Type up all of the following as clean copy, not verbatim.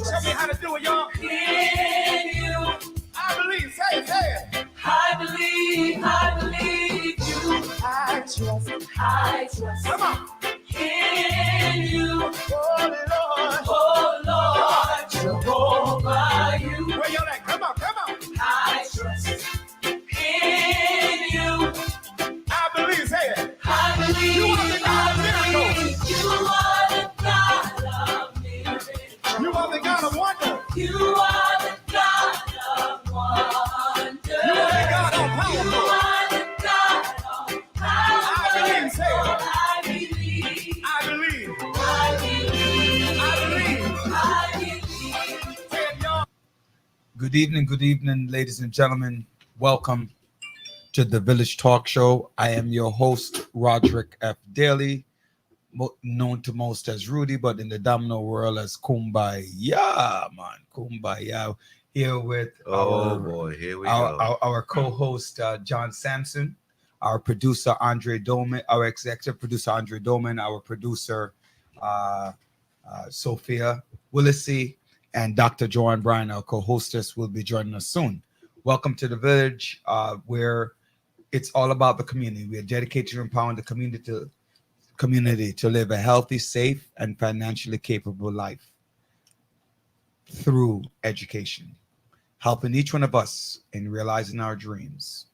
Show me how to do it, y'all. In you. I believe. Say it, say it. I believe you. I trust. Come on. In you. Oh, Oh Lord, Jehovah, you. Where y'all at? Come on, come on. I trust in you. I believe. Say it. I believe. You are the God of miracles. You are the God of miracles. You are the God of wonder. You are the God of wonder. You are the God of You power. are the God of power. I believe. Say it. I believe. I believe. I believe. I believe. I believe. Say it, y'all. Good evening, ladies and gentlemen. Welcome to the Village Talk Show. I am your host, Roderick F. Daly, known to most as Rudy, but in the domino world as Kumbaya, man. Kumbaya. Here with Here we go. our co-host, John Sampson, our producer, Andre Doman, our executive producer, Andre Doman, our producer, Sophia Willisey, and Dr. Joanne Bryan, our co-hostess, will be joining us soon. Welcome to the Village, where it's all about the community. We are dedicated to empowering the community to live a healthy, safe, and financially capable life through education, helping each one of us in realizing our dreams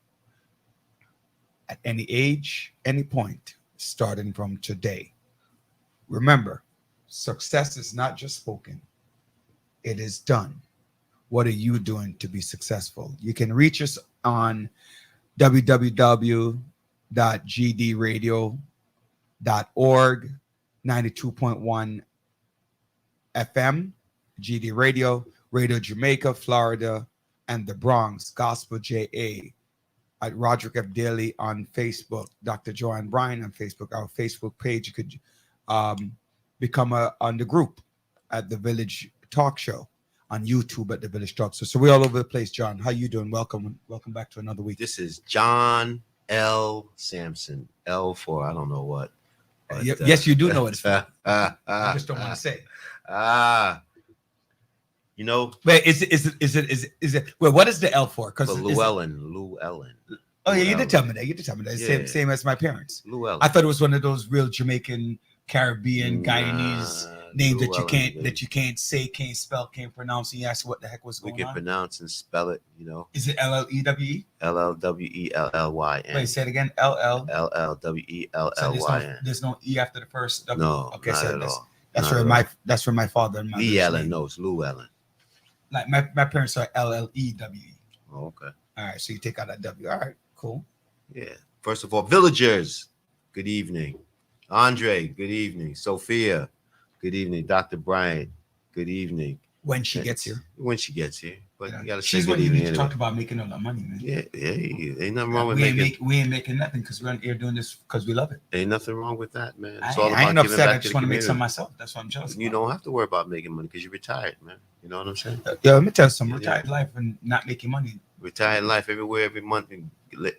at any age, any point, starting from today. Remember, success is not just spoken, it is done. What are you doing to be successful? You can reach us on www.gdradio.org, 92.1 FM, GD Radio, Radio Jamaica, Florida, and the Bronx, Gospel JA, at Roderick F. Daly on Facebook, Dr. Joanne Bryan on Facebook, our Facebook page. You could become on the group at the Village Talk Show, on YouTube at the Village Talk. So we're all over the place. John, how you doing? Welcome back to another week. This is John L. Sampson. L for I don't know what. But, yes, you do know what it's for. I just don't want to say. You know. Wait, is it? Well, what is the L for? Because Llewellyn. Oh yeah, you did tell me that. Yeah. Same as my parents. Llewellyn. I thought it was one of those real Jamaican, Caribbean, Guyanese names that you can't say, can't spell, can't pronounce. And you ask what the heck was going on. We can pronounce and spell it. You know. Is it LLEWE? LLWELLYN. Wait, say it again. LLWELLYN. There's no E after the first W. No, okay, not so at all. That's where my father and mother. Llewellyn knows Llewellyn. Like my parents are LLEWE. Oh, okay. All right, so you take out that W. All right, cool. Yeah. First of all, villagers, good evening. Andre, good evening. Sophia, good evening. Dr. Bryant, good evening. When she gets here. But you gotta say she's good what you evening need to anyway. talk about making all that money, man. Yeah, ain't nothing wrong with we ain't making nothing because we're here doing this because we love it. Ain't nothing wrong with that, man. I It's all ain't about giving upset. back I to just the want to make community. some myself. That's what I'm jealous. You don't have to worry about making money because you're retired, man. You know what I'm saying? Yeah, let me tell you something. Retired life and not making money. Retired life everywhere, every month.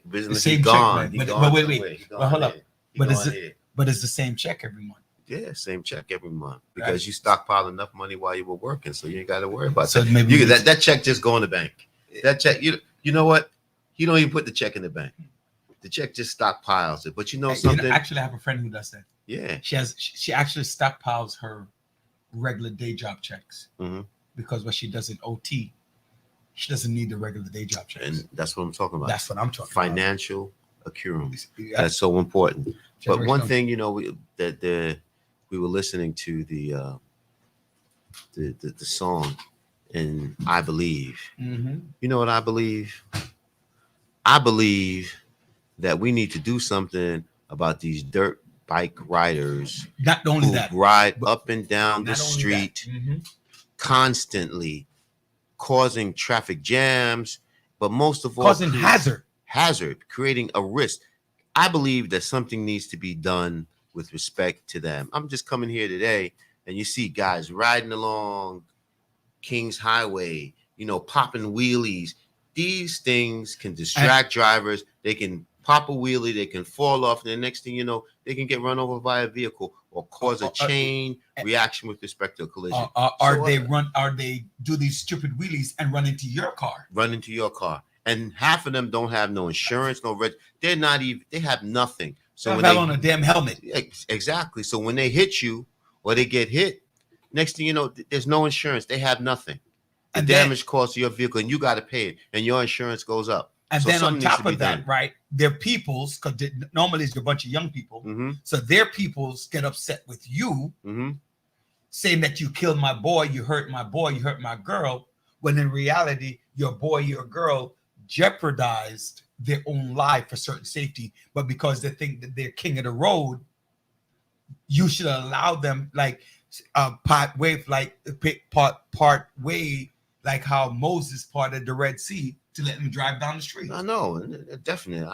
Business, same he check, gone. right? He But gone wait. somewhere. He Well, gone hold up. here. He But gone here. it's the same check every month. Yeah, same check every month because Right. you stockpiled enough money while you were working, so you ain't got to worry about So that. maybe That check just go in the bank. That check, you know what? You don't even put the check in the bank. The check just stockpiles it. But you know something? Actually, I have a friend who does that. Yeah. She actually stockpiles her regular day job checks Mm-hmm. because what she does in OT, she doesn't need the regular day job checks. And that's what I'm talking about. That's what I'm talking Financial accruals. Yeah. That's so important. But one Generational. thing, you know, we were listening to the song, and I believe. Mm-hmm. You know what I believe? I believe that we need to do something about these dirt bike riders Not only who that, ride but up and down the not only that. street Mhm. constantly, causing traffic jams, but most of all, Causing hazard. creating a risk. I believe that something needs to be done with respect to them. I'm just coming here today, and you see guys riding along King's Highway, popping wheelies. These things can distract drivers. They can pop a wheelie, they can fall off, and the next thing you know, they can get run over by a vehicle or cause a chain reaction with respect to a collision. Are they do these stupid wheelies and run into your car? Run into your car, and half of them don't have no insurance, no red. They're not even. They have nothing. So when they on a damn helmet, exactly. So when they hit you or they get hit, next thing you know, there's no insurance. They have nothing. The damage caused to your vehicle, and you got to pay it, and your insurance goes up. And so then on top of that, right, their peoples, because normally it's a bunch of young people, so their peoples get upset with you, saying that you killed my boy, you hurt my boy, you hurt my girl, when in reality, your boy, your girl jeopardized their own life for certain safety, but because they think that they're king of the road, you should allow them part way, like how Moses parted the Red Sea to let them drive down the street. I know, definitely.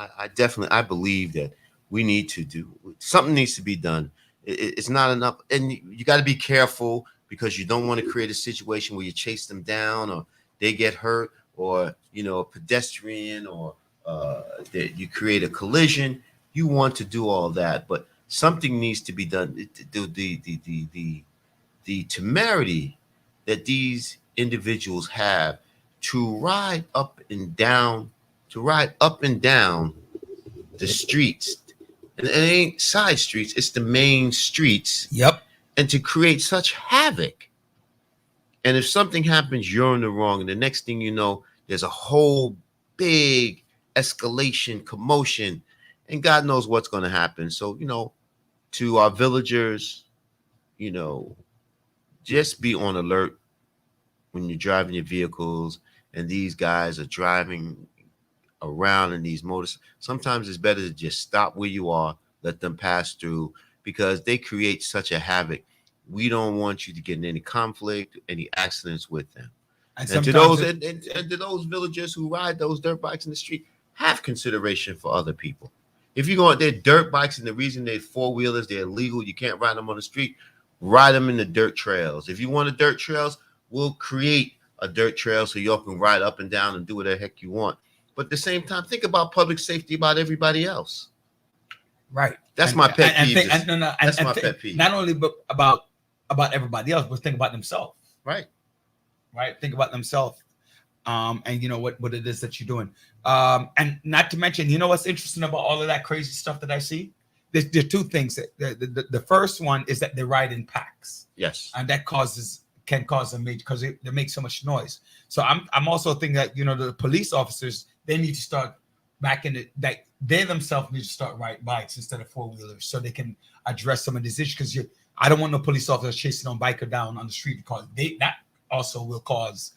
I believe that we need to do something. Needs to be done. It's not enough, and you got to be careful because you don't want to create a situation where you chase them down or they get hurt, or a pedestrian, or that you create a collision. You want to do all that, but something needs to be done. The temerity that these individuals have to ride up and down the streets, and it ain't side streets, it's the main streets. Yep. And to create such havoc. And if something happens, you're in the wrong, and the next thing you know, there's a whole big escalation, commotion, and God knows what's going to happen. So, to our villagers, just be on alert when you're driving your vehicles and these guys are driving around in these motors. Sometimes it's better to just stop where you are, let them pass through, because they create such a havoc. We don't want you to get in any conflict, any accidents with them. And to those villagers who ride those dirt bikes in the street, have consideration for other people. If you go out there, dirt bikes, and the reason they're four-wheelers, they're illegal, you can't ride them on the street, ride them in the dirt trails. If you want the dirt trails, we'll create a dirt trail so y'all can ride up and down and do what the heck you want. But at the same time, think about public safety about everybody else. Right. That's my pet peeve. That's my pet peeve. Not only about everybody else, but think about themselves. Right. Think about themselves. And what it is that you're doing. And not to mention, what's interesting about all of that crazy stuff that I see? There are two things. The first one is that they ride in packs. Yes. And that can cause a major, because they make so much noise. So I'm also thinking that the police officers, they need to start back in that they themselves need to start riding bikes instead of four-wheelers, so they can address some of these issues. Because I don't want no police officers chasing on biker down on the street, because that also will cause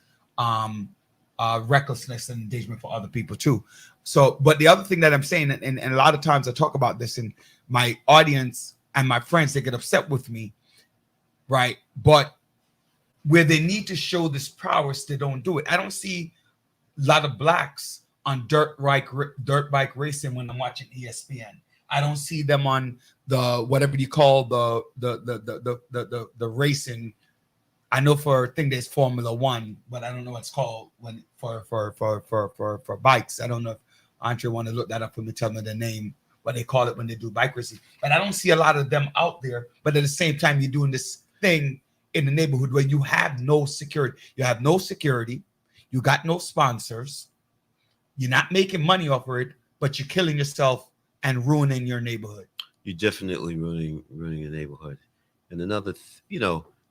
recklessness and endangerment for other people too. So, but the other thing that I'm saying, and a lot of times I talk about this, and my audience and my friends, they get upset with me, right? But where they need to show this prowess, they don't do it. I don't see a lot of blacks on dirt bike racing when I'm watching ESPN. I don't see them on the whatever you call the racing. I know for a thing there's Formula One, but I don't know what it's called when for bikes. I don't know if Andre want to look that up for me, tell me the name, what they call it when they do bike racing. But I don't see a lot of them out there. But at the same time, you're doing this thing in the neighborhood where you have no security. You have no security. You got no sponsors. You're not making money off of it, but you're killing yourself and ruining your neighborhood. You're definitely ruining your neighborhood. And another,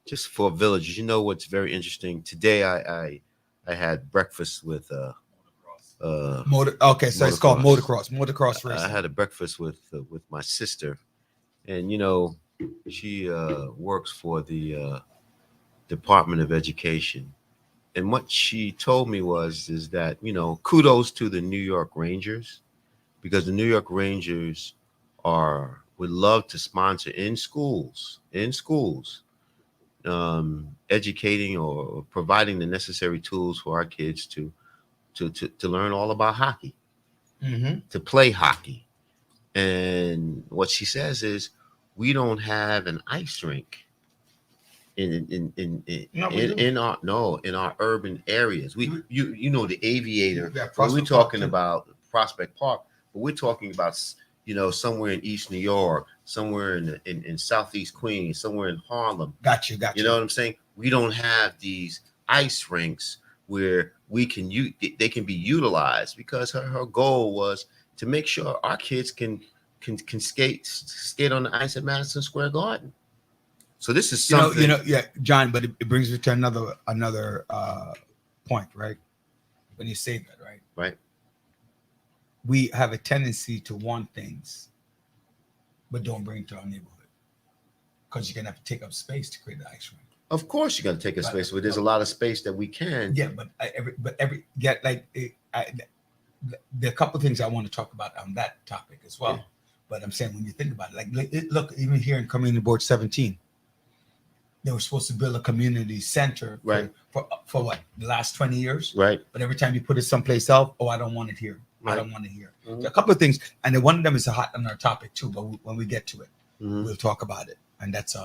just for villages, what's very interesting. Today, I had breakfast with Okay, so it's called motocross racing. I had a breakfast with my sister, and she works for the Department of Education. And what she told me is that, kudos to the New York Rangers, because the New York Rangers would love to sponsor in schools, educating or providing the necessary tools for our kids to learn all about hockey, to play hockey. And what she says is, we don't have an ice rink in our urban areas. The Aviator. We're talking about Prospect Park, but we're talking about, somewhere in East New York, somewhere in Southeast Queens, somewhere in Harlem. Got you. You know what I'm saying? We don't have these ice rinks where they can be utilized, because her goal was to make sure our kids can skate on the ice at Madison Square Garden. So this is something, yeah, John. But it brings me to another point, right? When you say that, right? Right. We have a tendency to want things, but don't bring it to our neighborhood, because you're gonna have to take up space to create the ice rink. Of course, you're gonna take a space, but there's a lot of space that we can. Yeah, there are a couple of things I want to talk about on that topic as well. Yeah. But I'm saying, when you think about it, look, even here in Community Board 17, they were supposed to build a community center for what, the last 20 years? Right. But every time you put it someplace else, I don't want it here. Right. I don't want it here. Mm-hmm. So a couple of things, and then one of them is hot on our topic too. But when we get to it, we'll talk about it, and that's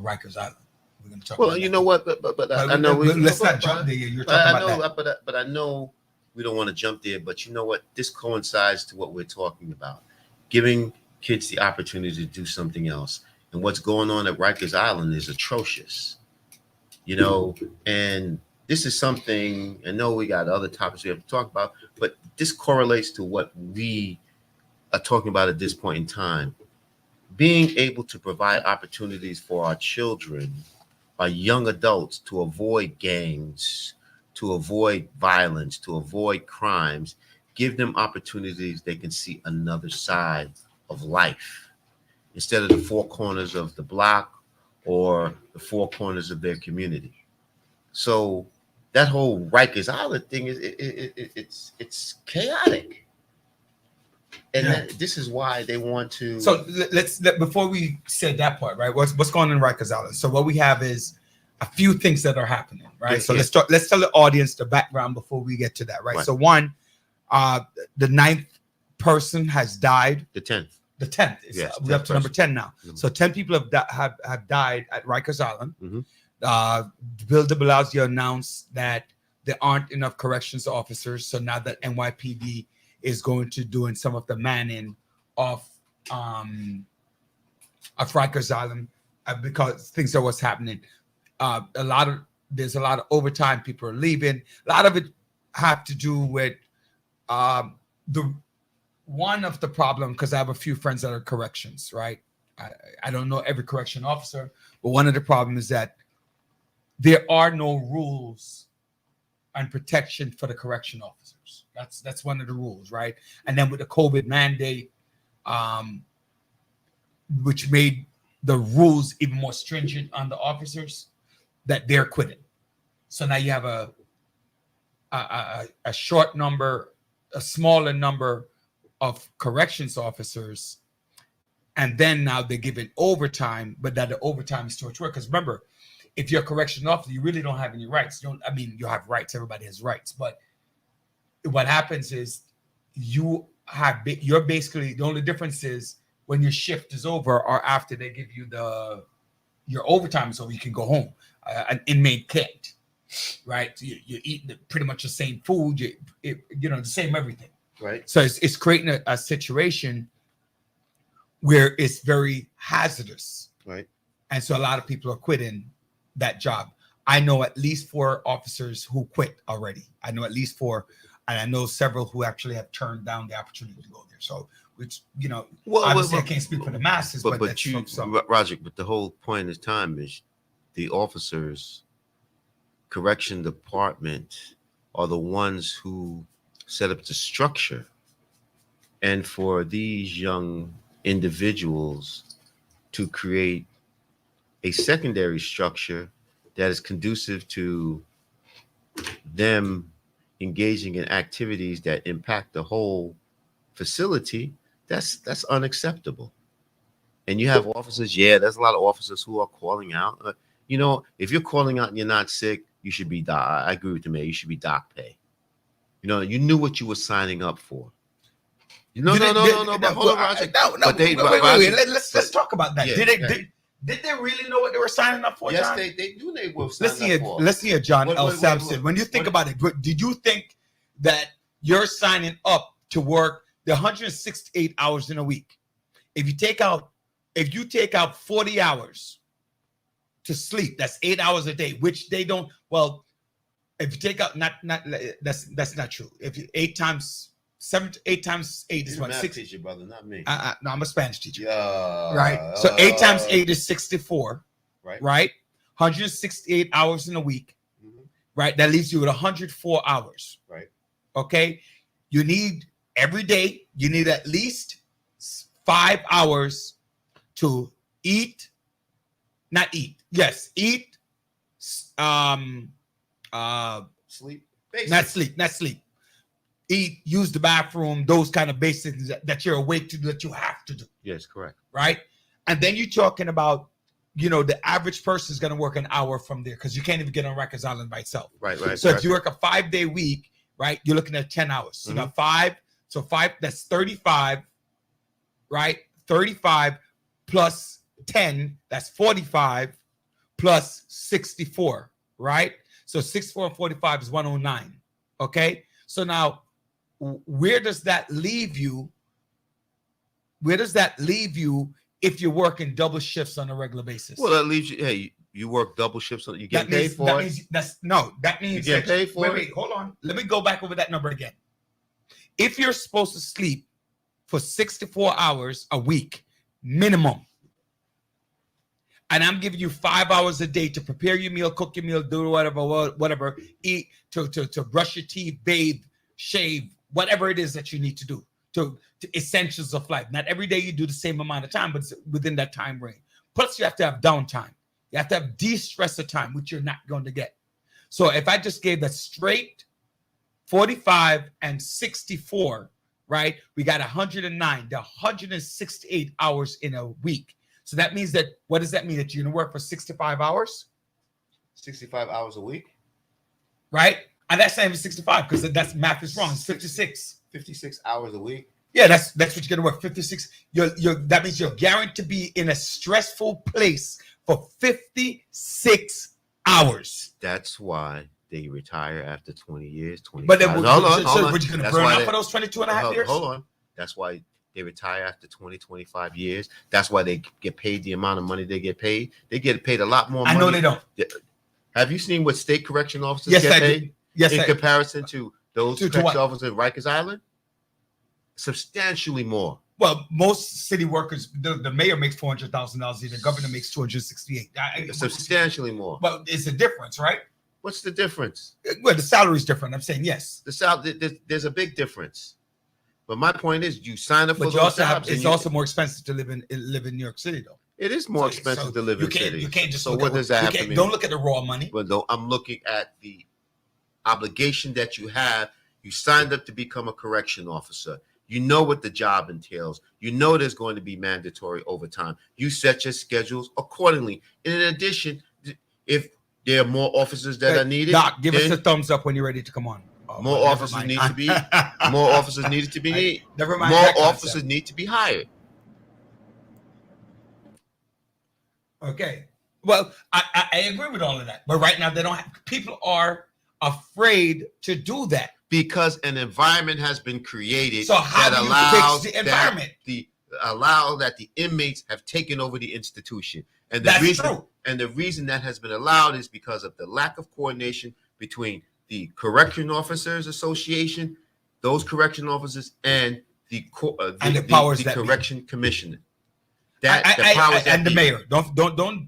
Rikers Island. We're going to talk. Well, you know what? But I know let's not jump there. You're talking about that. But I know we don't want to jump there. But you know what? This coincides to what we're talking about: giving kids the opportunity to do something else. And what's going on at Rikers Island is atrocious. And this is something, I know we got other topics we have to talk about, but this correlates to what we are talking about at this point in time. Being able to provide opportunities for our children, our young adults, to avoid gangs, to avoid violence, to avoid crimes, give them opportunities they can see another side of life, instead of the four corners of the block or the four corners of their community. So that whole Rikers Island thing it's chaotic, and this is why they want to. So let's before we say that part, right? What's going on in Rikers Island? So what we have is a few things that are happening, right? Yeah, so let's tell the audience the background before we get to that, right? So one, the 9th person has died. The 10th. The 10th. We're up to number 10 now. Mm-hmm. So 10 people have died at Rikers Island. Mm-hmm. Bill de Blasio announced that there aren't enough corrections officers. So now that NYPD is going to doing some of the manning of Rikers Island, because things are what's happening. There's a lot of overtime. People are leaving. A lot of it have to do with one of the problem, because I have a few friends that are corrections, right? I don't know every correction officer, but one of the problems is that there are no rules and protection for the correction officers. That's one of the rules, right? And then with the COVID mandate, which made the rules even more stringent on the officers, that they're quitting. So now you have a smaller number of corrections officers, and then now they're given overtime, but that the overtime is towards work. Because remember, if you're a correction officer, you really don't have any rights. You have rights. Everybody has rights, but what happens is you're basically, the only difference is when your shift is over or after they give you your overtime, so you can go home. An inmate can't, right? So you eat pretty much the same food, the same everything. Right. So it's creating a situation where it's very hazardous. Right. And so a lot of people are quitting that job. I know at least 4 officers who quit already. I know at least 4, and I know several who actually have turned down the opportunity to go there. So, which, obviously I can't speak for the masses, but Roger, but the whole point of time is the officers, correction department, are the ones who set up the structure, and for these young individuals to create a secondary structure that is conducive to them engaging in activities that impact the whole facility, that's unacceptable. And you have officers, there's a lot of officers who are calling out. If you're calling out and you're not sick, you should be I agree with the mayor. You should be doc pay. You knew what you were signing up for. No. But hold on, Roger. Wait. Let's talk about that. Yeah, Did they really know what they were signing up for? Yes, John? they knew they were signing up for. Let's see, John L. Sampson. When you think about it, did you think that you're signing up to work the 168 hours in a week. If you take out 40 hours to sleep, that's 8 hours a day, which they don't. Well, if you take out that's not true. If you 8 times 8 is You're a what, math 6. teacher, brother, not me. No, I'm a Spanish teacher. Yeah. Right. So 8 times 8 is 64. Right. Right. 168 hours in a week. Mm-hmm. Right. That leaves you with 104 hours. Right. Okay. You need every day. You need at least 5 hours to eat. Not eat. Yes, eat. Sleep. Basic. Not sleep. Eat, use the bathroom, those kind of basics that you're awake to do, that you have to do. Yes, correct. Right? And then you're talking about, the average person is going to work an hour from there, because you can't even get on Rikers Island by itself. Right. So if you work a 5-day week, right, you're looking at 10 hours. So you got 5. So 5, that's 35, right? 35 plus 10, that's 45, plus 64, right? So 64 and 45 is 109. Okay. So now, where does that leave you? Where does that leave you if you're working double shifts on a regular basis? Well, that leaves you. Hey, you work double shifts, so you get paid for it. That means you get paid for it. Wait, hold on. Let me go back over that number again. If you're supposed to sleep for 64 hours a week minimum, and I'm giving you 5 hours a day to prepare your meal, cook your meal, do whatever, eat, to brush your teeth, bathe, shave, whatever it is that you need to do, to essentials of life. Not every day you do the same amount of time, but it's within that time range. Plus, you have to have downtime. You have to have de-stressor time, which you're not going to get. So if I just gave that straight 45 and 64, right, we got 109, the 168 hours in a week. So that means that, what does that mean? That you're going to work for 65 hours? 65 hours a week? Right? And that's not even 65, because that's math is wrong. It's 56. 56 hours a week? Yeah, that's what you're going to work, 56. That means you're guaranteed to be in a stressful place for 56 hours. That's why they retire after 20 years, 25. But then, hold on. Would you going to burn out for those 22 and a half years? Hold on. That's why they retire after 20, 25 years. That's why they get paid the amount of money they get paid. They get paid a lot more money. I know they don't. Have you seen what state correction officers get paid? Yes, in comparison to those correction officers in Rikers Island? Substantially more. Well, most city workers, the mayor makes $400,000. The governor makes $268,000. Substantially more. But it's a difference, right? What's the difference? Well, the salary is different. I'm saying yes. There's a big difference. But my point is, you sign up for those jobs. It's also more expensive to live in New York City, though. It is more expensive to live in city. You can't just. So what does that have to mean? Don't look at the raw money. But though I'm looking at the obligation that you have. You signed up to become a correction officer. You know what the job entails. You know there's going to be mandatory overtime. You set your schedules accordingly. And in addition, if there are more officers that are needed, Doc, give us a thumbs up when you're ready to come on. More officers need to be. More officers needed to be. Never mind. More officers need to be hired. Okay. Well, I agree with all of that, but right now they don't. People are afraid to do that because an environment has been created that allows the environment. That the inmates have taken over the institution, and the reason that has been allowed is because of the lack of coordination between the Correction Officers Association, those correction officers, and the Correction Commissioner. The mayor. Don't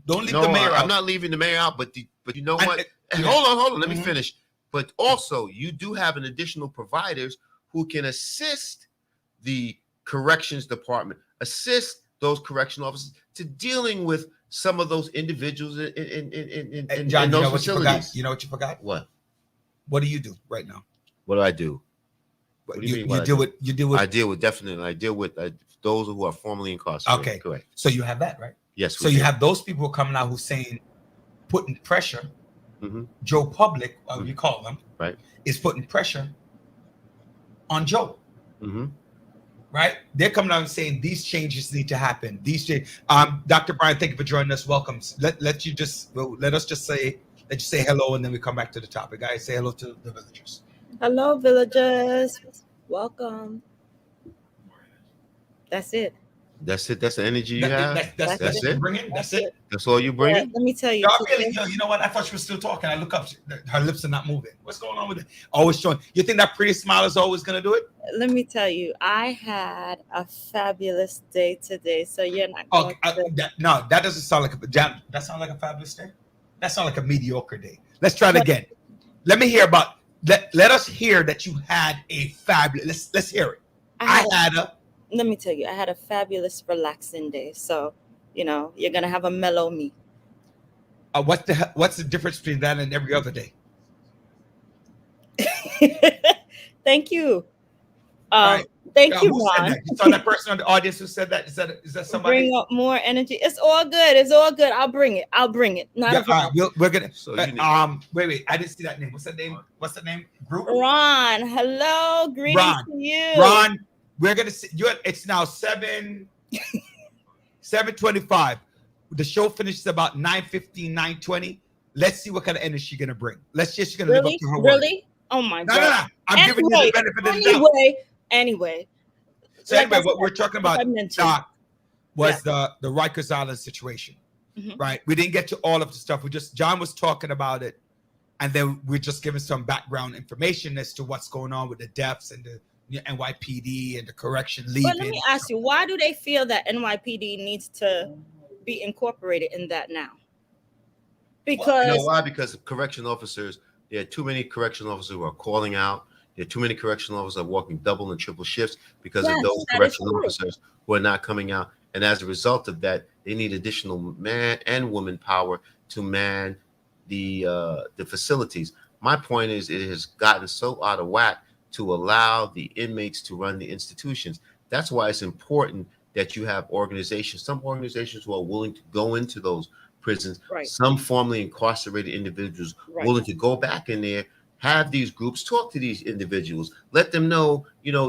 leave the mayor out. I'm not leaving the mayor out, but you know what? Hold on. Let me finish. But also, you do have an additional providers who can assist the corrections department, assist those correction officers to dealing with some of those individuals in John, those facilities. You know what you forgot? What do you do right now? What do I do? What do you mean? I deal with those who are formerly incarcerated. Okay, correct. So you have that, right? Yes. So you have those people coming out who's saying, putting pressure. Mm-hmm. Joe Public, you call them, right, is putting pressure on Joe. Mm-hmm. Right? They're coming out and saying these changes need to happen. Dr. Brian, thank you for joining us. Welcome. Let us just say hello, and then we come back to the topic. Guys, say hello to the villagers. Hello, villagers. Welcome. That's it. That's it. That's the energy you have. That's That's what you it. bring in. That's it. That's all you Yeah, bringing. let me tell you. No, I really, you know what? I thought she was still talking. I look up, her lips are not moving. What's going on with it? Always showing. You think that pretty smile is always gonna do it? Let me tell you, I had a fabulous day today. So you're not Oh, going to. no, that doesn't sound like a that sounds like a fabulous day. That sounds like a mediocre day. Let's try it again. Let me hear about. Let us hear that you had a fabulous. Let's hear it. I had a. Let me tell you, I had a fabulous, relaxing day. So, you're gonna have a mellow me. What's the difference between that and every other day? Thank you. Right. Thank you, Who said Ron. that? You saw that person on the audience who said that? Is that somebody? Bring up more energy. It's all good. It's all good. I'll bring it. Not Yeah, a problem. we're gonna. So wait. I didn't see that name. What's that name? What's the name? Group. Ron, hello. Greetings Ron. to you. Ron, we're gonna see you. It's now 7:25. The show finishes about 9:15, 9:20. Let's see what kind of energy you're gonna bring. Let's just gonna live up to her word. Really? Oh my No, God. no, no. I'm giving you the benefit of the doubt. Anyway. So anyway, what we're talking about, Doc, was the Rikers Island situation, right? We didn't get to all of the stuff. John was talking about it, and then we're just giving some background information as to what's going on with the deaths and the NYPD and the correction leaving. But let me ask you, why do they feel that NYPD needs to be incorporated in that now? Because you know why? Because correction officers, there are too many correction officers who are calling out. There are too many correctional officers working double and triple shifts because of those correctional officers who are not coming out. And as a result of that, they need additional man and woman power to man the facilities. My point is, it has gotten so out of whack to allow the inmates to run the institutions. That's why it's important that you have organizations, some organizations who are willing to go into those prisons, some formerly incarcerated individuals willing to go back in there, have these groups, talk to these individuals, let them know,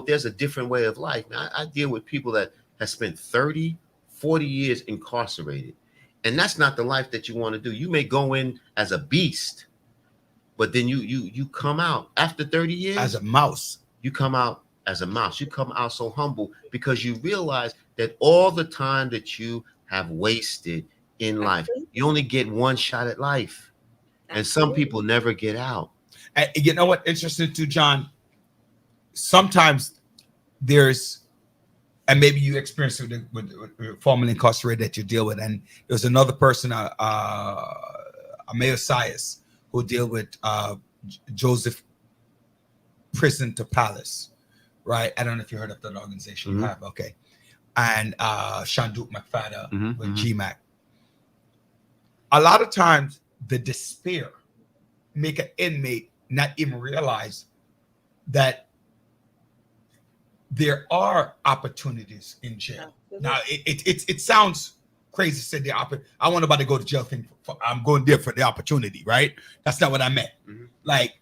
there's a different way of life. Now, I deal with people that have spent 30, 40 years incarcerated, and that's not the life that you want to do. You may go in as a beast, but then you come out after 30 years as a mouse. You come out as a mouse. You come out so humble because you realize that all the time that you have wasted in life, you only get one shot at life, and some people never get out. And you know what? Interesting too, John. Sometimes there's, and maybe you experience it with formerly incarcerated that you deal with, and there's another person, Mayor Sias, who deal with Joseph Prison to Palace, right? I don't know if you heard of that organization. You have, okay. And Shanduk McFadden with GMAC. A lot of times the despair make an inmate not even realize that there are opportunities in jail. Now, it sounds crazy to say the I want nobody to go to jail. I'm going there for the opportunity, right? That's not what I meant. Like,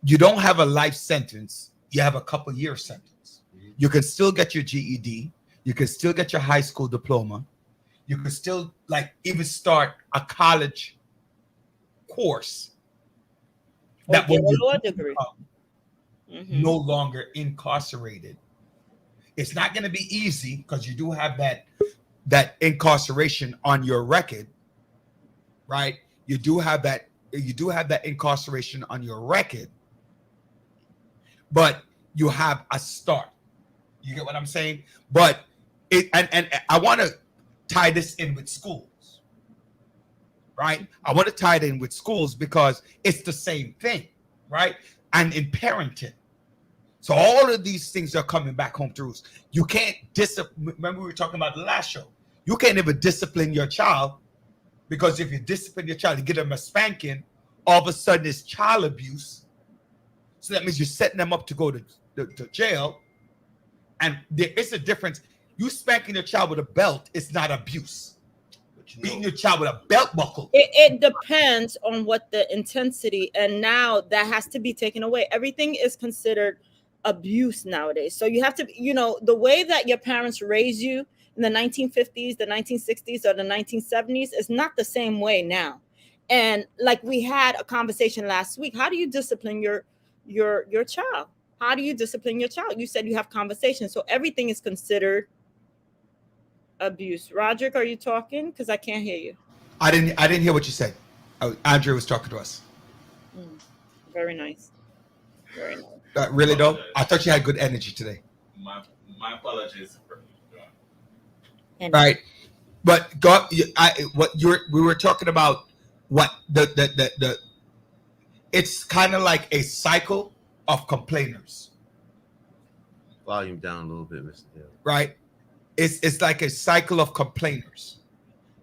you don't have a life sentence. You have a couple year sentence. You can still get your GED. You can still get your high school diploma. You can still even start a college course that will be law degree. No longer incarcerated. It's not going to be easy because you do have that incarceration on your record, right? You do have that incarceration on your record, but you have a start. You get what I'm saying? But and I want to tie this in with schools, right? I want to tie it in with schools because it's the same thing, right? And in parenting. So all of these things are coming back home to roost. You can't remember we were talking about the last show. You can't even discipline your child, because if you discipline your child, you get them a spanking, all of a sudden it's child abuse. So that means you're setting them up to go to jail. And there is a difference. You spanking your child with a belt, it's not abuse. Beating your child with a belt buckle. It depends on what the intensity, and now that has to be taken away. Everything is considered abuse nowadays. So you have to, the way that your parents raised you in the 1950s, the 1960s, or the 1970s is not the same way now. And like we had a conversation last week, how do you discipline your child? How do you discipline your child? You said you have conversations. So everything is considered abuse. Roderick, are you talking? Because I can't hear you. I didn't hear what you said. Andre was talking to us. Mm, very nice. Very nice. Really though, I thought you had good energy today. My my apologies. And Right, but go. What we were talking about. What the it's kind of like a cycle of complainers, Volume down a little bit, Mr. Hill. right? It's like a cycle of complainers,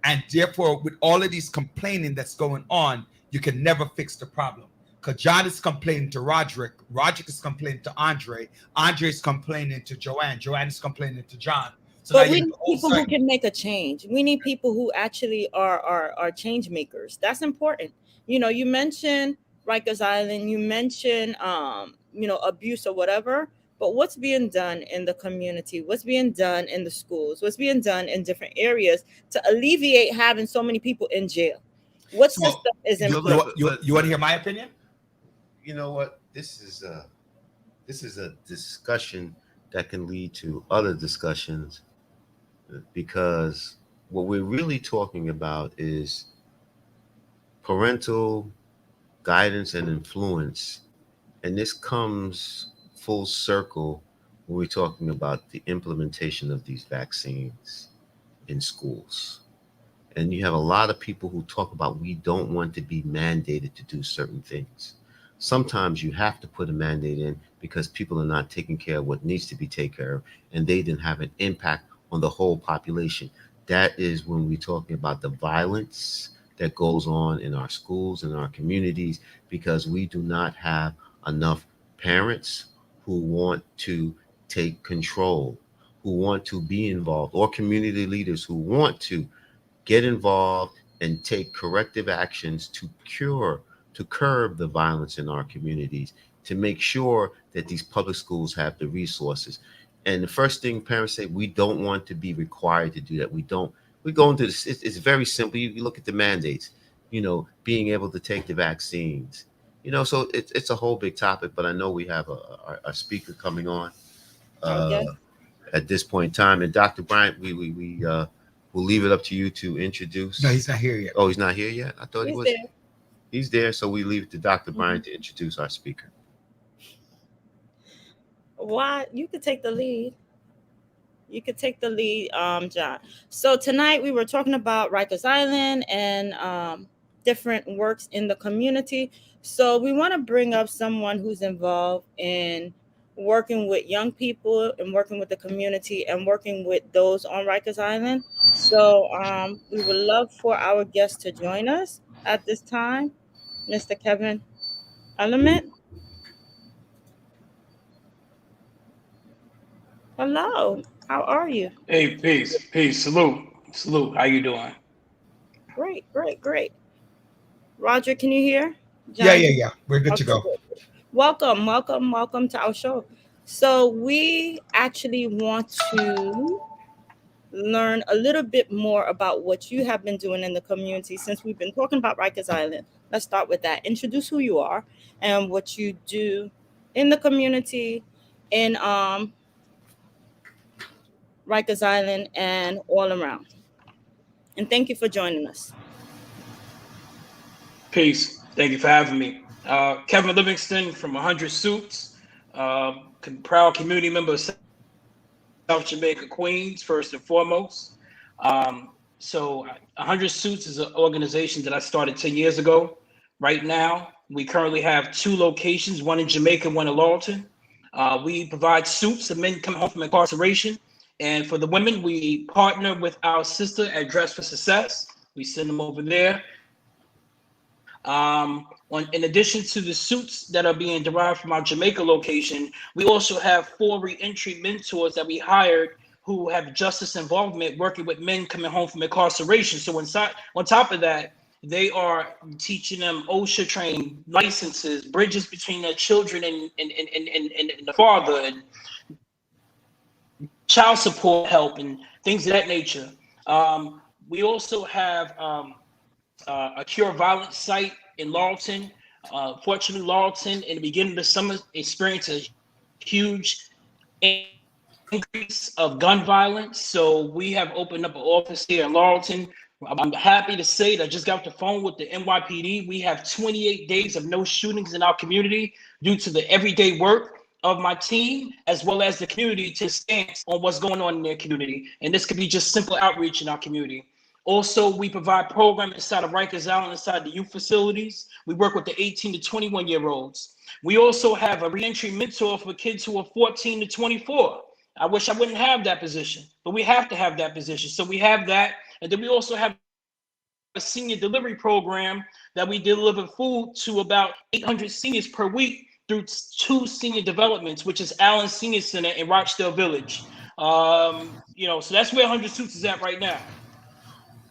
and therefore, with all of these complaining that's going on, you can never fix the problem. Because John is complaining to Roderick, Roderick is complaining to Andre, Andre is complaining to Joanne, Joanne is complaining to John. So now but you we have need the whole people who cycle. can make a change. We need people who actually are change makers. That's important. You know, you mentioned Rikers Island, you mentioned abuse or whatever. But what's being done in the community? What's being done in the schools? What's being done in different areas to alleviate having so many people in jail? What So system is in you, place? you want to hear my opinion? You know what? This is a discussion that can lead to other discussions, because what we're really talking about is parental guidance and influence. And this comes full circle when we're talking about the implementation of these vaccines in schools. And you have a lot of people who talk about we don't want to be mandated to do certain things. Sometimes you have to put a mandate in because people are not taking care of what needs to be taken care of, and they didn't have an impact on the whole population. That is when we're talking about the violence that goes on in our schools and our communities, because we do not have enough parents who want to take control, who want to be involved, or community leaders who want to get involved and take corrective actions to curb the violence in our communities, to make sure that these public schools have the resources. And the first thing parents say, we don't want to be required to do that. We don't. We go into this. It's very simple. You look at the mandates. Being able to take the vaccines. So it's a whole big topic. But I know we have a speaker coming on Our uh, guest. at this point in time. And Dr. Bryant, we'll leave it up to you to introduce. No, he's not here yet. Oh, he's not here yet? I thought he He's was. there. He's there, so we leave it to Dr. Mhm. Bryant to introduce our speaker. Why? You could take the lead. You could take the lead, John. So tonight we were talking about Rikers Island and different works in the community. So we want to bring up someone who's involved in working with young people and working with the community and working with those on Rikers Island. So we would love for our guest to join us at this time, Mr. Kevin Element. Hello, how are you? Hey, peace, salute. How you doing? Great, great, great. Roger, can you hear? Yeah, John, yeah, yeah. We're good to okay, go. good. Welcome, welcome, welcome to our show. So we actually want to learn a little bit more about what you have been doing in the community since we've been talking about Rikers Island. Let's start with that. Introduce who you are and what you do in the community in Rikers Island and all around. And thank you for joining us. Peace. Thank you for having me. Kevin Livingston from 100 Suits, proud community member of South Jamaica, Queens, first and foremost. So 100 Suits is an organization that I started 10 years ago. Right now, we currently have 2 locations, one in Jamaica, one in Lawton. We provide suits to men coming home from incarceration. And for the women, we partner with our sister at Dress for Success. We send them over there. In addition to the suits that are being derived from our Jamaica location, we also have 4 reentry mentors that we hired who have justice involvement working with men coming home from incarceration. So on top of that, they are teaching them OSHA training, licenses, bridges between their children and the father, and child support help and things of that nature. We also have a cure violence site in Lawton. Fortunately, Lawton in the beginning of the summer experienced a huge increase of gun violence. So we have opened up an office here in Laurelton. I'm happy to say that I just got off the phone with the NYPD. We have 28 days of no shootings in our community due to the everyday work of my team, as well as the community to stance on what's going on in their community. And this could be just simple outreach in our community. Also, we provide programs inside of Rikers Island, inside the youth facilities. We work with the 18 to 21-year-olds. We also have a reentry mentor for kids who are 14 to 24. I wish I wouldn't have that position, but we have to have that position. So we have that. And then we also have a senior delivery program that we deliver food to about 800 seniors per week through 2 senior developments, which is Allen Senior Center in Rochdale Village. So that's where 100 Suits is at right now.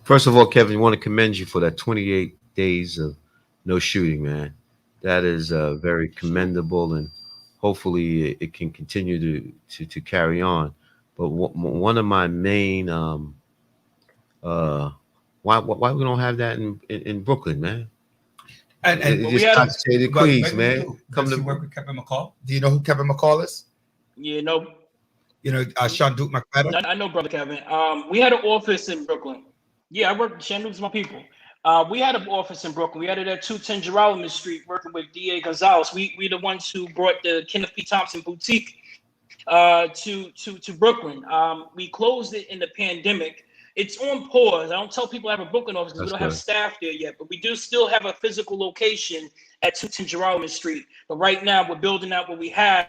First of all, Kevin, I want to commend you for that 28 days of no shooting, man. That is very commendable, and hopefully it can continue to carry on. But one of my main why we don't have that in Brooklyn, man? And just concentrated Queens, man. Come to work with Kevin McCall. Do you know who Kevin McCall is? Yeah, no. You know Sean Duke McFadden? I know Brother Kevin. We had an office in Brooklyn. Yeah, I worked. Sean Duke's my people. We had an office in Brooklyn. We had it at 210 Geralman Street, working with D.A. Gonzalez. We the ones who brought the Kenneth P. Thompson boutique to Brooklyn. We closed it in the pandemic. It's on pause. I don't tell people I have a Brooklyn office because we don't have staff there yet, but we do still have a physical location at 210 Geralman Street. But right now we're building out what we have,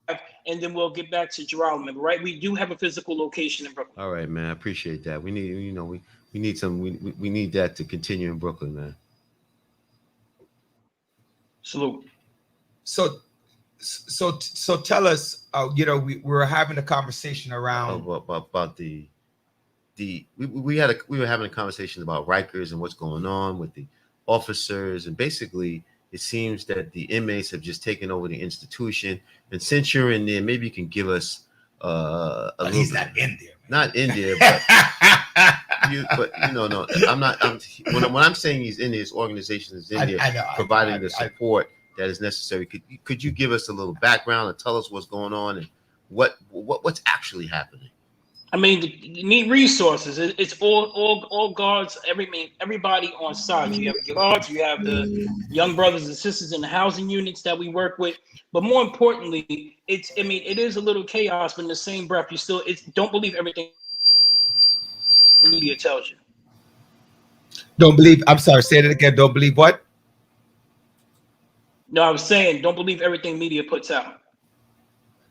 and then we'll get back to Geralman. But right, we do have a physical location in Brooklyn. All right, man. I appreciate that. We need, we need some. We need that to continue in Brooklyn, man. Salute. So tell us. We were having a conversation around about we were having a conversation about Rikers and what's going on with the officers, and basically it seems that the inmates have just taken over the institution. And since you're in there, maybe you can give us he's not in there. Not in there, but no, I'm not. When I'm saying he's in his organization is in there, providing the support that is necessary. Could you give us a little background and tell us what's going on and what's actually happening? I mean, you need resources. It's all guards, everybody on site. You have guards, you have the young brothers and sisters in the housing units that we work with. But more importantly, it is a little chaos, but in the same breath, don't believe everything the media tells you. Don't believe, I'm sorry, say that again. Don't believe what? No, I was saying, don't believe everything media puts out.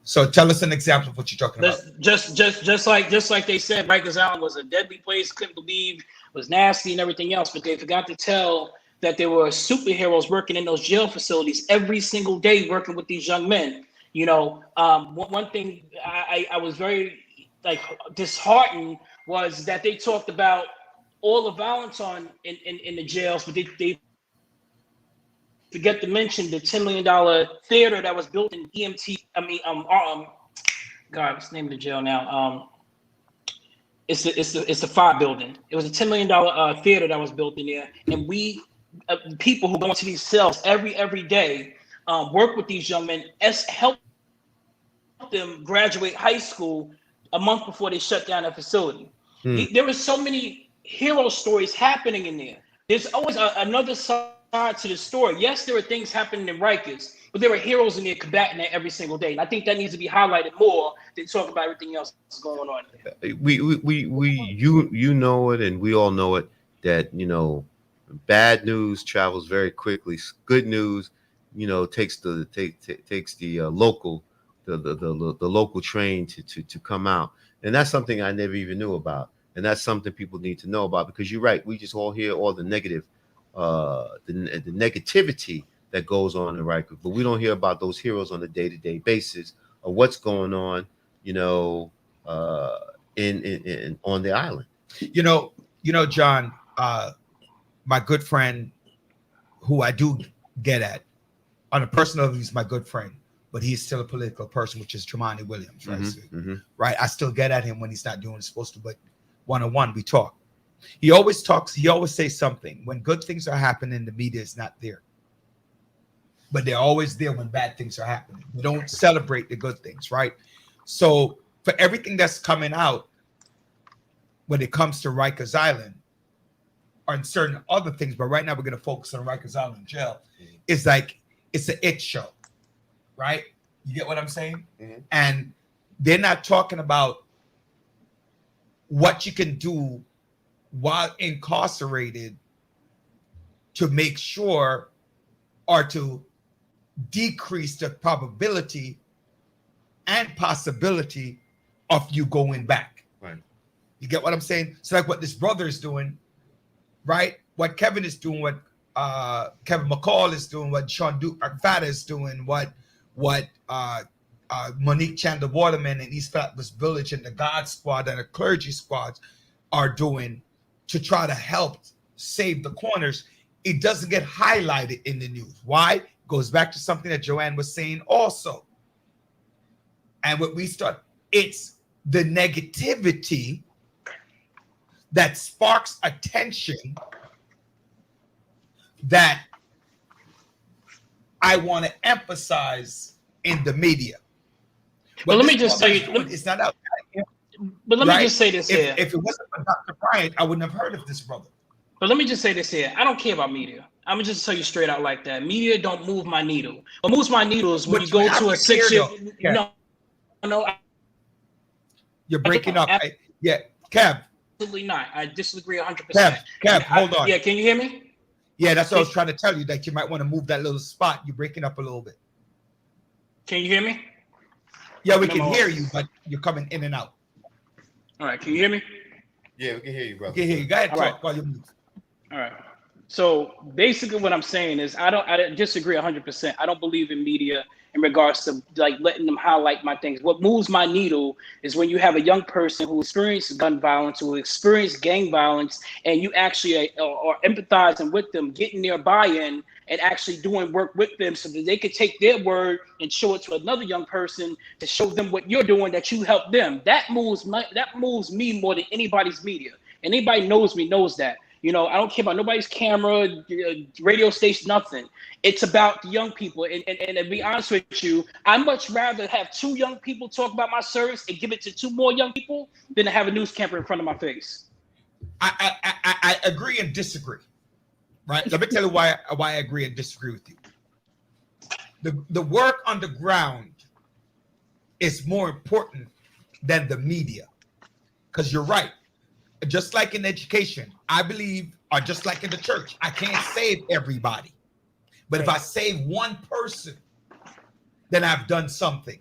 So tell us an example of what you're talking about. Just like they said, Rikers Island was a deadly place. Couldn't believe it was nasty and everything else, but they forgot to tell that there were superheroes working in those jail facilities every single day, working with these young men. One thing I was very disheartened was that they talked about all the violence in the jails, but they forget to mention the $10 million theater that was built in God, what's the name of the jail now? It's the 5 building. It was a $10 million theater that was built in there, and we people who go into these cells every day work with these young men, help them graduate high school a month before they shut down their facility. There were so many hero stories happening in there. There's always another side to the story. Yes, there are things happening in Rikers, but there are heroes in there combating that every single day. And I think that needs to be highlighted more than talk about everything else that's going on there. You know it, and we all know it, that bad news travels very quickly. Good news, takes the local local train to come out. And that's something I never even knew about. And that's something people need to know about, because you're right. We just all hear all the negative, the negativity that goes on in Rikers, but we don't hear about those heroes on a day-to-day basis of what's going on, in on the island. John, my good friend, who I do get at on a personal level, he's my good friend, but he's still a political person, which is Tremonti Williams, right? Right. I still get at him when he's not doing what he's supposed to, but one-on-one we talk. He always says something. When good things are happening, the media is not there. But they're always there when bad things are happening. We don't celebrate the good things, right? So for everything that's coming out when it comes to Rikers Island and certain other things, but right now we're going to focus on Rikers Island jail, is like it's an it show, right? You get what I'm saying? And they're not talking about what you can do while incarcerated to make sure or to decrease the probability and possibility of you going back. Right. You get what I'm saying? So like what this brother is doing, right? What Kevin is doing, what Kevin McCall is doing, what Sean Duke Fata is doing, what Monique Chandler Waterman and East Flatbush Village and the God Squad and the clergy squads are doing to try to help save the corners. It doesn't get highlighted in the news. Why? It goes back to something that Joanne was saying also. And what we start, it's the negativity that sparks attention that I want to emphasize in the media. But let me just say, it's not out. But let me just say this here. If it wasn't for Dr. Bryant, I wouldn't have heard of this brother. But let me just say this here. I don't care about media. I'm gonna just tell you straight out like that. Media don't move my needle. What moves my needle is when you go to a 6 year. No. You're breaking up. Yeah, Kev. Absolutely not. I disagree 100%. Kev, hold on. Yeah, can you hear me? Yeah, that's what I was trying to tell you, that you might want to move that little spot. You're breaking up a little bit. Can you hear me? Yeah, we can hear you, but you're coming in and out. All right, can you hear me? Yeah, we can hear you, brother. We can hear you. Go ahead, talk while you move. All right. So basically what I'm saying is I disagree 100%. I don't believe in media in regards to like letting them highlight my things. What moves my needle is when you have a young person who experienced gun violence, who experienced gang violence, and you actually are empathizing with them, getting their buy-in and actually doing work with them so that they could take their word and show it to another young person to show them what you're doing, that you help them. That moves me more than anybody's media. And anybody knows me knows that. You know, I don't care about nobody's camera, radio station, nothing. It's about the young people. And to be honest with you, I'd much rather have 2 young people talk about my service and give it to 2 more young people than to have a news camera in front of my face. I agree and disagree. Right? Let me tell you why I agree and disagree with you. The work on the ground is more important than the media. Because you're right. Just like in education, I believe, or just like in the church, I can't save everybody. But if I save one person, then I've done something.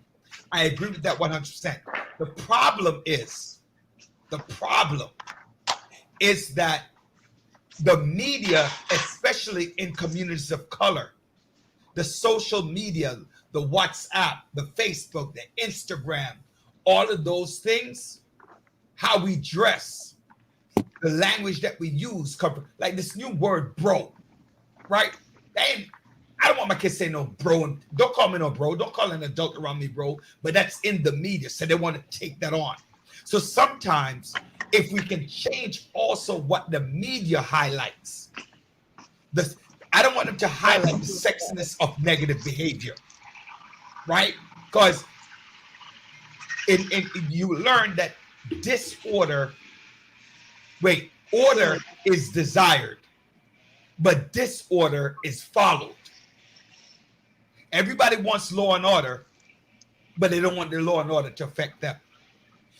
I agree with that 100%. The problem is that the media, especially in communities of color, the social media, the WhatsApp, the Facebook, the Instagram, all of those things, how we dress, the language that we use, like this new word, bro, right? I don't want my kids saying no bro, and don't call me no bro, don't call an adult around me bro, but that's in the media, so they want to take that on. So sometimes, if we can change also what the media highlights, I don't want them to highlight the sexiness of negative behavior, right? Because you learn that order is desired, but disorder is followed. Everybody wants law and order, but they don't want their law and order to affect them.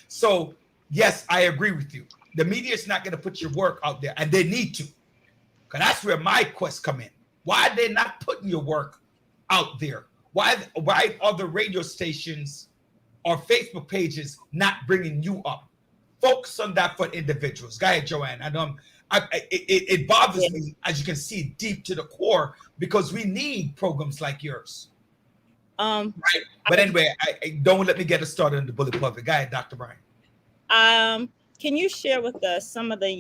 So, yes, I agree with you. The media is not going to put your work out there, and they need to, because that's where my quests come in. Why are they not putting your work out there? Why other radio stations or Facebook pages not bringing you up? Focus on that for individuals. Go ahead, Joanne. I know it bothers me, as you can see, deep to the core, because we need programs like yours. Right? But anyway, I don't let me get us started on the bullet puppet. Go ahead, Dr. Brian. Can you share with us some of the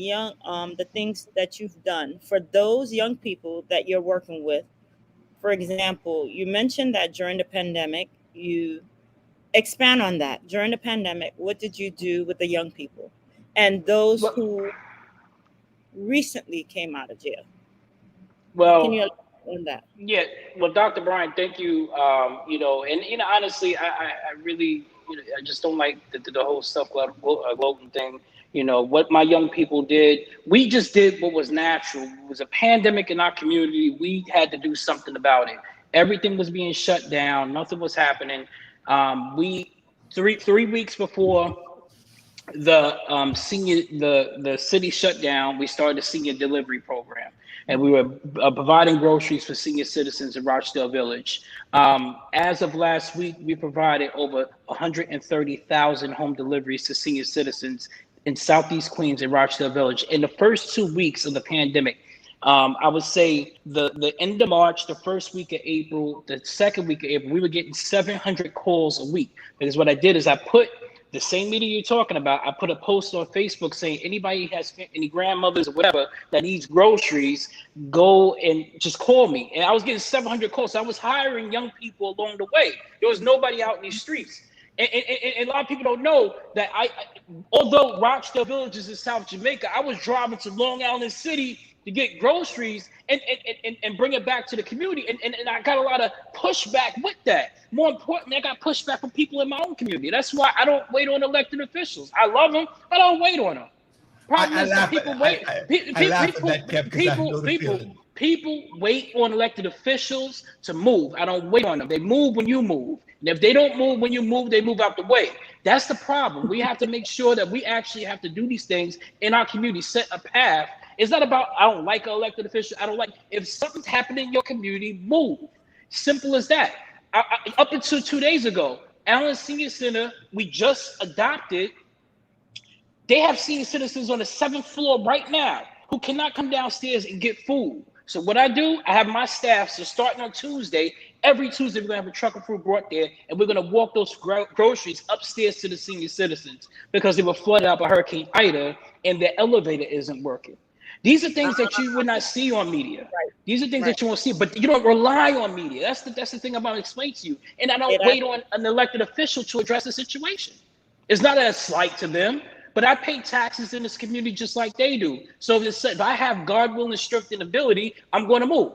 the things that you've done for those young people that you're working with? For example, you mentioned that during the pandemic, you expand on that. During the pandemic, what did you do with the young people and those who recently came out of jail? Well, can you elaborate on that? Yeah. Well, Dr. Brian, thank you. Honestly, I really, I just don't like the whole self-gloating thing. You know, what my young people did, we just did what was natural. It was a pandemic in our community. We had to do something about it. Everything was being shut down. Nothing was happening. We 3 weeks before the city shut down, we started a senior delivery program, and we were providing groceries for senior citizens in Rochdale Village. As of last week, we provided over 130,000 home deliveries to senior citizens in Southeast Queens and Rochdale Village. In the first 2 weeks of the pandemic, I would say the end of March, the first week of April, the second week of April, we were getting 700 calls a week. Because what I did is I put the same meeting you're talking about, I put a post on Facebook saying anybody has any grandmothers or whatever that needs groceries, go and just call me. And I was getting 700 calls. So I was hiring young people along the way. There was nobody out in these streets. And a lot of people don't know that although Rochdale Village is in South Jamaica, I was driving to Long Island City to get groceries and bring it back to the community. And I got a lot of pushback with that. More importantly, I got pushback from people in my own community. That's why I don't wait on elected officials. I love them, but I don't wait on them. Problem is that people wait. People wait on elected officials to move. I don't wait on them. They move when you move. And if they don't move when you move, they move out the way. That's the problem. We have to make sure that we actually have to do these things in our community, set a path. It's not about, I don't like an elected official. I don't like, if something's happening in your community, move. Simple as that. Up until 2 days ago, Allen Senior Center, we just adopted. They have senior citizens on the 7th floor right now who cannot come downstairs and get food. So what I do, I have my staff, so starting on Tuesday, every Tuesday, we're gonna have a truck of fruit brought there, and we're gonna walk those groceries upstairs to the senior citizens because they were flooded out by Hurricane Ida and the elevator isn't working. These are things that you would not see on media. Right. These are things that you won't see, but you don't rely on media. That's the thing I'm gonna explain to you. And I don't wait on an elected official to address the situation. It's not a slight to them, but I pay taxes in this community just like they do. So if I have God, will, and strength and ability, I'm going to move.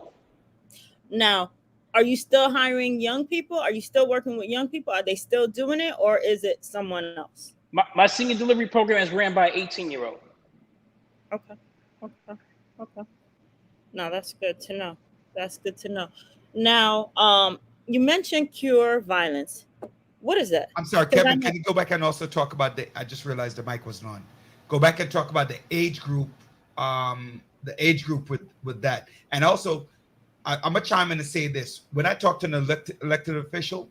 Now, are you still hiring young people? Are you still working with young people? Are they still doing it, or is it someone else? My senior delivery program is ran by an 18-year-old. Okay. No, that's good to know. That's good to know. Now, you mentioned cure violence. What is that? I'm sorry, Kevin, can you go back and also talk about I just realized the mic wasn't on. Go back and talk about the age group with that. And also, I'm going to chime in and say this. When I talk to an elected official,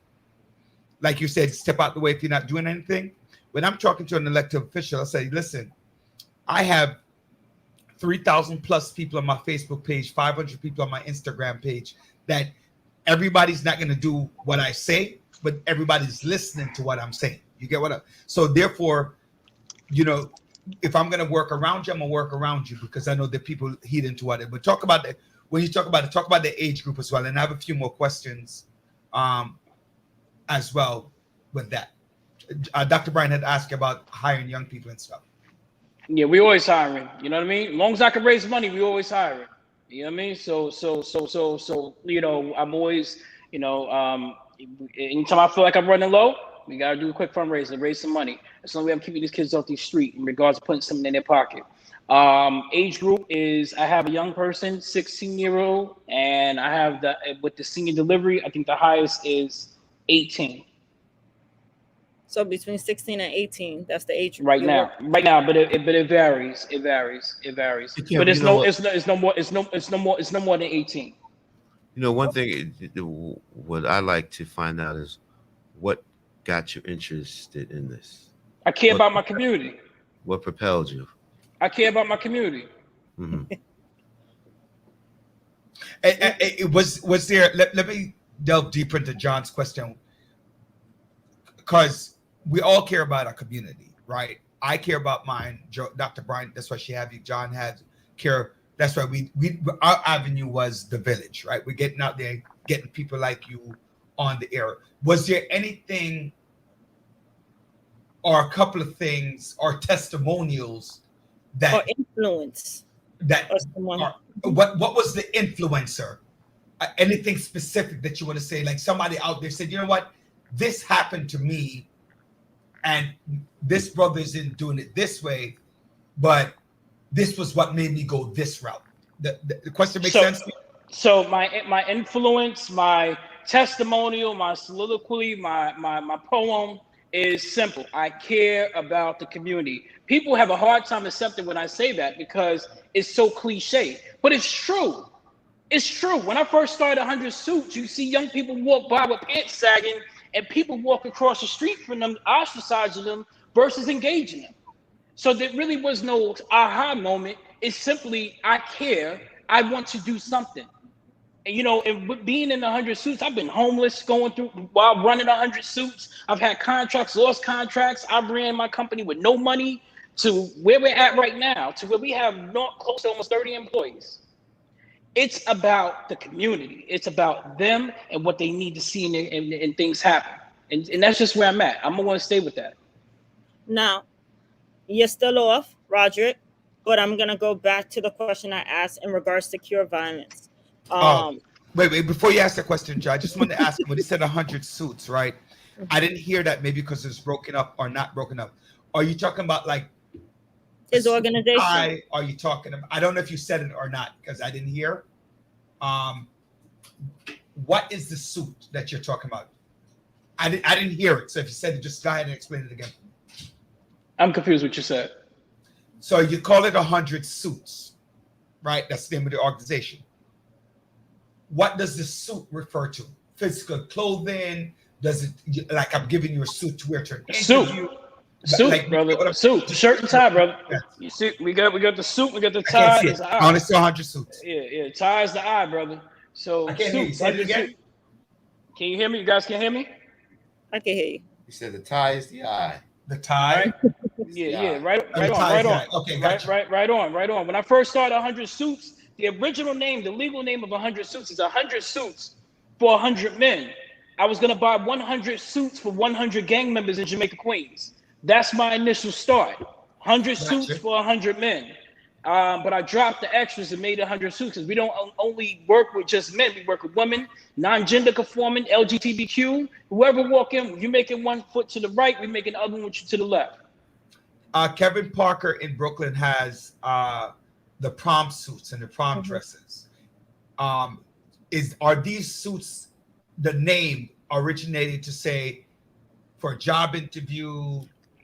like you said, step out the way if you're not doing anything. When I'm talking to an elected official, I say, listen, I have 3,000 plus people on my Facebook page, 500 people on my Instagram page, that everybody's not going to do what I say, but everybody's listening to what I'm saying. You get what I, so therefore, you know, if I'm going to work around you, I'm going to work around you because I know that people heed into what it, but talk about that. When you talk about it, talk about the age group as well. And I have a few more questions as well with that. Dr. Brian had asked about hiring young people and stuff. Yeah, we always hiring. You know what I mean? As long as I can raise money, we always hiring. You know what I mean? So, you know, I'm always, you know, anytime I feel like I'm running low, we got to do a quick fundraiser, raise some money. As long as I'm keeping these kids off the street in regards to putting something in their pocket. Age group is, I have a young person, 16-year-old, and I have with the senior delivery, I think the highest is 18. So between 16 and 18, that's the age right now. But it varies. It varies. But it's no more than 18. You know, one thing, what I like to find out is what got you interested in this. I care about my community. What propelled you? I care about my community. Mm-hmm. Was there? Let me delve deeper into John's question, because we all care about our community, right? I care about mine. Dr. Brian, that's why she have you. John had care. That's why we our avenue was the village, right? We're getting out there, getting people like you on the air. Was there anything or a couple of things or testimonials that or influence that or someone? What was the influencer? Anything specific that you want to say? Like somebody out there said, you know what, this happened to me, and this brother isn't doing it this way, but this was what made me go this route. The question makes sense? So my influence, my testimonial, my soliloquy, my poem is simple. I care about the community. People have a hard time accepting when I say that because it's so cliche, but it's true. It's true. When I first started 100 Suits, you see young people walk by with pants sagging and people walk across the street from them, ostracizing them versus engaging them. So there really was no aha moment. It's simply, I care. I want to do something. And, you know, and being in 100 Suits, I've been homeless going through while running 100 Suits. I've had contracts, lost contracts. I ran my company with no money to where we're at right now, to where we have not close to almost 30 employees. It's about the community. It's about them and what they need to see and things happen. And that's just where I'm at. I'm going to stay with that. Now, you're still off, Roderick, but I'm going to go back to the question I asked in regards to cure violence. Wait, before you ask the question, Joe, I just wanted to ask, when you said 100 Suits, right? I didn't hear that, maybe because it's broken up or not broken up. Are you talking about like his organization? Are you talking about, I don't know if you said it or not, because I didn't hear. What is the suit that you're talking about? I didn't hear it. So if you said it, just go ahead and explain it again. I'm confused what you said. So you call it 100 Suits, right? That's the name of the organization. What does the suit refer to? Physical clothing? Does it, like, I'm giving you a suit to wear to an interview? Suit, like, brother. Suit, shirt and tie, brother. Yeah. You see, we got the suit, we got the tie. I only see 100 Suits. Yeah, tie is the eye, brother. So I can't hear you. Say it again. Can you hear me? You guys can hear me? I can hear you. You said the tie is the eye. The tie? Yeah, right on. Okay, gotcha. Right on. When I first started 100 Suits, the original name, the legal name of 100 Suits is 100 Suits for 100 men. I was going to buy 100 suits for 100 gang members in Jamaica, Queens. That's my initial start. 100 suits for 100 men. But I dropped the extras and made 100 suits because we don't only work with just men. We work with women, non-gender conforming, LGBTQ. Whoever walk in, you making one foot to the right, we making the other one to the left. Kevin Parker in Brooklyn has the prom suits and the prom dresses. Are these suits the name originating to say for a job interview?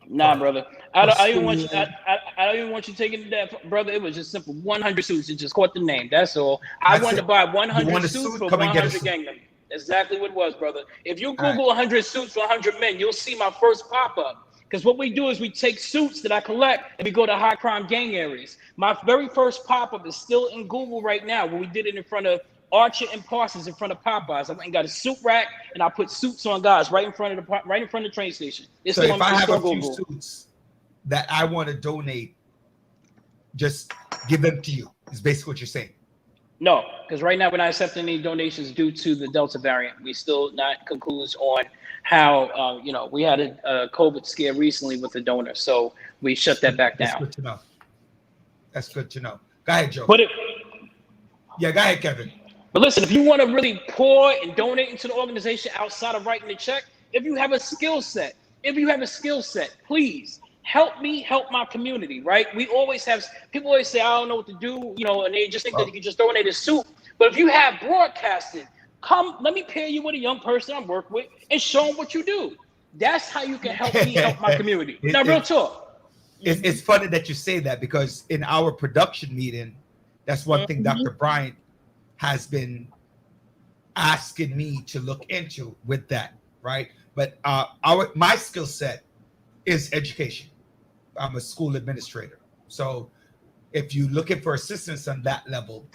Nah, brother. I don't even want you taking that, brother. It was just simple. 100 suits. It just caught the name. That's all. I wanted to buy 100 suits for 100 gang members. Exactly what it was, brother. If you Google 100 suits for 100 men, you'll see my first pop-up. Because what we do is we take suits that I collect and we go to high crime gang areas. My very first pop-up is still in Google right now, where we did it in front of Archer and Parsons, in front of Popeyes. I went and got a suit rack and I put suits on guys right in front of the train station. It's so if I have a few suits that I want to donate, just give them to you, is basically what you're saying. No, because right now we're not accepting any donations due to the Delta variant. We still not concludes on how, we had a COVID scare recently with the donor. So we shut that back down. That's good to know. Go ahead, Joe. Go ahead, Kevin. But listen, if you want to really pour and donate into the organization outside of writing the check, if you have a skill set, please help me help my community, right? People always say, I don't know what to do, and they just think that you can just donate a suit. But if you have broadcasting, come, let me pair you with a young person I work with and show them what you do. That's how you can help me help my community. Now, real talk. It's funny that you say that, because in our production meeting, that's one thing Dr. Bryant has been asking me to look into with that, right? But my skill set is education. I'm a school administrator. So if you're looking for assistance on that level,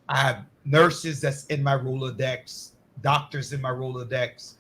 I have nurses that's in my Rolodex, doctors in my Rolodex.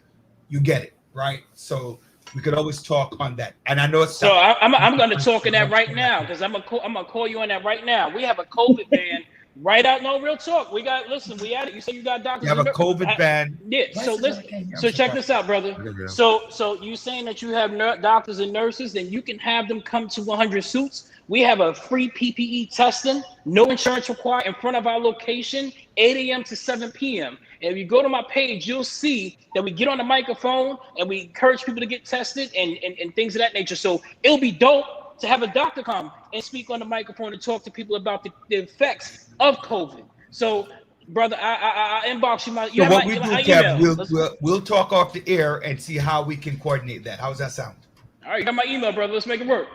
You get it, right? So we could always talk on that. And I know it's so I'm going to talk in that right now, because I'm gonna call you on that right now. We have a COVID ban right out. No, real talk. We at it. You say you got doctors. You have a COVID ban. Yeah. So listen. So check this out, brother. So you saying that you have doctors and nurses, then you can have them come to 100 Suits. We have a free PPE testing, no insurance required, in front of our location, 8 a.m. to 7 p.m. And if you go to my page, you'll see that we get on the microphone and we encourage people to get tested and things of that nature. So it'll be dope to have a doctor come and speak on the microphone and talk to people about the effects of COVID. So, brother, I inbox you. So what we do, Kev, email. we'll talk off the air and see how we can coordinate that. How's that sound? All right, you got my email, brother. Let's make it work.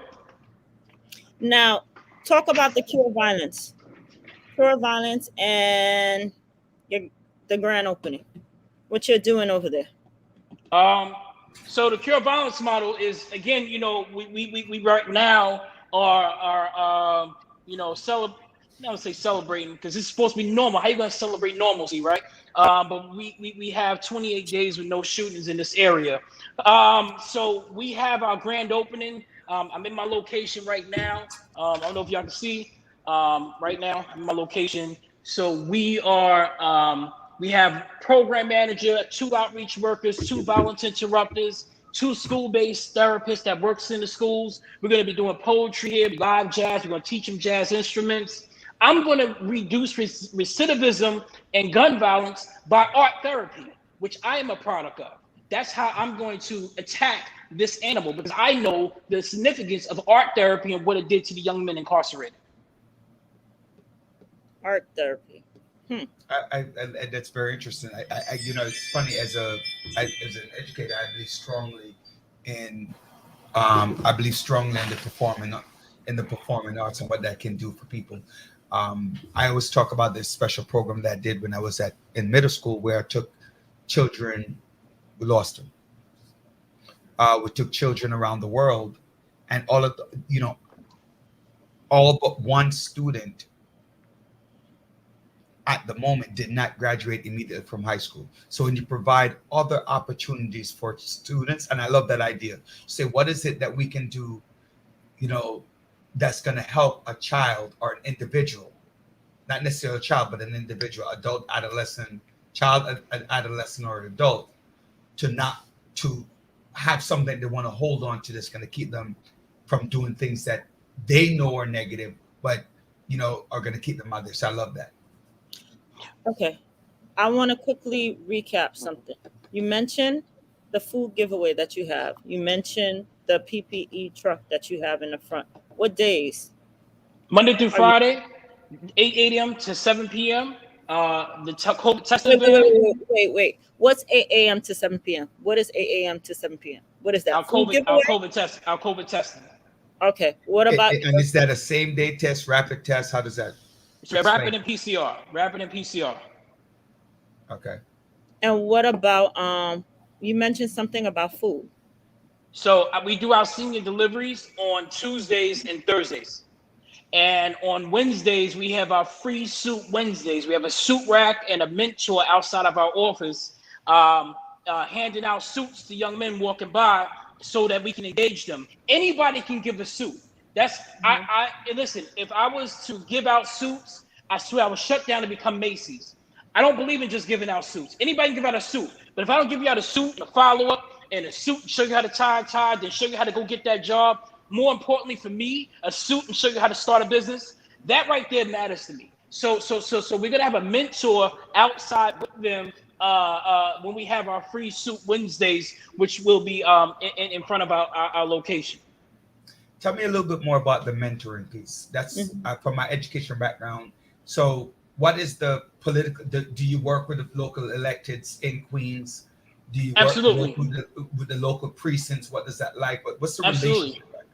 Now, talk about the cure violence and the grand opening. What you're doing over there? So the cure violence model is, again, you know, we right now are you know, I would say celebrating, because it's supposed to be normal. How you gonna celebrate normalcy, right? But we have 28 days with no shootings in this area. So we have our grand opening. I'm in my location right now. I don't know if y'all can see. Right now, I'm in my location. So we are. We have program manager, 2 outreach workers, 2 violence interrupters, 2 school-based therapists that works in the schools. We're going to be doing poetry here, live jazz. We're going to teach them jazz instruments. I'm going to reduce recidivism and gun violence by art therapy, which I am a product of. That's how I'm going to attack this animal, because I know the significance of art therapy and what it did to the young men incarcerated. Art therapy. I that's very interesting. I you know, it's funny, as an educator, I believe strongly in the performing arts and what that can do for people. I always talk about this special program that I did when I was in middle school, where I took children. We lost them. We took children around the world, and all but one student at the moment did not graduate immediately from high school. So when you provide other opportunities for students, and I love that idea, say, what is it that we can do, you know, that's going to help a child or an individual, not necessarily a child, but an individual, adult, adolescent, child, an adolescent, or an adult, to have something they want to hold on to that's going to keep them from doing things that they know are negative, but, you know, are going to keep them out there. So I love that. Okay. I want to quickly recap something. You mentioned the food giveaway that you have. You mentioned the PPE truck that you have in the front. What days? Monday through Friday, 8 a.m. to 7 p.m. The COVID testing event. Wait. What's 8 a.m. to 7 p.m.? What is 8 a.m. to 7 p.m.? What is that? Our COVID testing. Okay. What about? And is that a same day test, rapid test? How does that? Rapid and PCR. Okay. And what about you mentioned something about food. So we do our senior deliveries on Tuesdays and Thursdays. And on Wednesdays, we have our free suit Wednesdays. We have a suit rack and a mentor outside of our office, handing out suits to young men walking by so that we can engage them. Anybody can give a suit. That's I listen, if I was to give out suits, I swear I would shut down and become Macy's. I don't believe in just giving out suits. Anybody can give out a suit, but if I don't give you out a suit and a follow-up and a suit and show you how to tie, then show you how to go get that job, more importantly for me, a suit and show you how to start a business, that right there matters to me. So we're gonna have a mentor outside with them when we have our free suit Wednesdays, which will be in front of our location. Tell me a little bit more about the mentoring piece. That's from my education background. So what is the political, do you work with the local electeds in Queens? Do you work with the local precincts? What does that like? What's the relationship like?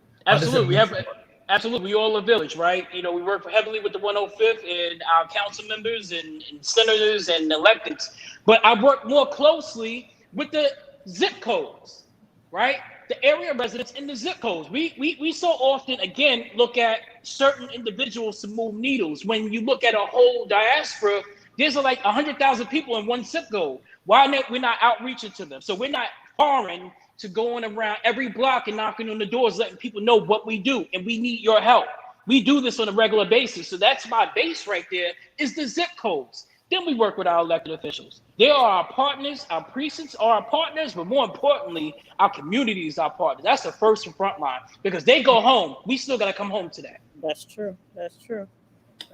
Absolutely. We all a village, right? You know, we work heavily with the 105th and our council members and senators and electeds. But I work more closely with the zip codes, right? The area residents in the zip codes. We so often, again, look at certain individuals to move needles. When you look at a whole diaspora, there's like 100,000 people in one zip code. Why not? We're not outreaching to them. So we're not foreign to going around every block and knocking on the doors, letting people know what we do, and we need your help. We do this on a regular basis. So that's my base right there, is the zip codes. Then we work with our elected officials. They are our partners, our precincts are our partners, but more importantly, our community is our partner. That's the first and front line, because they go home. We still got to come home to that. That's true.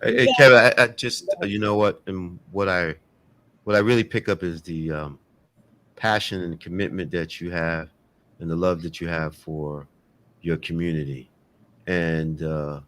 Hey, Kevin, I just, you know what, and what I what I really pick up is the passion and commitment that you have, and the love that you have for your community, and the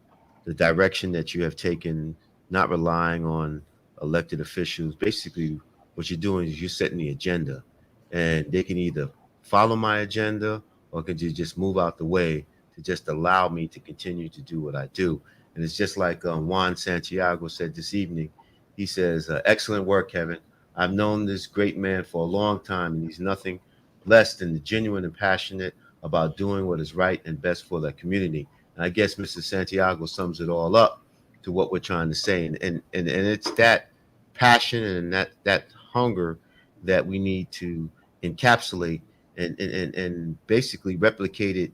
direction that you have taken, not relying on elected officials. Basically, what you're doing is you're setting the agenda, and they can either follow my agenda or can you just move out the way to just allow me to continue to do what I do. And it's just like Juan Santiago said this evening. He says, excellent work, Kevin. I've known this great man for a long time, and he's nothing less than the genuine and passionate about doing what is right and best for the community. And I guess Mr. Santiago sums it all up to what we're trying to say. And it's that passion and that hunger that we need to encapsulate and basically replicate it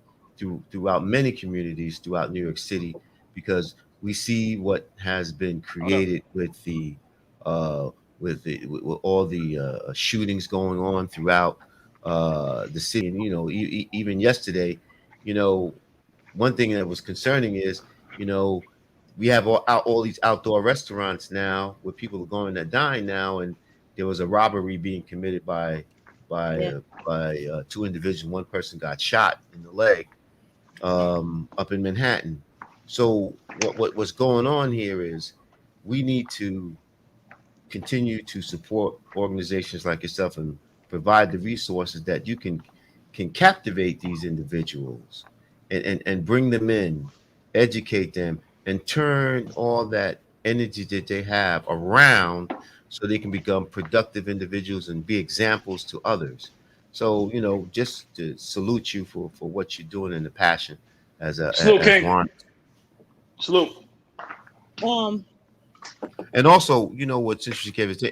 throughout many communities throughout New York City, because we see what has been created with all the shootings going on throughout the city. And even yesterday, one thing that was concerning is, we have all these outdoor restaurants now where people are going to dine now, and there was a robbery being committed by two individuals. One person got shot in the leg up in Manhattan. So what's going on here is we need to continue to support organizations like yourself and provide the resources that you can captivate these individuals and bring them in, educate them, and turn all that energy that they have around so they can become productive individuals and be examples to others. So, just to salute you for what you're doing and the passion as Salute, as King. Juan. Salute. And also, what's interesting, Kevin, is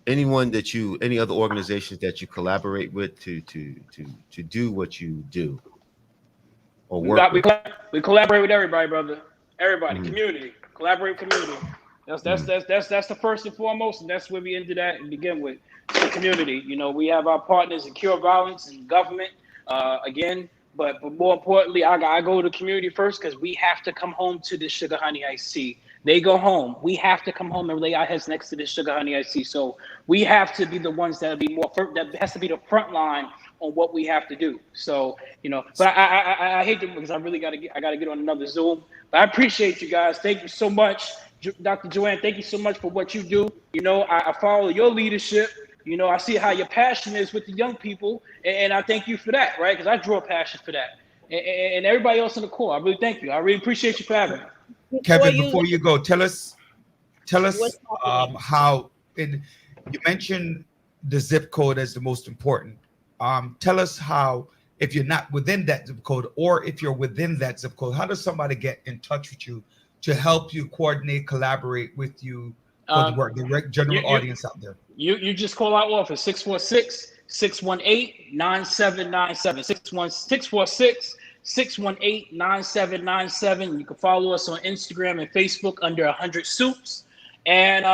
any other organizations that you collaborate with to do what you do or work with? We collaborate with everybody, brother. Everybody, Mhm. community, collaborate with community. That's the first and foremost, and that's where we ended at and begin with the community. We have our partners in cure violence and government, again, but more importantly, I go to the community first, because we have to come home to this sugar honey iced tea. They go home. We have to come home and lay our heads next to this sugar honey iced tea. So we have to be the ones that has to be the front line on what we have to do. So, but I hate to, because I gotta get on another Zoom. But I appreciate you guys. Thank you so much, Dr. Joanne. Thank you so much for what you do. I follow your leadership. I see how your passion is with the young people, and I thank you for that, right? Because I draw a passion for that, and everybody else in the core. I really thank you. I really appreciate you for having me. Kevin, before you go, tell us how you mentioned the zip code as the most important. Tell us how, if you're not within that zip code, or if you're within that zip code, how does somebody get in touch with you to help you coordinate, collaborate with you for the work, the general audience out there? You just call our office, 646-618-9797, 646-618-9797. You can follow us on Instagram and Facebook under 100 Suits. And,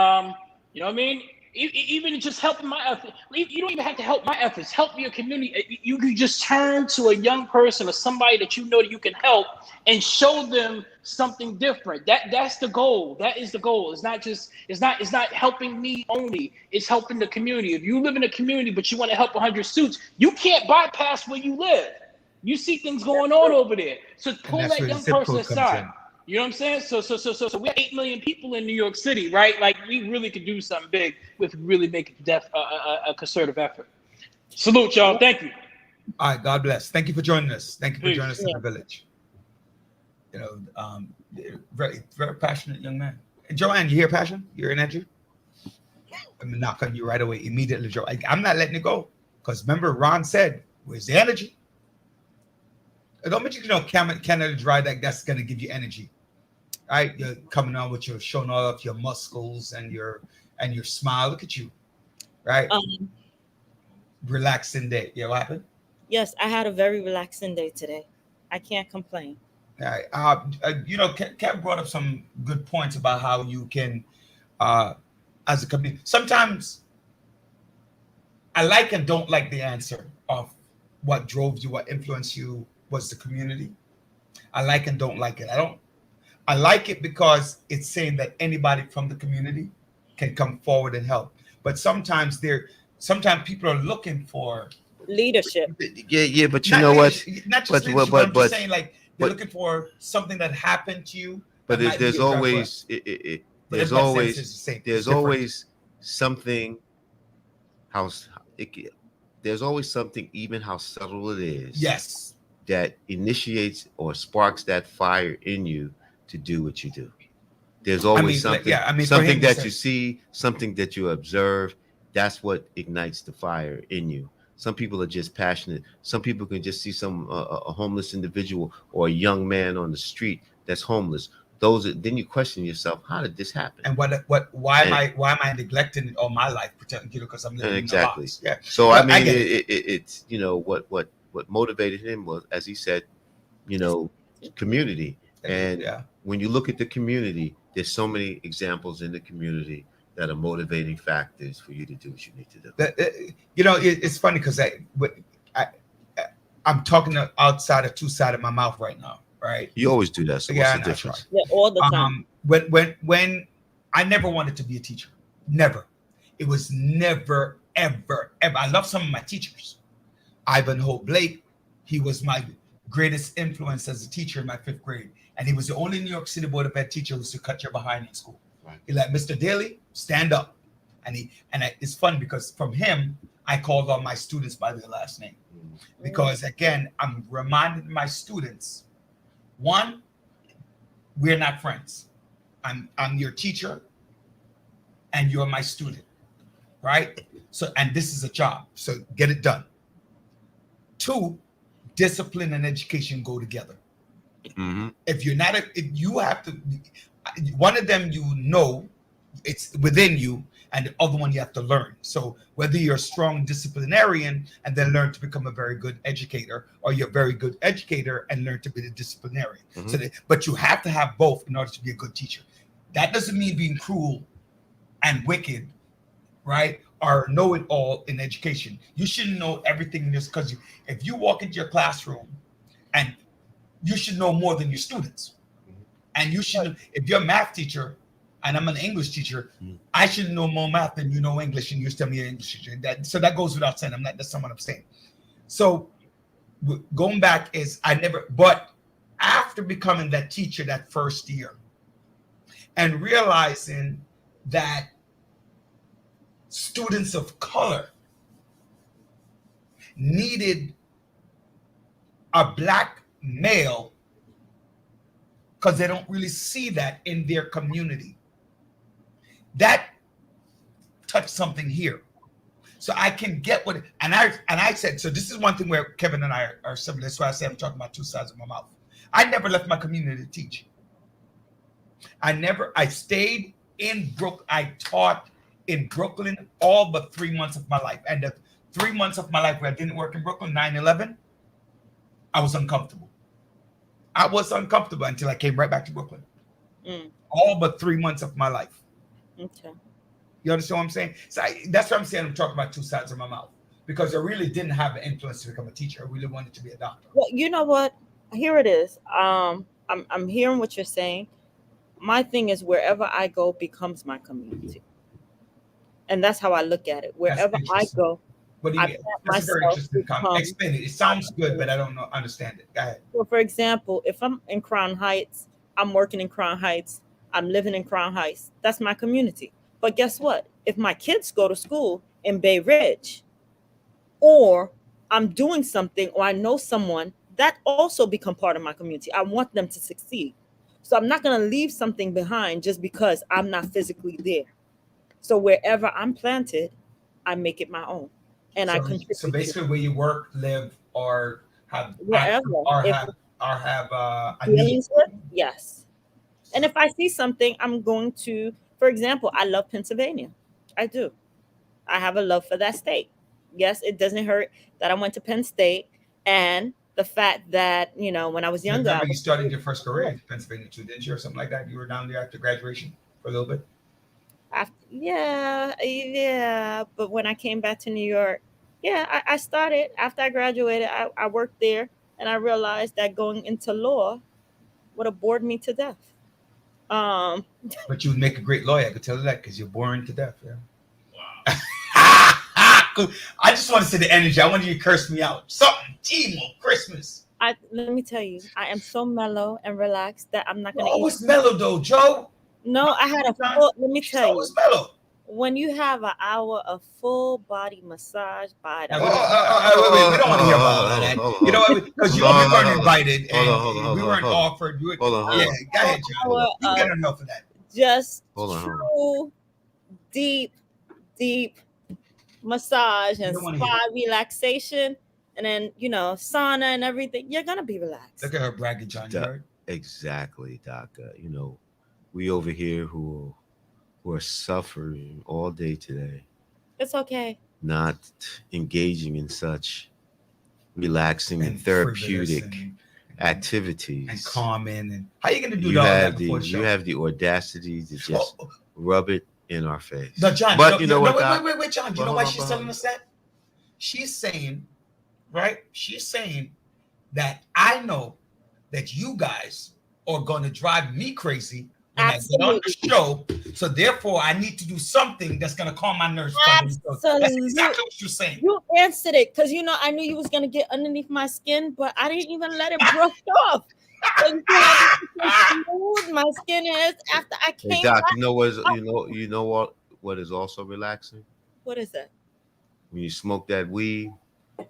you know what I mean? Even just helping my effort. You don't even have to help my efforts. Help your community. You can just turn to a young person or somebody that you know that you can help and show them something different. That's the goal. That is the goal. It's not helping me only. It's helping the community. If you live in a community but you want to help 100 Suits, you can't bypass where you live. You see things going on over there. So pull that young person aside. You know what I'm saying? So we have 8 million people in New York City, right? Like, we really could do something big with really making a concerted effort. Salute, y'all. Thank you. All right, God bless. Thank you for joining us. Thank you for joining us in the village. Very, very passionate young man. And Joanne, you hear passion? You hear energy? I'm gonna knock on you right away, immediately, Joe. I'm not letting it go, because remember, Ron said, "Where's the energy?" Don't mention, Canada Dry, that's gonna give you energy. Right, you're coming on with showing off your muscles and your smile. Look at you, right? Relaxing day. Yeah, what happened? Yes, I had a very relaxing day today. I can't complain. All right. Kev brought up some good points about how you can, as a community. Sometimes I like and don't like the answer of what drove you, what influenced you was the community. I like and don't like it. I like it because it's saying that anybody from the community can come forward and help. But sometimes people are looking for Leadership. Yeah, but you not know what? not just But leadership, but I'm just saying, like, they're but looking for something that happened to you. but That might be there's a drug always but there's everybody's sense always is the same. It's there's different. always something how there's always something, even how subtle it is, Yes. that initiates or sparks that fire in you to do what you do. There's always something, something that you see, something that you observe. That's what ignites the fire in you. Some people are just passionate. Some people can just see a homeless individual or a young man on the street that's homeless. Then you question yourself, how did this happen? And why am I neglecting it all my life, pretending, because I'm living exactly. in a box? Yeah. So But I mean, it's what motivated him was, as he said, community. And when you look at the community, there's so many examples in the community that are motivating factors for you to do what you need to do. It's funny because I'm talking outside of two sides of my mouth right now, right? You always do that. So what's the difference? Yeah, all the time. When I never wanted to be a teacher, never. It was never, ever, ever. I love some of my teachers. Ivan Hope Blake, he was my greatest influence as a teacher in my 5th grade. And he was the only New York City Board of Ed teacher who used to cut your behind in school. Right. He like, Mr. Daly, stand up. It's fun because from him, I called all my students by their last name. Because again, I'm reminding my students, one, we're not friends. I'm your teacher and you're my student, right? So, and this is a job, so get it done. 2, discipline and education go together. Mm-hmm. If you're not, if you have to, one of them, it's within you, and the other one you have to learn. So whether you're a strong disciplinarian and then learn to become a very good educator, or you're a very good educator and learn to be the disciplinarian. Mm-hmm. But you have to have both in order to be a good teacher. That doesn't mean being cruel and wicked, right? Or know it all in education. You shouldn't know everything just because if you walk into your classroom, and you should know more than your students. And you should, if you're a math teacher and I'm an English teacher, I should know more math than you know English, and you tell me you're an English teacher. So that goes without saying. That's not what I'm saying. So going back is but after becoming that teacher that first year and realizing that students of color needed a Black male because they don't really see that in their community. That touched something here. So I can get what, and I said, so this is one thing where Kevin and I are similar. That's why I say I'm talking about two sides of my mouth. I never left my community to teach. I stayed in Brooklyn. I taught in Brooklyn all but 3 months of my life. And the 3 months of my life where I didn't work in Brooklyn, 9/11, I was uncomfortable. I was uncomfortable until I came right back to Brooklyn. All but 3 months of my life. Okay. You understand what I'm saying? So that's what I'm saying. I'm talking about two sides of my mouth, because I really didn't have the influence to become a teacher. I really wanted to be a doctor. Well, you know what? Here it is. I'm hearing what you're saying. My thing is, wherever I go becomes my community, and that's how I look at it. Wherever I go, what do you mean? That's a very interesting comment. Explain it. It sounds good, but I don't understand it. Go ahead. Well, for example, if I'm in Crown Heights, I'm working in Crown Heights, I'm living in Crown Heights, that's my community. But guess what? If my kids go to school in Bay Ridge, or I'm doing something, or I know someone, that also become part of my community. I want them to succeed. So I'm not going to leave something behind just because I'm not physically there. So wherever I'm planted, I make it my own. And I contribute. So basically, where you work, live, or have wherever, a dealings with, yes. And if I see something, I'm going to, for example, I love Pennsylvania. I do. I have a love for that state. Yes, it doesn't hurt that I went to Penn State, and the fact that, when I was younger. Remember, you started your first career in Pennsylvania too, didn't you, or something like that? You were down there after graduation for a little bit. Yeah. But when I came back to New York, I started after I graduated. I worked there, and I realized that going into law would have bored me to death. But you would make a great lawyer. I could tell you that because you're boring to death. Yeah. Wow. I just want to see the energy. I want you to curse me out. Something. Timo, Christmas. Let me tell you, I am so mellow and relaxed that I'm not gonna Oh, eat. what's mellow though, Joe? No, I had a full. Let me She's tell you, always mellow. when you have an hour of full body massage by the Wait, we don't want to hear about all that. You know what? Because we weren't invited and we weren't offered. Yeah, go ahead, Joe. You get enough of that. just Hold on. true, deep massage and You don't wanna hear spa relaxation, and then sauna and everything, you're gonna be relaxed. Look at her bragging, John. You heard? Exactly, Doc. We over here who are suffering all day today, It's okay. not engaging in such relaxing and frivolous therapeutic activities. and calming. And how you gonna do You all have that the before the show? you have the audacity to just rub it in our face. No, John. But you know what? Doc? Wait, John. You know Hold why on, she's hold telling on. us that? She's saying, right? She's saying that I know that you guys are going to drive me crazy when I get on the show. So therefore, I need to do something that's going to calm my nerves. That's exactly what you're saying. You answered it because I knew you was gonna get underneath my skin, but I didn't even let it brush off. And how smooth my skin is after I came Hey, Doc, back. you know what is also relaxing? What is that? When you smoke that weed,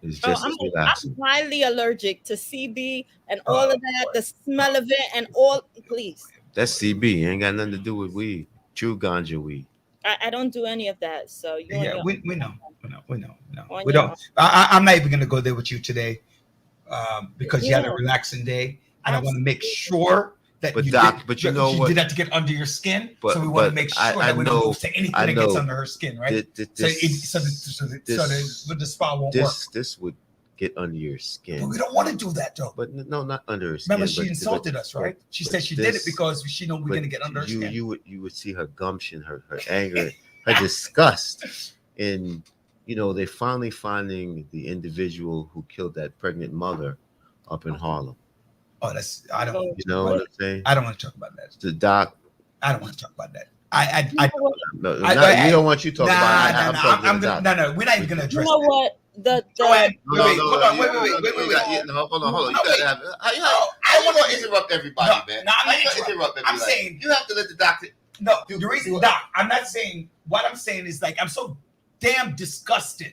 it's just as I'm relaxing. highly allergic to CB and all of that, the smell of it and all. Please, That's CB. Ain't got nothing to do with weed. True ganja weed. I don't do any of that. So you on Yeah, your we own. know. No, On we your don't. own. I'm not even going to go there with you today because you had a Yeah. relaxing day, and I want to make sure that But you Doc, did, but you know she what? did that to get under your skin. But- So we want to but make sure I that we don't know- move to anything I that gets know under her skin, right? This, So the spa won't work. this would get under your skin. But we don't want to do that though. But no, not under her skin. Remember, she but- insulted but- us, right? She but said she did it this- because she know we're but gonna get under her skin. You would see her gumption, her anger, her disgust, and they're finally finding the individual who killed that pregnant mother up in Harlem. Oh, I don't. You know what I'm saying? I don't want to talk about that. The Doc. I don't want to talk about that. No, I- we don't want you to talk about it. I'm talking to the Doc. No, we're not even gonna You address know that. what? Go ahead. No, Wait, no, wait, no, hold on, you- wait. No, hold on. You No, gotta have. I want to interrupt everybody, man. No, I'm How not you gonna interrupt everybody? I'm saying you have to let the doctor. no. The reason, Doc, I'm not saying what I'm saying is like I'm so damn disgusted.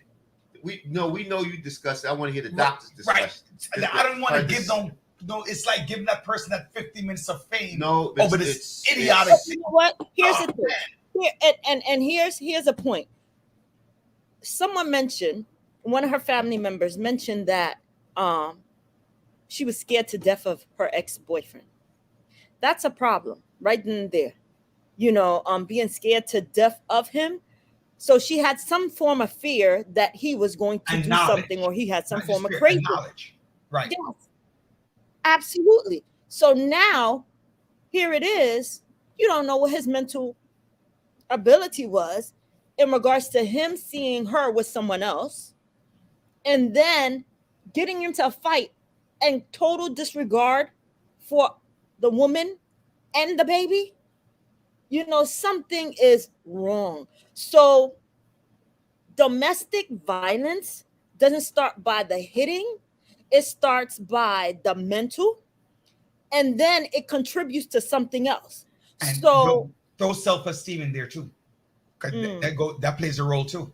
We know you discuss it. I want to hear the doctor's discussion. Right. I don't want to give them. No, it's like giving that person that 50 minutes of fame No, over this idiotic You know what? Here's the thing. Here's a point. Someone mentioned, one of her family members mentioned that she was scared to death of her ex-boyfriend. That's a problem right then and there. Being scared to death of him. So she had some form of fear that he was going to do something, or he had some form of crazy knowledge. Right. Yes, absolutely. So now, here it is. You don't know what his mental ability was in regards to him seeing her with someone else, and then getting into a fight and total disregard for the woman and the baby. Something is wrong. So domestic violence doesn't start by the hitting. It starts by the mental, and then it contributes to something else. And So throw self-esteem in there too. 'Cause that plays a role too.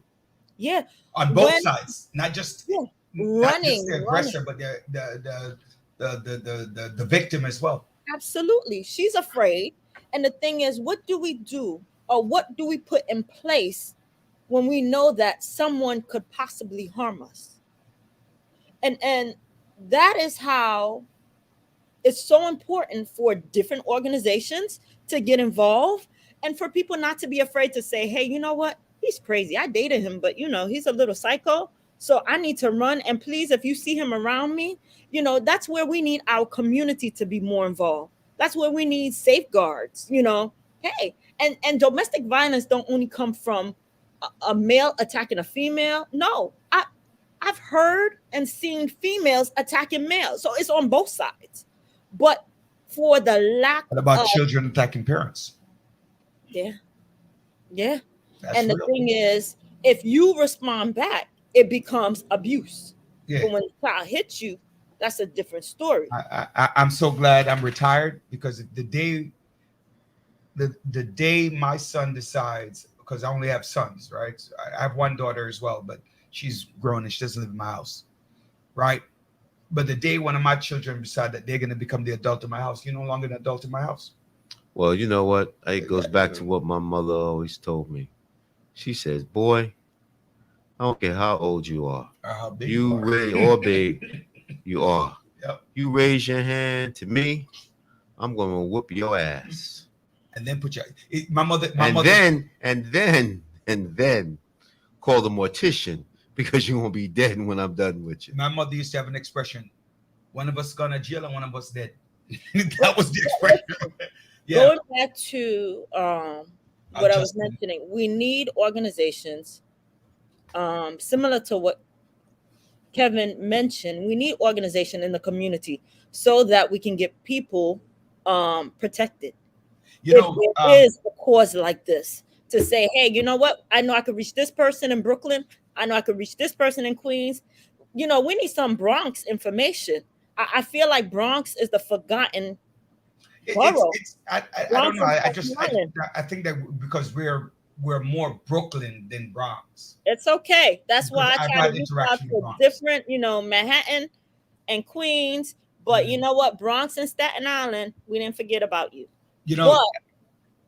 yeah, On both sides, not just running, the aggressor, but the victim as well. absolutely. She's afraid. And the thing is, what do we do, or what do we put in place when we know that someone could possibly harm us? And that is how it's so important for different organizations to get involved, and for people not to be afraid to say, hey, you know what? He's crazy. I dated him, but he's a little psycho. So I need to run. And please, if you see him around me, that's where we need our community to be more involved. That's where we need safeguards, Hey, and domestic violence don't only come from a male attacking a female. No, I've heard and seen females attacking males. So it's on both sides. But for the lack What about of children attacking parents? yeah, yeah. That's And the real. thing is, if you respond back, it becomes abuse. Yeah. But when the child hits you, that's a different story. I'm so glad I'm retired, because the day my son decides, because I only have sons, right? So I have one daughter as well, but she's grown and she doesn't live in my house, right? But the day one of my children decide that they're going to become the adult in my house, you're no longer an adult in my house. Well, you know what? It goes back to what my mother always told me. She says, "Boy, I don't care how old you are. Or how big You you are. raise or big you are. Yep. You raise your hand to me, I'm going to whoop your ass. And then put your my mother And then call the mortician, because you won't be dead when I'm done with you." my mother used to have an expression: one of us gone to jail and one of us dead. That was the expression. Yeah. Going back to what I was Justin. mentioning, we need organizations similar to what Kevin mentioned. We need organization in the community so that we can get people protected. You If know, there is a cause like this, to say, hey, you know what? I know I could reach this person in Brooklyn. I know I could reach this person in Queens. You know, we need some Bronx information. I feel like Bronx is the forgotten borough. I don't know. Bronx I think that because we're more Brooklyn than Bronx. It's okay. That's Because why I I've try had to reach out interaction with to Bronx. different, Manhattan and Queens. But you know what? Bronx and Staten Island, we didn't forget about you. You know,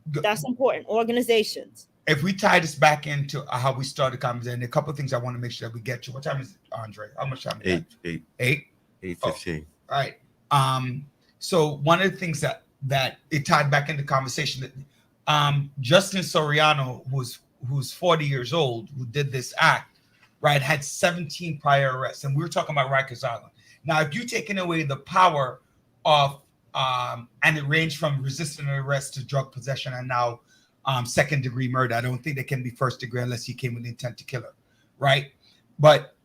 But that's important. Organizations. if we tie this back into how we started conversation, a couple of things I want to make sure that we get to. What time is it, Andre? How much time is it? 8:15. All right. So one of the things that it tied back into conversation that Justin Soriano, who's 40 years old, who did this act, right, had 17 prior arrests, and we were talking about Rikers Island. Now, if you're taking away the power of and it ranged from resisting arrest to drug possession and now second degree murder. I don't think they can be first degree unless he came with the intent to kill her, right? But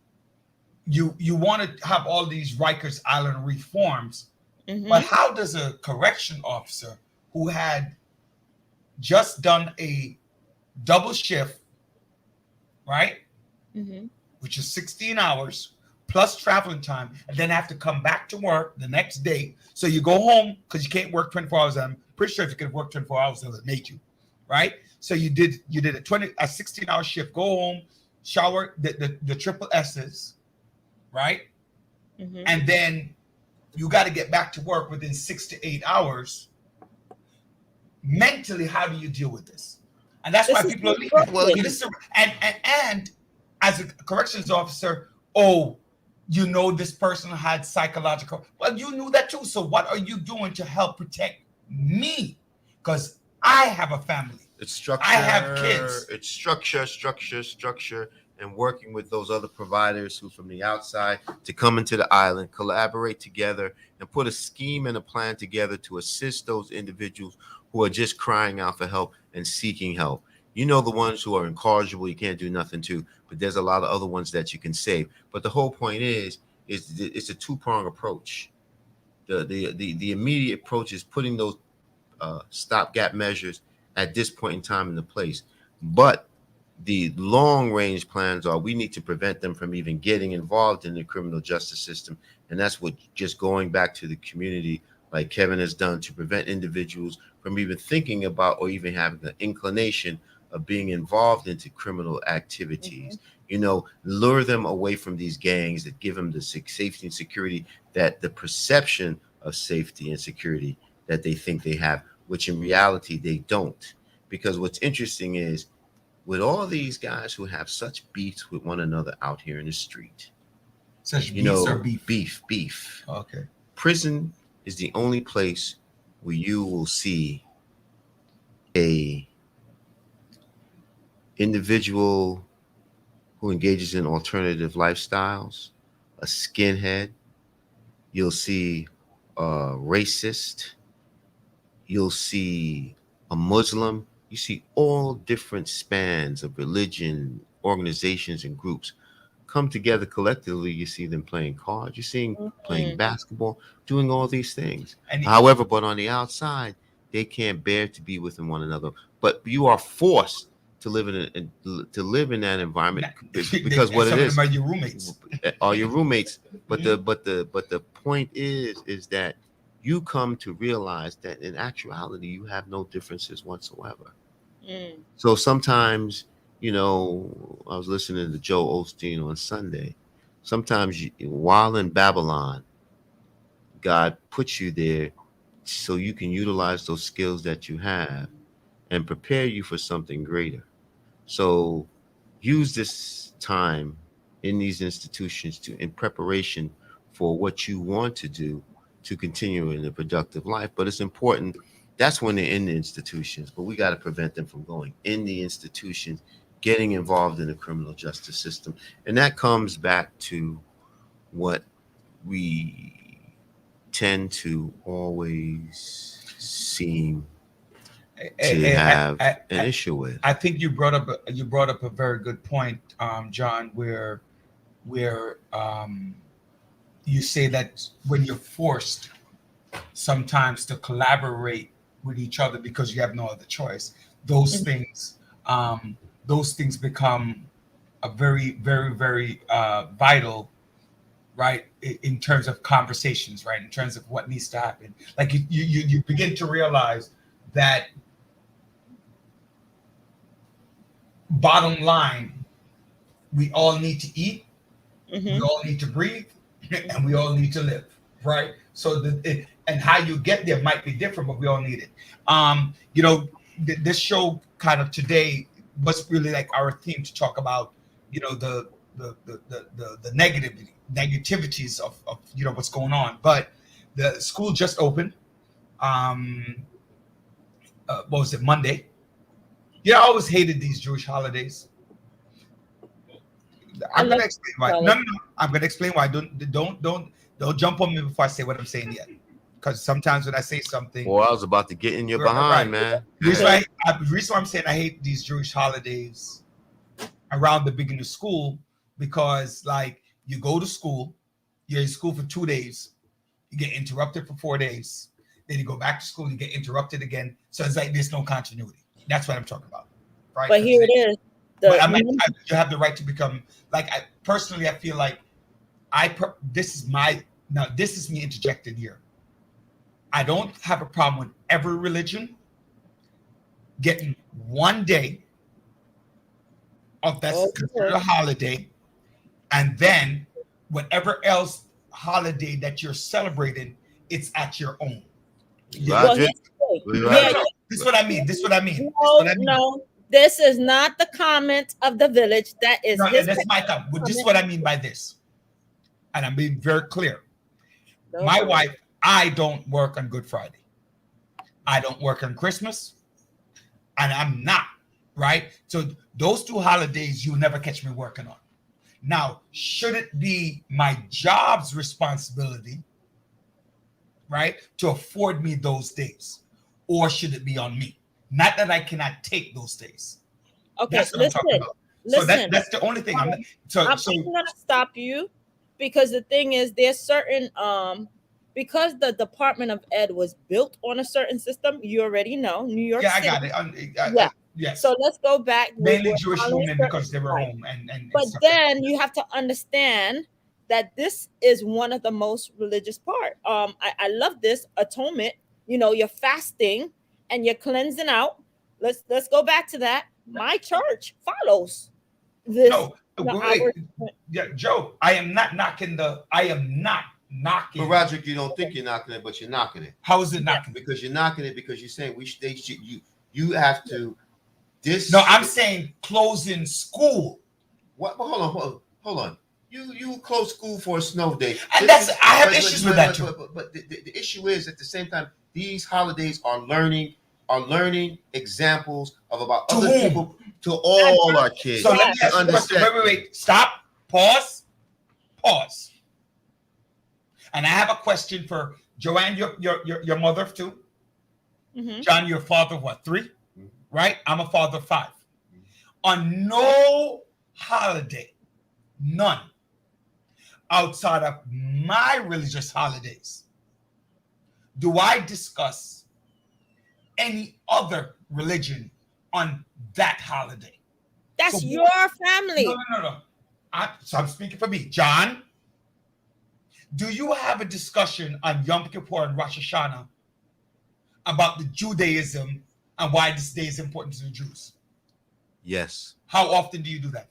you want to have all these Rikers Island reforms, but how does a correction officer who had just done a double shift, right, which is 16 hours plus traveling time, and then have to come back to work the next day? So you go home because you can't work 24 hours. I'm pretty sure if you could work 24 hours, they would make you, right? So you did a 16-hour shift, go home, shower, the triple S's, right? And then you got to get back to work within 6 to 8 hours. Mentally, how do you deal with this? And that's why people are leaving. Well, and as a corrections officer, oh, you know this person had psychological. Well, you knew that too. So what are you doing to help protect me? Because I have a family. It's structure. I have kids. It's structure, and working with those other providers who from the outside to come into the island, collaborate together, and put a scheme and a plan together to assist those individuals who are just crying out for help and seeking help. You know, the ones who are incorrigible, you can't do nothing to, but there's a lot of other ones that you can save. But the whole point is it's a two-pronged approach. The immediate approach is putting those stopgap measures at this point in time in the place. But the long-range plans are we need to prevent them from even getting involved in the criminal justice system. And that's what just going back to the community, like Kevin has done, to prevent individuals from even thinking about or even having the inclination of being involved into criminal activities. You know, lure them away from these gangs that give them the safety and security, that the perception of safety and security that they think they have, which in reality they don't. Because what's interesting is with all these guys who have such beefs with one another out here in the street, Such beefs or beef? Beef. Okay. Prison is the only place where you will see a individual who engages in alternative lifestyles, a skinhead. You'll see a racist. You'll see a Muslim. You see all different spans of religion, organizations, and groups come together collectively, you see them playing cards, you're seeing playing basketball, doing all these things. And However, but on the outside, they can't bear to be within one another. But you are forced to live in that environment because what it is are your roommates. are your roommates. But the point is that you come to realize that in actuality you have no differences whatsoever. So sometimes, I was listening to Joe Osteen on Sunday. Sometimes while in Babylon, God puts you there so you can utilize those skills that you have and prepare you for something greater. So use this time in these institutions in preparation for what you want to do to continue in a productive life. But it's important. That's when they're in the institutions, but we got to prevent them from going in the institutions, getting involved in the criminal justice system. And that comes back to what we tend to always seem to have an issue with. I think you brought up a very good point, John, where you say that when you're forced sometimes to collaborate with each other because you have no other choice, those things become a very, very, very vital, right, in terms of conversations, right, in terms of what needs to happen. Like you begin to realize that bottom line, we all need to eat, we all need to breathe, and we all need to live, right? So and how you get there might be different, but we all need it. This show kind of today was really like our theme to talk about, the negativities of what's going on. But the school just opened. What was it, Monday? I always hated these Jewish holidays. I'm gonna explain why. No. I'm gonna explain why. Don't jump on me before I say what I'm saying yet. Because sometimes when I say something, I was about to get in your behind, man. The reason why I'm saying I hate these Jewish holidays around the beginning of school, because like you go to school, you're in school for 2 days, you get interrupted for 4 days, then you go back to school, you get interrupted again. So it's like there's no continuity. That's what I'm talking about, right? But here it is. You have the right to become like. I personally, I feel like this is me interjected here. I don't have a problem with every religion getting 1 day of that's considered a holiday, and then whatever else holiday that you're celebrating, it's at your own. This is what I mean. No, this is not the comment of the village. That's my comment. But this is what I mean by this. And I'm being very clear. My wife, I don't work on Good Friday. I don't work on Christmas. And I'm not, right? So those 2 holidays, you'll never catch me working on. Now, should it be my job's responsibility, right, to afford me those days? Or should it be on me? Not that I cannot take those days. Okay, that's what I'm talking about. So that's the only thing. I'm going to stop you, because the thing is, there's certain because the Department of Ed was built on a certain system. You already know, New York City. I got it. Yes. So let's go back. Mainly Jewish women because they were home, but then you have to understand that this is one of the most religious part. I love this atonement. You're fasting and you're cleansing out. Let's go back to that. My church follows this. No, Joe, I am not knocking. But Roderick, you don't think you're knocking it, but you're knocking it. How is it knocking? Because you're knocking it because you're saying you have to. No, I'm saying closing school. What? Hold on. You close school for a snow day. And I have issues with that too. But the issue is at the same time, these holidays are learning examples of about to other whom? people, to all our kids. So let me ask understand. Wait. Stop. Pause. And I have a question for Joanne, your mother of 2. John, your father of what, 3? Right? I'm a father of 5. On no holiday, None. Outside of my religious holidays, do I discuss any other religion on that holiday? That's So your family. No. So I'm speaking for me. John, do you have a discussion on Yom Kippur and Rosh Hashanah about the Judaism and why this day is important to the Jews? Yes. How often do you do that?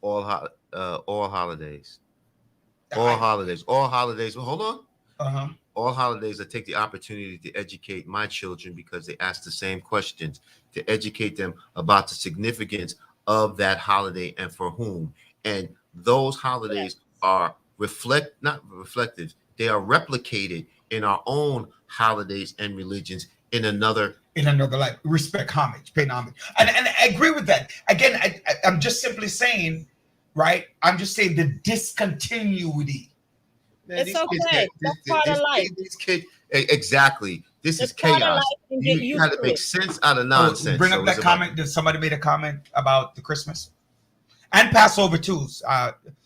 All holidays. All holidays. All holidays. Well, hold on. Uh-huh. All holidays, I take the opportunity to educate my children because they ask the same questions, to educate them about the significance of that holiday and for whom. And those holidays are not reflective, they are replicated in our own holidays and religions in another life. Respect, homage, pay homage. And I agree with that. Again, I'm just simply saying, right? I'm just saying the discontinuity. Man, it's okay. That's part of life. These kids, exactly. This is chaos. You got to make sense out of nonsense. Bring up that comment. Did somebody made a comment about the Christmas and Passover too?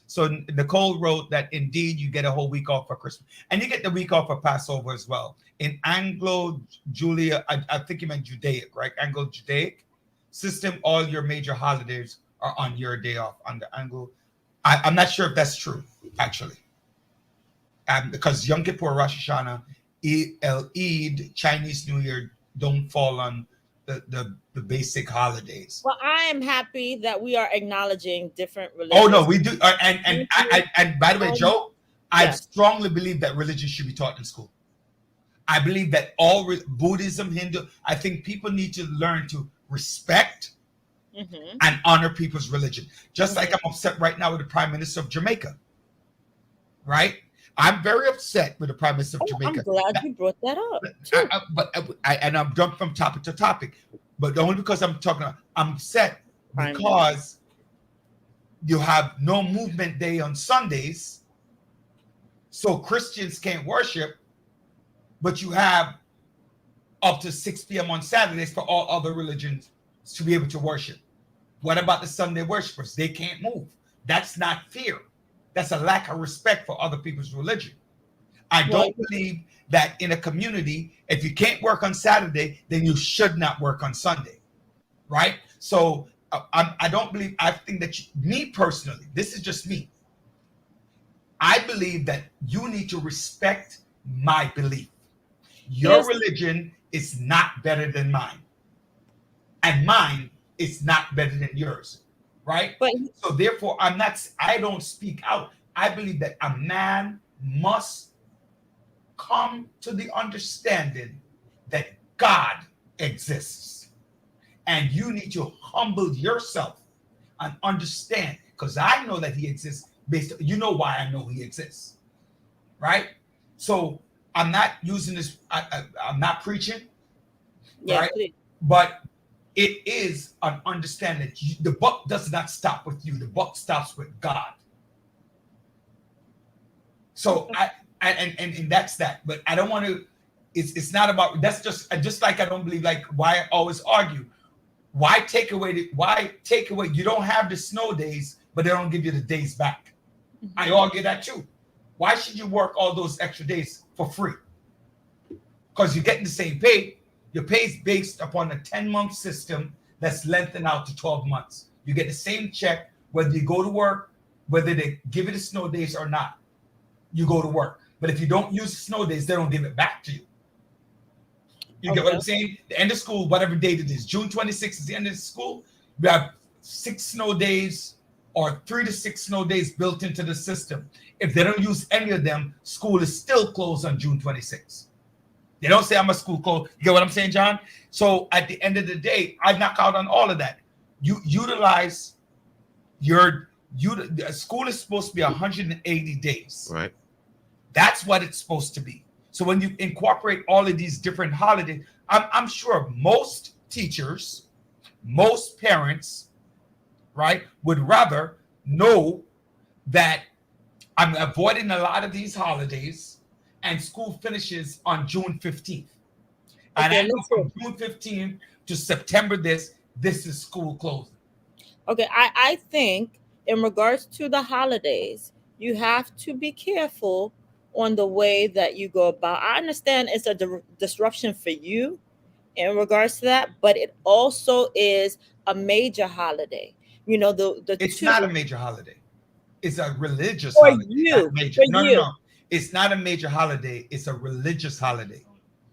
So Nicole wrote that indeed you get a whole week off for Christmas, and you get the week off for Passover as well. In Anglo-Julia, I think you meant Judaic, right? Anglo-Judaic system, all your major holidays are on your day off on the Anglo. I'm not sure if that's true, actually. Because Yom Kippur, Rosh Hashanah, Eid, Chinese New Year don't fall on the basic holidays. Well, I am happy that we are acknowledging different religions. Oh no, we do. And by the way, Joe, I strongly believe that religion should be taught in school. I believe that all Buddhism, Hindu, I think people need to learn to respect and honor people's religion. Just like I'm upset right now with the Prime Minister of Jamaica. Right? I'm very upset with the Prime Minister of Jamaica. I'm glad you brought that up. And I'm jumping from topic to topic, but only because I'm upset because you have no movement day on Sundays, so Christians can't worship, but you have up to 6 p.m. on Saturdays for all other religions to be able to worship. What about the Sunday worshipers? They can't move. That's not fear. That's a lack of respect for other people's religion. I don't believe that in a community, if you can't work on Saturday, then you should not work on Sunday, right? So I don't believe, I think that me personally, this is just me. I believe that you need to respect my belief. Your religion is not better than mine. And mine is not better than yours. Right? So therefore, I don't speak out. I believe that a man must come to the understanding that God exists. And you need to humble yourself and understand, because I know that he exists you know why I know he exists. Right? So I'm not using this, I'm not preaching. Right? Please. But it is an understanding that the buck does not stop with you. The buck stops with God. So and that's that. But I don't want to. It's not about. That's just like I don't believe. Like why I always argue. Why take away? You don't have the snow days, but they don't give you the days back. I argue that too. Why should you work all those extra days for free? Because you're getting the same pay. Your pay is based upon a 10-month system that's lengthened out to 12 months. You get the same check whether you go to work, whether they give you the snow days or not. You go to work. But if you don't use the snow days, they don't give it back to you. You get what I'm saying? The end of school, whatever date it is, June 26th is the end of the school. We have 6 snow days or 3 to 6 snow days built into the system. If they don't use any of them, school is still closed on June 26th. They don't say I'm a school closed. You get what I'm saying, John? So at the end of the day, I knock out on all of that. You utilize school is supposed to be 180 days. Right. That's what it's supposed to be. So when you incorporate all of these different holidays, I'm sure most teachers, most parents, right, would rather know that I'm avoiding a lot of these holidays and school finishes on June 15th. And I know from June 15th to September this is school closing. Okay, I think in regards to the holidays, you have to be careful on the way that you go about. I understand it's a disruption for you in regards to that, but it also is a major holiday. You know, the It's two not a major holiday. It's a religious for holiday. you, Not major. for No, no, you. no. It's not a major holiday. It's a religious holiday.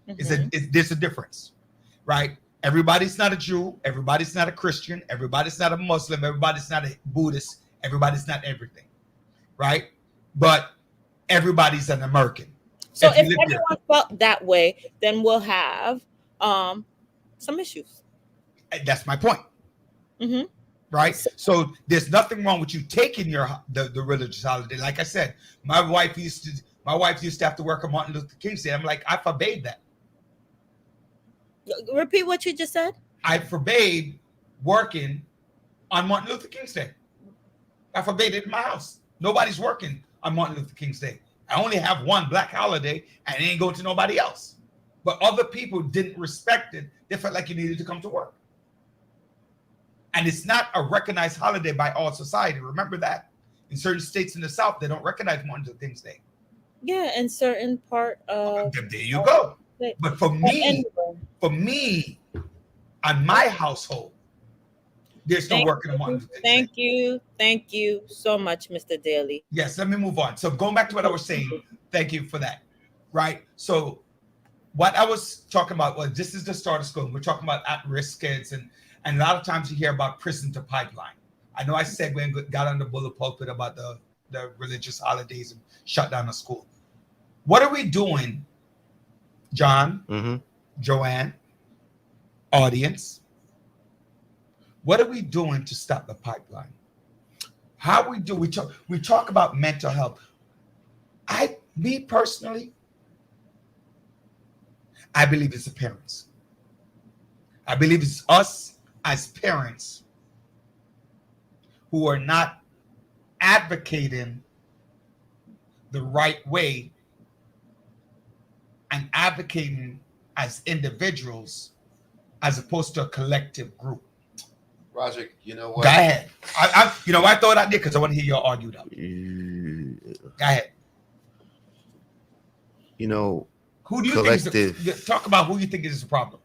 Mhm. There's a difference, right? Everybody's not a Jew. Everybody's not a Christian. Everybody's not a Muslim. Everybody's not a Buddhist. Everybody's not everything, right? But everybody's an American. So If you if live here. everyone felt that way, then we'll have some issues. That's my point, Hmm. right? So there's nothing wrong with you taking the religious holiday. Like I said, my wife used to have to work on Martin Luther King's Day. I'm like, I forbade that. Repeat what you just said. I forbade working on Martin Luther King's Day. I forbade it in my house. Nobody's working on Martin Luther King's Day. I only have one black holiday, and it ain't going to nobody else. But other people didn't respect it. They felt like you needed to come to work. And it's not a recognized holiday by all society. Remember that. In certain states in the South, they don't recognize Martin Luther King's Day. Yeah, in certain part of. There you go. But for me, Anyway, on my household, there's no working on Martin Luther King's Day. Thank you so much, Mr. Daly. Yes, let me move on. So going back to what I was saying, thank you for that. Right. So what I was talking about was this is the start of school. We're talking about at-risk kids, and a lot of times you hear about prison to pipeline. I know I said when got on the bullet pulpit about the religious holidays and shut down the school. What are we doing, John, Joanne, audience? What are we doing to stop the pipeline? How we talk about mental health. Me personally, I believe it's the parents. I believe it's us as parents who are not advocating the right way and advocating as individuals as opposed to a collective group. Roger, you know what? Go ahead. I throw it out there because I want to hear your argue though. Go ahead. You know, who do you collective. think talk about who you think is the problem?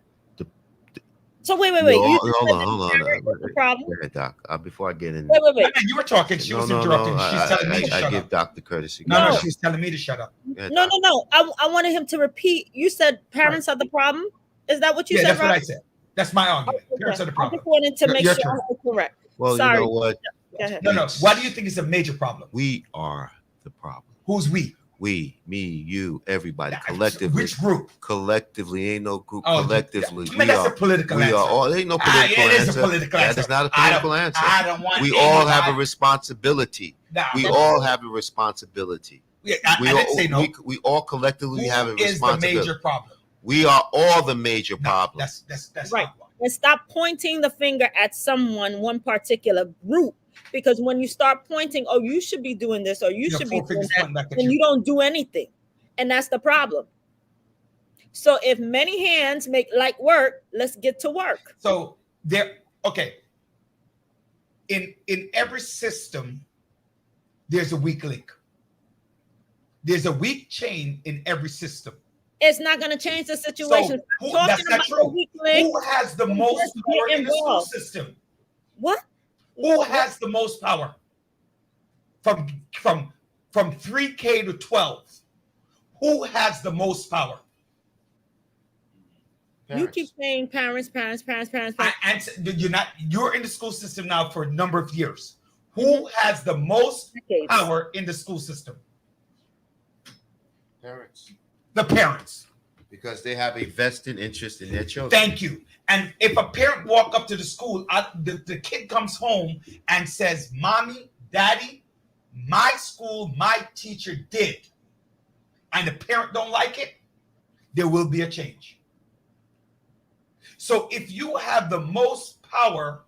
So wait. Hold on. The problem? Go ahead, Doc. Before I get in. Wait. No, you were talking. She was interrupting. She's telling me to shut I up. give Doc the courtesy. No, she's telling me to shut up. No. I wanted him to repeat. You said parents are the problem. Is that what you said? That's what I said. That's my argument. Okay. Parents are the problem. I just wanted to make Your sure turn. I was correct. Well, Sorry. you know what? Go ahead. No. Why do you think it's a major problem? We are the problem. Who's we? We, me, you, everybody, collectively. Which group? Collectively, ain't no group. Oh, collectively, I mean, that's a political answer. We are all. Ain't no political it answer. is a political answer. That is not a political answer. I don't want. We all have a responsibility. We all have a responsibility. Yeah, I didn't say no. We all collectively have a Who is the responsibility. major problem? We are all the major problem. That's Right. not one. And stop pointing the finger at someone, one particular group. Because when you start pointing, oh, you should be doing this or you should be doing that, then you don't do anything. And that's the problem. So if many hands make light work, let's get to work. So in every system, there's a weak link. There's a weak chain in every system. It's not going to change the situation. So that's not true. Who has the most power in the school system? What? Who has the most power? From 3K to 12. Who has the most power? You keep saying parents. You're in the school system now for a number of years. Who has the most power in the school system? Parents. The parents. Because they have a vested interest in their children. Thank you. And if a parent walk up to the school, the kid comes home and says, "Mommy, Daddy, my school, my teacher did," and the parent don't like it, there will be a change. So if you have the most power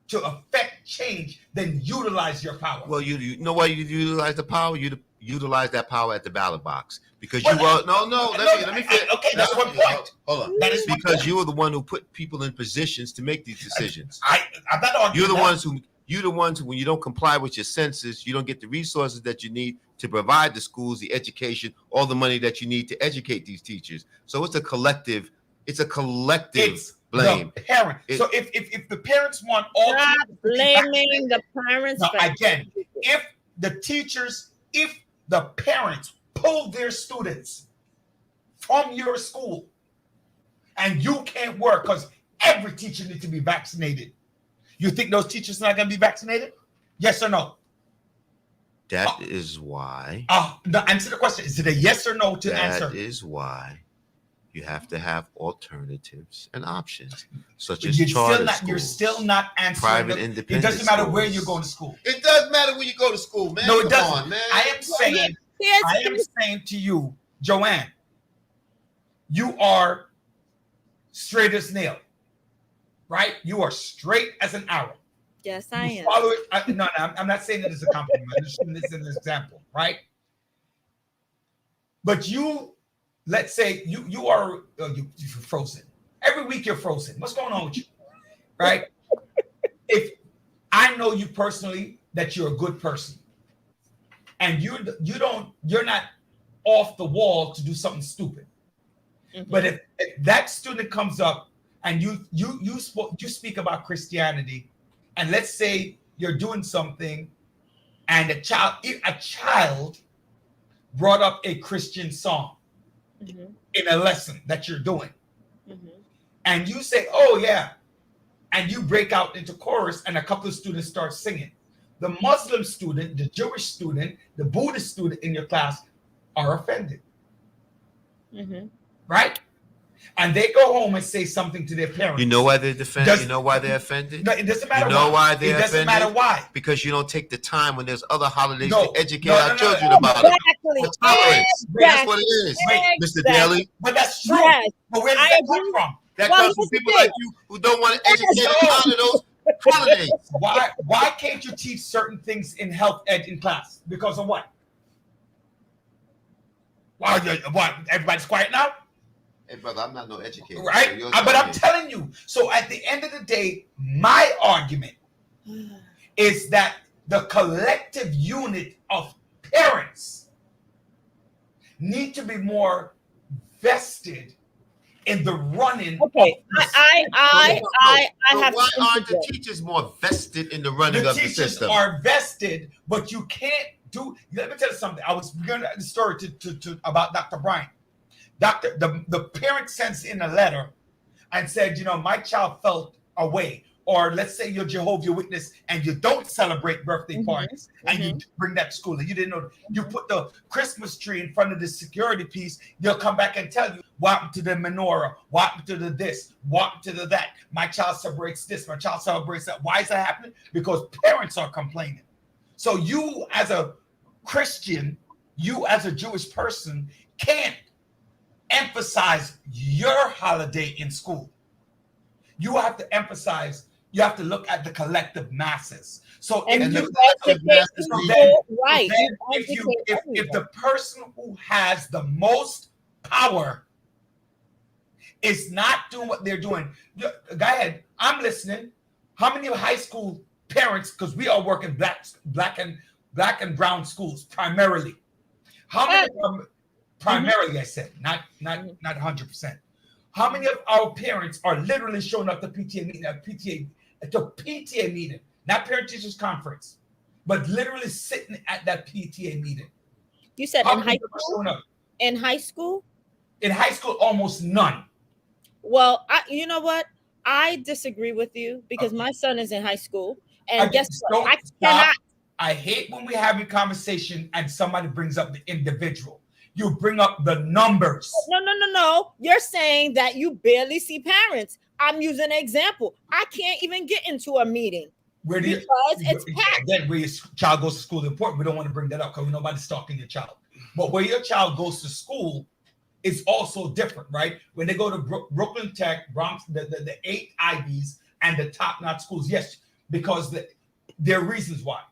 to affect change, then utilize your power. Well, you know why you utilize the power? You utilize that power at the ballot box because you were let me finish. Okay, that's one point. Hold on. That is because you were the one who put people in positions to make these decisions. I'm not arguing. You're the ones who You the ones who, when you don't comply with your census, you don't get the resources that you need to provide the schools, the education, all the money that you need to educate these teachers. So it's a collective. It's a collective It's blame. the parent. So if the parents want all Stop teachers to be blaming vaccinated, the parents. no, for again, if the parents pull their students from your school and you can't work because every teacher needs to be vaccinated, you think those teachers are not going to be vaccinated? Yes or no? That is why. No, answer the question. Is it a yes or no to answer? That is why you have to have alternatives and options, such But as charter schools. You're still not answering. Private independent It doesn't matter schools. where you're going to school. It does matter where you go to school, man. No, it Come doesn't. on, man. I am saying to you, Joanne, you are straight as nail, right? You are straight as an arrow. Yes, I am. Follow it. No, I'm not saying it as a compliment. I'm just using this as an example, right? But you, let's say you are you're frozen. Every week you're frozen. What's going on with you, right? If I know you personally that you're a good person, and you're not off the wall to do something stupid. Mm-hmm. But if that student comes up and you speak about Christianity, and let's say you're doing something, and a child brought up a Christian song mm-hmm. in a lesson that you're doing, mm-hmm. and you say, "Oh yeah," and you break out into chorus, and a couple of students start singing. The Muslim student, the Jewish student, the Buddhist student in your class are offended, mm-hmm. right? And they go home and say something to their parents. You know why they're offended? You know why they're offended? No, it doesn't matter. You know why they're offended? It doesn't matter why. Because you don't take the time when there's other holidays to educate our children about it. Tolerance. That's what it is, Mr. Daly. But that's true. Yes. But where does that come from? That comes from people like you who don't want to educate them out of those holidays. Why can't you teach certain things in health ed in class? Because of what? What? Everybody's quiet now? Hey, brother, I'm not no educator. Right? So but I'm telling you. So at the end of the day, my argument is that the collective unit of parents need to be more vested in the running. Okay, I have. Why aren't the teachers more vested in the running of the system? The teachers are vested, but you can't do. Let me tell you something. I was going to the story to about Dr. Bryant. The parent sends in a letter and said, my child felt away. Or let's say you're Jehovah's Witness and you don't celebrate birthday mm-hmm. parties and mm-hmm. you bring that to school and you didn't know. You put the Christmas tree in front of the security piece. They'll come back and tell you what happened to the menorah, what happened to the this, what happened to the that. My child celebrates this, my child celebrates that. Why is that happening? Because parents are complaining. So you as a Christian, you as a Jewish person can't emphasize your holiday in school. You have to emphasize. You have to look at the collective masses. So if the person who has the most power is not doing what they're doing, go ahead. I'm listening. How many high school parents? Because we are working black and brown schools primarily. How many? Primarily, mm-hmm. I said, not 100%. How many of our parents are literally showing up to PTA meeting, not parent teachers conference, but literally sitting at that PTA meeting? You said in high school? In high school? In high school, almost none. Well, you know what? I disagree with you because my son is in high school, and guess what? I cannot. I hate when we have a conversation and somebody brings up the individual. You bring up the numbers. No. You're saying that you barely see parents. I'm using an example. I can't even get into a meeting because it's packed. Then where your child goes to school is important. We don't want to bring that up because nobody's stalking your child. But where your child goes to school is also different, right? When they go to Brooklyn Tech, Bronx, the 8 Ivies, and the top-notch schools, yes, because there are reasons why,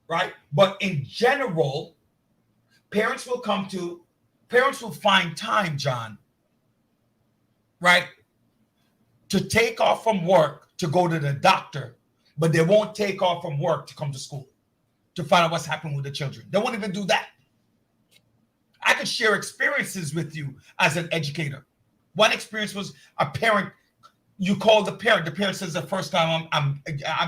right? But in general, parents will find time, John, right, to take off from work to go to the doctor but they won't take off from work to come to school to find out what's happening with the children. They won't even do that. I could share experiences with you as an educator. One experience was a parent. You call the parent. The parent says, the first time I'm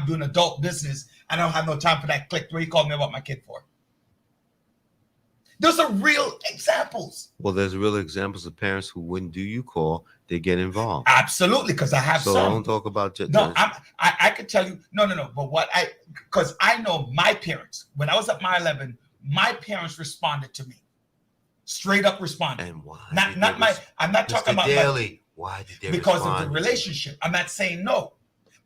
doing adult business, I don't have no time for that click. What you call me about my kid for? Those are real examples. Well, there's real examples of parents who, when do you call, they get involved. Absolutely, because I have so some. don't talk about just no. I could tell you no. But because I know my parents. When I was at my 11, my parents responded to me, straight up responded. And why? Not my. I'm not talking about daily. Why did they because respond? of the relationship. I'm not saying no,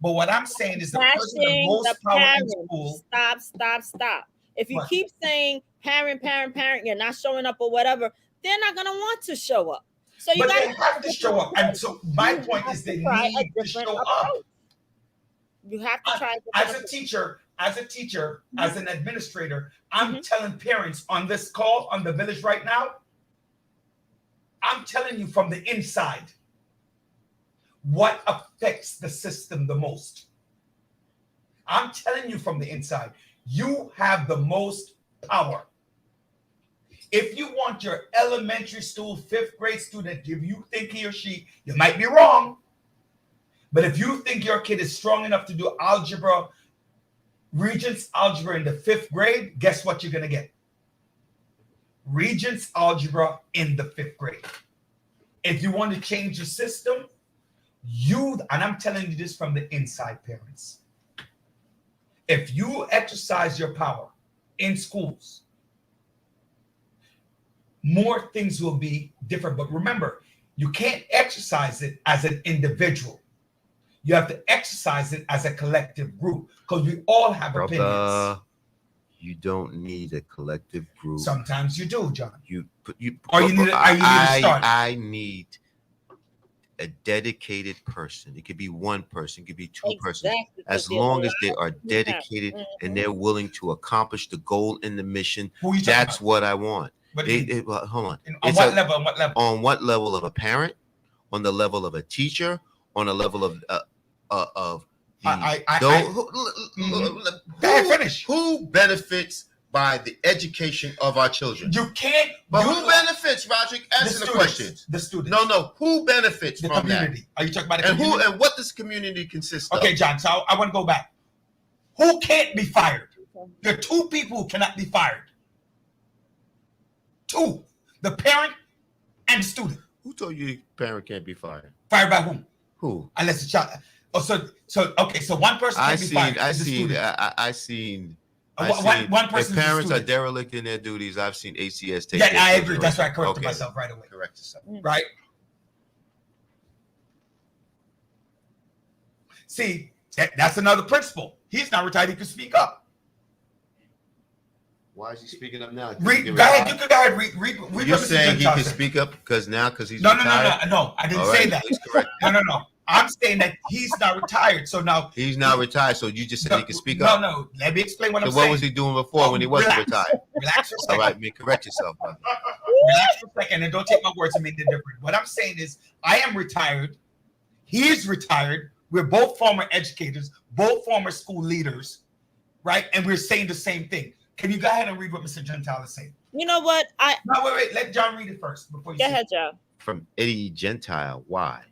but what I'm saying is the person with the Bashing most the power in parents. school. Stop. If you What? keep saying parent, you're not showing up or whatever, they're not gonna want to show up. So you But gotta they have to show up. And so my point is they try a need to different show up. approach. You have to try a As different a teacher, as an administrator, I'm telling parents on this call on the village right now, I'm telling you from the inside what affects the system the most. I'm telling you from the inside, you have the most power. If you want your elementary school 5th grade student, if you think he or she, you might be wrong, but if you think your kid is strong enough to do algebra, Regents algebra in the 5th grade, guess what you're going to get? Regents algebra in the 5th grade. If you want to change the system, and I'm telling you this from the inside, parents. If you exercise your power in schools, more things will be different. But remember, you can't exercise it as an individual. You have to exercise it as a collective group because we all have opinions. You don't need a collective group. Sometimes you do, John. I need a dedicated person. It could be one person, it could be two persons. As long as they are dedicated and they're willing to accomplish the goal and the mission, that's what I want. Hold on. On what level? On what level? On what level of a parent? On the level of a teacher? On the level of finish. Who benefits by the education of our children? You can't. But who benefits, Roderick? Answer the question. The students. No. Who benefits the from community? That? Are you talking about the community? And what does community consist of? Okay, John. So I want to go back. Who can't be fired? There are two people who cannot be fired. Two: the parent and the student. Who told you the parent can't be fired? Fired by whom? Who? Unless the child. Oh, so one person can be fired. I seen. One person. If parents are derelict in their duties, I've seen ACS take. Yeah, I agree. That's why I corrected myself right away. Correct yourself. Right. See, that's another principle. He's not retired. He can speak up. Why is he speaking up now? Go ahead. You can go ahead. Read You're saying he can speak up because he's retired? No. I didn't say that. No. I'm saying that he's not retired. So now he's not retired. So you just said he can speak up. No. Let me explain what I'm saying. saying. What was he doing before when he wasn't retired? Relax for a second. All right, correct yourself, brother. Relax for a second and don't take my words and make it different. What I'm saying is, I am retired. He's retired. We're both former educators, both former school leaders, right? And we're saying the same thing. Can you go ahead and read what Mr. Gentile is saying? You know what? No, wait. Let John read it first before you. Go ahead, John. From Eddie Gentile, why?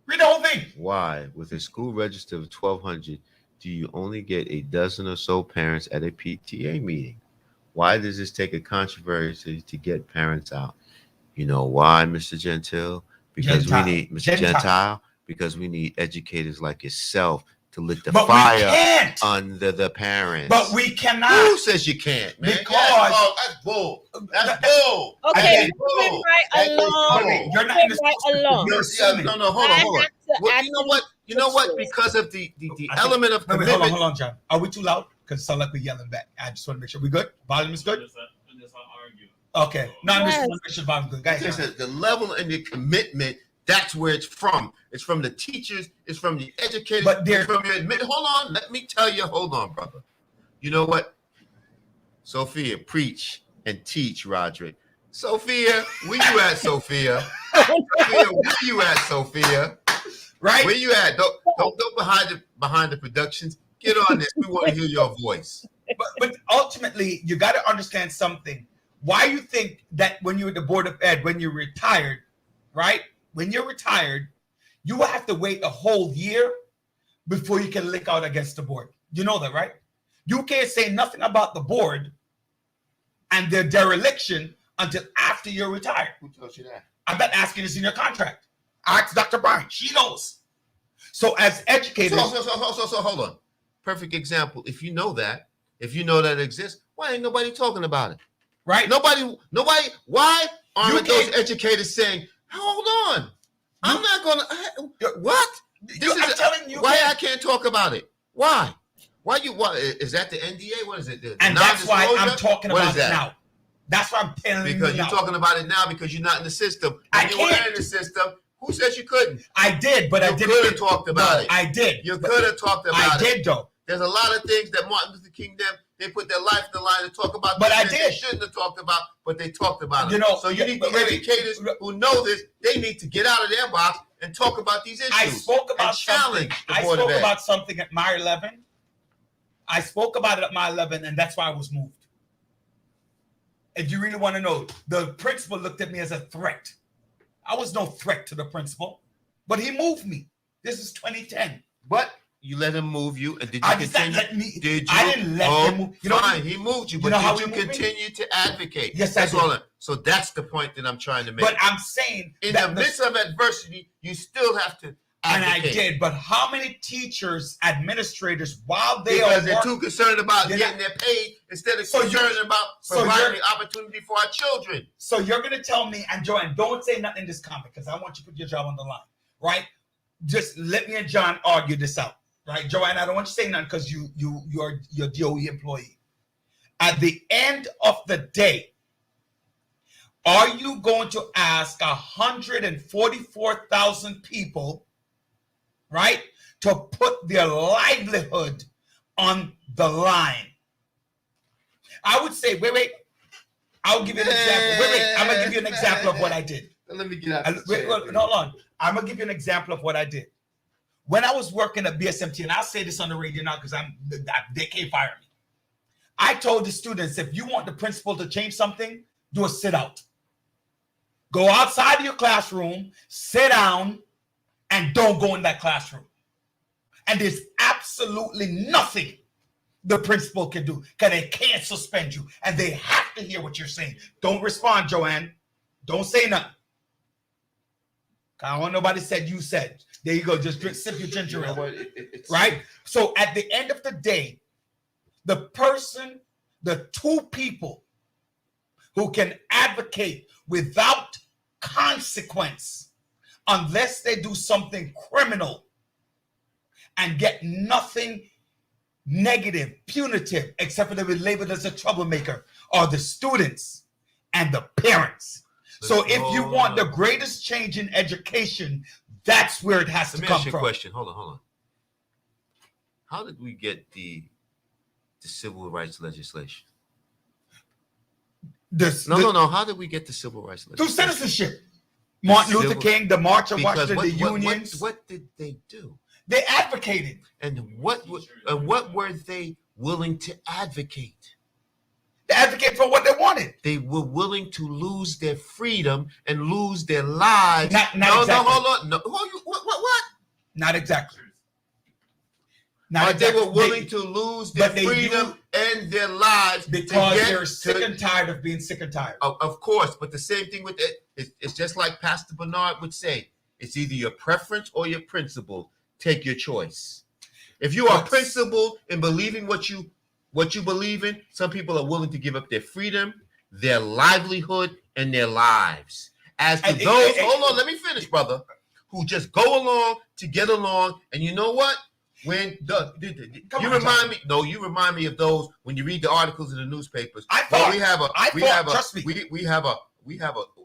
Read the whole thing. Why, with a school register of 1,200, do you only get a dozen or so parents at a PTA meeting? Why does this take a controversy to get parents out? You know why, Mr. Gentile? Because we need Mr. Gentile. Because we need educators like yourself to lit the fire under the parents. But we cannot. Who says you can't, man? Because that's bull. That's bull. Okay, moving right along. You're not in the along. No, hold on. Well, you know what? Because of the element of commitment. Hold on, John. Are we too loud? Because it sounds like we're yelling back. I just want to make sure we good. Volume is good. Okay. No, I'm just want to make sure volume good. Guys, the level and the commitment. That's where it's from. It's from the teachers. It's from the educators. But they're from your hold on. Let me tell you. Hold on, brother. You know what? Sophia, preach and teach, Roderick. Sophia, where you at, Sophia? Sophia, where you at, Sophia? Right? Where you at? Don't go behind the productions. Get on this. We want to hear your voice. But ultimately, you got to understand something. Why you think that when you're at the Board of Ed, when you're retired, right? When you're retired, you will have to wait a whole year before you can link out against the board. You know that, right? You can't say nothing about the board and their dereliction until after you're retired. Who tells you that? I'm not asking this in your contract. Ask Dr. Bryan. She knows. So as educators... So hold on. Perfect example. If you know that it exists, why ain't nobody talking about it? Right? Nobody, why aren't those educators saying, hold on, I'm not going to, what? I'm telling you. Why I can't talk about it? Why? Why is that the NDA? What is it? And that's why I'm talking about it now. That's why I'm telling you. Because you're talking about it now because you're not in the system. I When you were in the system, who says you couldn't? I did, but I didn't. You could have talked about it. I did. You could have talked about it. I did, though. There's a lot of things that Martin Luther King they put their life in the line to talk about. But I did. They shouldn't have talked about, but they talked about it. You know, so you need the educators who know this. They need to get out of their box and talk about these issues. I spoke about something. At my 11. I spoke about it at my 11, and that's why I was moved. If you really want to know, the principal looked at me as a threat. I was no threat to the principal, but he moved me. This is 2010. But you let him move you, and did you continue? Did you? I didn't let him move. You know, fine, he moved you, but did you continue to advocate? Yes, I did. So that's the point that I'm trying to make. But I'm saying, in the midst of adversity, you still have to advocate. And I did. But how many teachers, administrators, while they because they're too concerned about getting their pay instead of concerned about providing opportunity for our children. So you're going to tell me, and Joanne, don't say nothing in this comment because I want you to put your job on the line, right? Just let me and John argue this out. Right, Joanne, I don't want you to say nothing because you're DOE employee. At the end of the day, are you going to ask 144,000 people, right, to put their livelihood on the line? I would say, wait. I'll give you an example. Wait. I'm gonna give you an example of what I did. Let me get out. Hold on. I'm gonna give you an example of what I did. When I was working at BSMT, and I'll say this on the radio now because they can't fire me. I told the students, if you want the principal to change something, do a sit out. Go outside of your classroom, sit down, and don't go in that classroom. And there's absolutely nothing the principal can do because they can't suspend you. And they have to hear what you're saying. Don't respond, Joanne. Don't say nothing. I don't want nobody said you said. There you go. Just sip your ginger ale. Right? So at the end of the day, the two people who can advocate without consequence, unless they do something criminal and get nothing negative, punitive, except for they be labeled as a troublemaker, are the students and the parents. So if you want the greatest change in education, that's where it has to come from. Let me ask you a question. Hold on. How did we get the civil rights legislation? No. How did we get the civil rights legislation? Through citizenship. Martin Luther King, the March of Washington, the unions. What did they do? They advocated. And what were they willing to advocate? They advocate for what they wanted. They were willing to lose their freedom and lose their lives. Not exactly. Hold on. No. What? Not exactly. But they were willing to lose their freedom and their lives because they're sick and tired of being sick and tired. Of course, but the same thing with it. It's just like Pastor Bernard would say. It's either your preference or your principle. Take your choice. If you are principled in believing what you believe in, some people are willing to give up their freedom, their livelihood, and their lives. As to those, hold on, let me finish, brother, who just go along to get along, and you know what? When you remind me of those when you read the articles in the newspapers. We have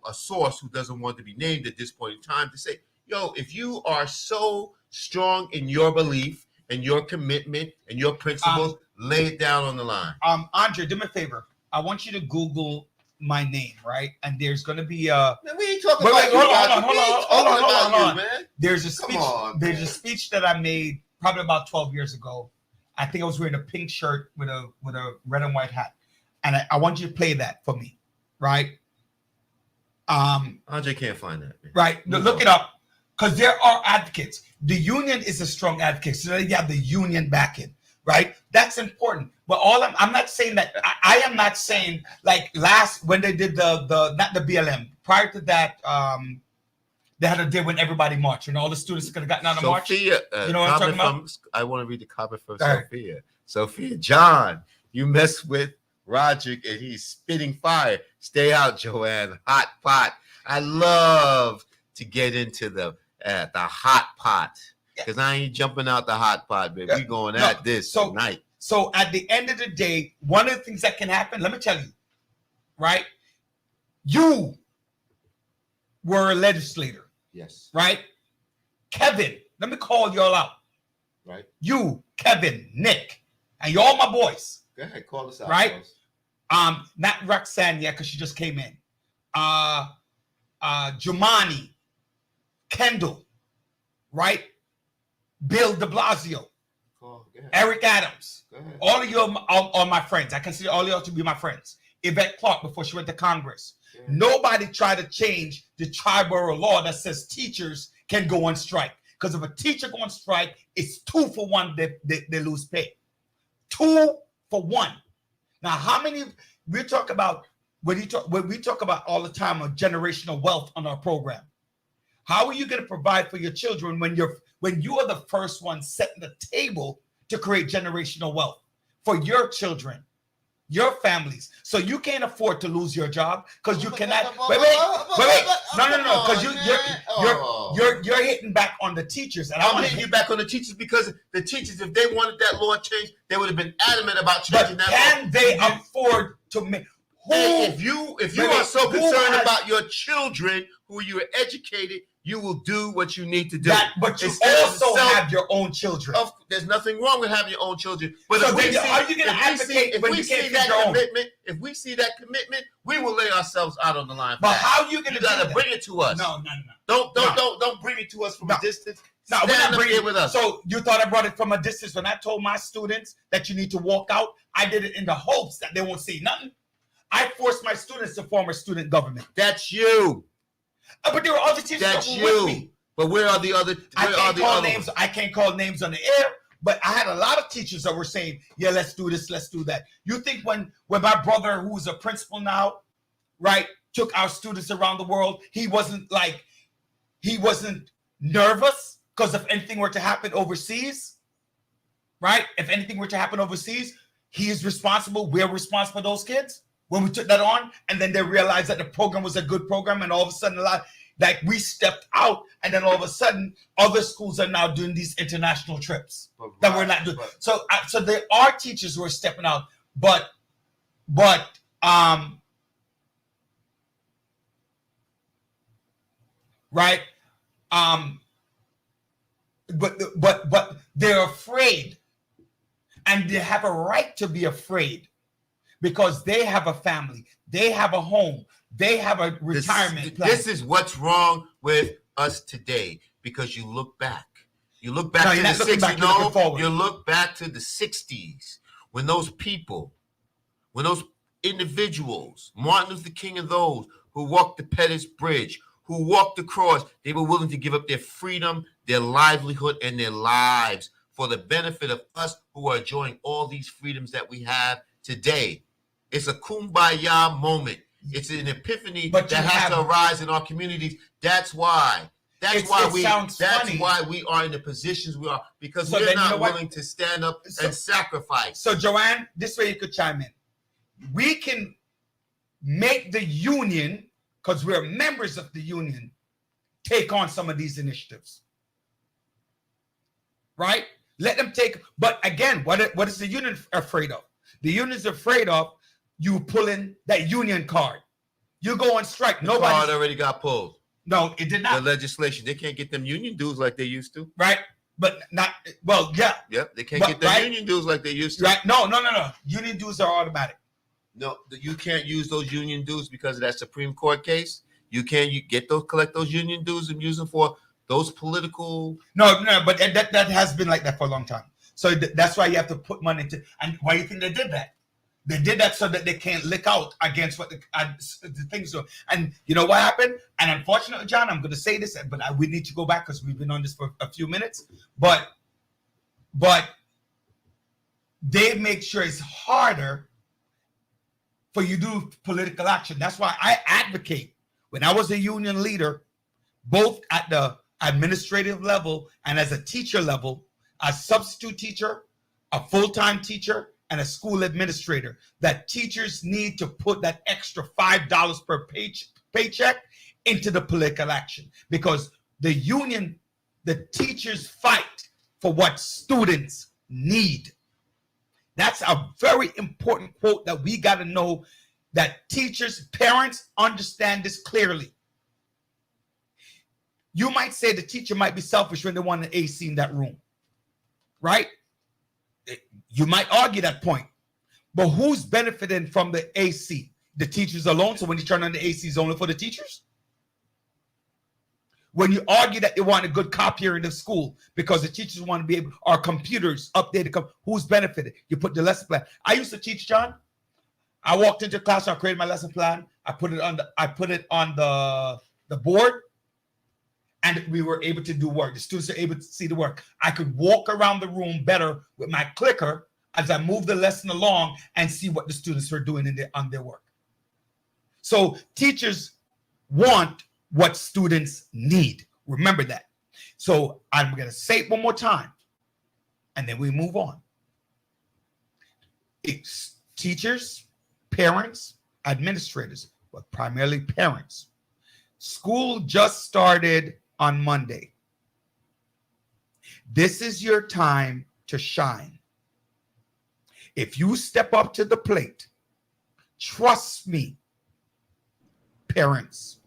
a source who doesn't want to be named at this point in time to say, yo, if you are so strong in your belief and your commitment and your principles, lay it down on the line. Andre, do me a favor. I want you to Google my name, right? And there's going to be a. Man, we ain't talking Wait, about wait, you, hold on, Roger. hold We on, ain't hold talking on, about hold you, on. man. There's a Come speech. on, There's man. a speech that I made probably about 12 years ago. I think I was wearing a pink shirt with a red and white hat, and I want you to play that for me, right? Andre can't find that. Man. Right. Move Look on. it up, because there are advocates. The union is a strong advocate, so you have the union backing, right? That's important. But I'm not saying that. I am not saying like when they did the not the BLM. Prior to that, they had a day when everybody marched, and all the students could have gotten out of march. Sophia, You know what I'm talking about? I want to read the comment from All right. Sophia. Sophia, John, you mess with Roderick and he's spitting fire. Stay out, Joanne. Hot pot. I love to get into the hot pot because I ain't jumping out the hot pot, baby. We going at this tonight. So at the end of the day, one of the things that can happen, let me tell you, right? You were a legislator. Yes. Right? Kevin, let me call y'all out. Right. You, Kevin, Nick, and y'all my boys. Go ahead, call us out. Right? Boss. Not Roxanne yet, because she just came in. Jumani, Kendall, right? Bill de Blasio, Eric Adams. All of you are my friends. I consider all of y'all to be my friends. Yvette Clark before she went to Congress. Yeah. Nobody tried to change the tribal law that says teachers can go on strike. Because if a teacher go on strike, it's 2 for 1 they lose pay. 2 for 1. Now, how many we talk about when we talk about all the time of generational wealth on our program? How are you going to provide for your children when you are the first one setting the table to create generational wealth for your children, your families? So you can't afford to lose your job because you cannot. Wait. No. Because you're hitting back on the teachers, and I'm hitting you back on the teachers because the teachers, if they wanted that law changed, they would have been adamant about changing that. Can they afford to make? If you are so concerned about your children who you are educated, you will do what you need to do. But you also have your own children. There's nothing wrong with having your own children. But so if we see, are you going to advocate when you can't feed your own? If we see that commitment, we will lay ourselves out on the line. But how are you going to? You got to bring it to us. No. Don't bring it to us from a distance. No, we're not bringing it with us. So you thought I brought it from a distance when I told my students that you need to walk out? I did it in the hopes that they won't see nothing. I forced my students to form a student government. That's you. But there were other teachers that were with me. But where are the other? I can't call names on the air. But I had a lot of teachers that were saying, "Yeah, let's do this, let's do that." You think when my brother, who's a principal now, right, took our students around the world, he wasn't nervous because if anything were to happen overseas, right? If anything were to happen overseas, he is responsible. We're responsible for those kids. When we took that on, and then they realized that the program was a good program, and all of a sudden, we stepped out, and then all of a sudden, other schools are now doing these international trips that we're not doing. So there are teachers who are stepping out, but right, but they're afraid, and they have a right to be afraid. Because they have a family, they have a home, they have a retirement plan. This is what's wrong with us today. Because you look back. You look back to the 60s. No, you look back to the 60s when those people, when those individuals, Martin Luther King and those who walked the Pettus Bridge, who walked across, they were willing to give up their freedom, their livelihood, and their lives for the benefit of us who are enjoying all these freedoms that we have today. It's a kumbaya moment. It's an epiphany that has to arise in our communities. That's why. That's why we are in the positions we are, because we're not willing to stand up and sacrifice. So, Joanne, this way you could chime in. We can make the union, because we're members of the union, take on some of these initiatives. Right? Let them take. But again, what is the union afraid of? The union's afraid of you pulling that union card. You go on strike. The card already got pulled. No, it did not. The legislation. They can't get them union dues like they used to. Right. But not, well, yeah. Yep. They can't get their union dues like they used to. Right. No. Union dues are automatic. No, you can't use those union dues because of that Supreme Court case. You get those, collect those union dues and use them for those political. No, but that has been like that for a long time. So that's why you have to put money into. And why do you think they did that? They did that so that they can't lick out against what the things do. And you know what happened? And unfortunately, John, I'm going to say this, but we need to go back because we've been on this for a few minutes. But they make sure it's harder for you to do political action. That's why I advocate. When I was a union leader, both at the administrative level and as a teacher level, a substitute teacher, a full-time teacher, and a school administrator, that teachers need to put that extra $5 per paycheck into the political action, because the union, the teachers fight for what students need. That's a very important quote that we got to know, that teachers, parents understand this clearly. You might say the teacher might be selfish when they want an AC in that room, right? You might argue that point, but who's benefiting from the AC? The teachers alone. So when you turn on the AC, it's only for the teachers. When you argue that they want a good copier in the school because the teachers want to be able, our computers updated, who's benefited? You put the lesson plan. I used to teach, John. I walked into class, I created my lesson plan. I put it on the board, and we were able to do work. The students are able to see the work. I could walk around the room better with my clicker as I move the lesson along and see what the students are doing on their work. So teachers want what students need. Remember that. So I'm going to say it one more time, and then we move on. It's teachers, parents, administrators, but primarily parents. School just started on Monday. This is your time to shine. If you step up to the plate, trust me, parents,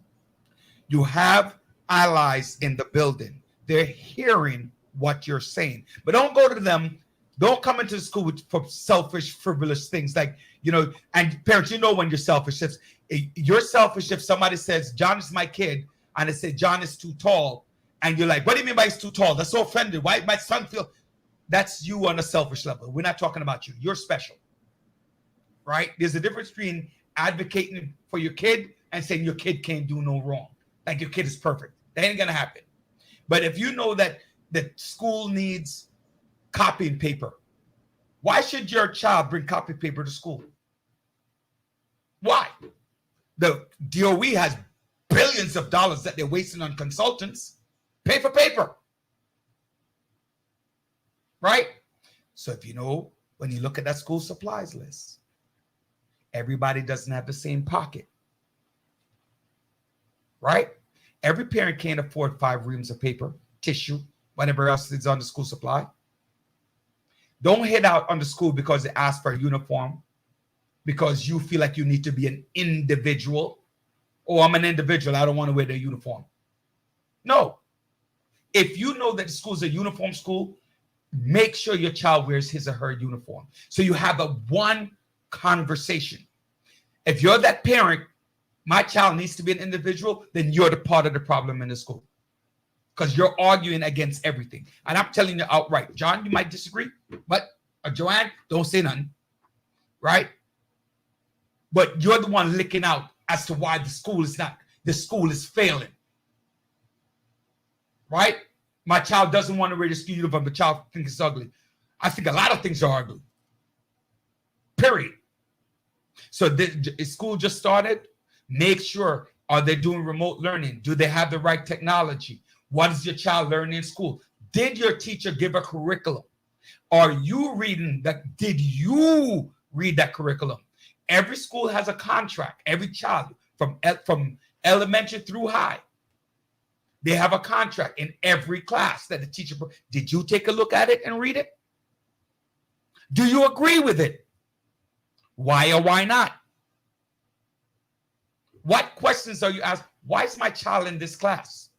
you have allies in the building. They're hearing what you're saying. But don't go to them. Don't come into the school for selfish, frivolous things like, and parents, when you're selfish. You're selfish if somebody says, John is my kid, and they say, John is too tall. And you're like, what do you mean by he's too tall? That's so offended. Why my son feel? That's you on a selfish level. We're not talking about you. You're special, right? There's a difference between advocating for your kid and saying your kid can't do no wrong. Like your kid is perfect. That ain't gonna happen. But if you know that the school needs copy and paper, why should your child bring copy paper to school? Why? The DOE has billions of dollars that they're wasting on consultants. Pay for paper. Right? So if when you look at that school supplies list, everybody doesn't have the same pocket. Right? Every parent can't afford 5 reams of paper, tissue, whatever else is on the school supply. Don't head out on the school because they ask for a uniform, because you feel like you need to be an individual. Oh, I'm an individual, I don't want to wear the uniform. No. If you know that the school is a uniform school, make sure your child wears his or her uniform. So you have a one conversation. If you're that parent, my child needs to be an individual, then you're the part of the problem in the school, because you're arguing against everything. And I'm telling you outright, John, you might disagree, but Joanne, don't say nothing, right? But you're the one licking out as to why the school is failing, right? My child doesn't want to wear the school uniform. The child thinks it's ugly. I think a lot of things are ugly, period. So the school just started. Make sure, are they doing remote learning? Do they have the right technology? What is your child learning in school? Did your teacher give a curriculum? Are you reading that? Did you read that curriculum? Every school has a contract. Every child from elementary through high, they have a contract in every class that the teacher. Did you take a look at it and read it? Do you agree with it? Why or why not? What questions are you asked? Why is my child in this class?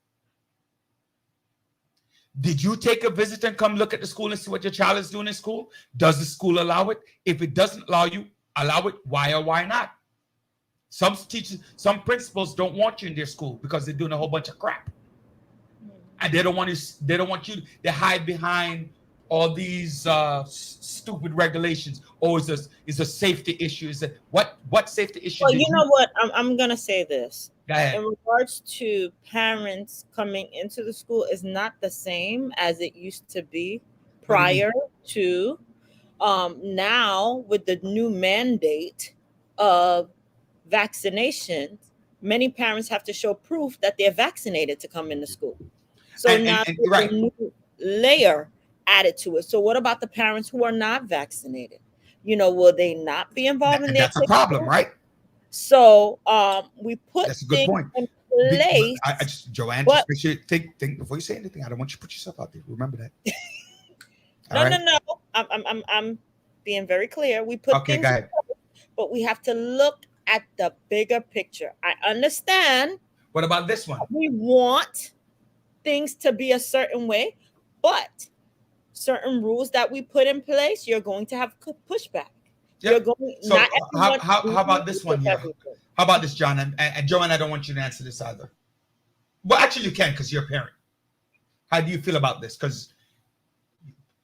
Did you take a visit and come look at the school and see what your child is doing in school? Does the school allow it? If it doesn't allow you, Allow it. Why or why not? Some teachers, some principals don't want you in their school because they're doing a whole bunch of crap, and they don't want you. They don't want you. They hide behind all these stupid regulations. Oh, is a safety issue? Is it what safety issue? Well, you know what? I'm gonna say this. Go ahead. In regards to parents coming into the school is not the same as it used to be prior to now with the new mandate of vaccinations. Many parents have to show proof that they're vaccinated to come into school. So now and there's right. a new layer added to it. So what about the parents who are not vaccinated? You know, will they not be involved in their That's a problem, right? So we put That's a good things point. in place. I just, Joanne, But- just make sure think before you say anything. I don't want you to put yourself out there. Remember that. No. I'm being very clear. We put Okay, things go in ahead. place, but we have to look at the bigger picture. I understand What about this one? we want things to be a certain way, but certain rules that we put in place, you're going to have pushback. Yeah. You're going. So not everyone how about this one here? everything. How about this, John? And Joanne, I don't want you to answer this either. Well, actually, you can because you're a parent. How do you feel about this? Because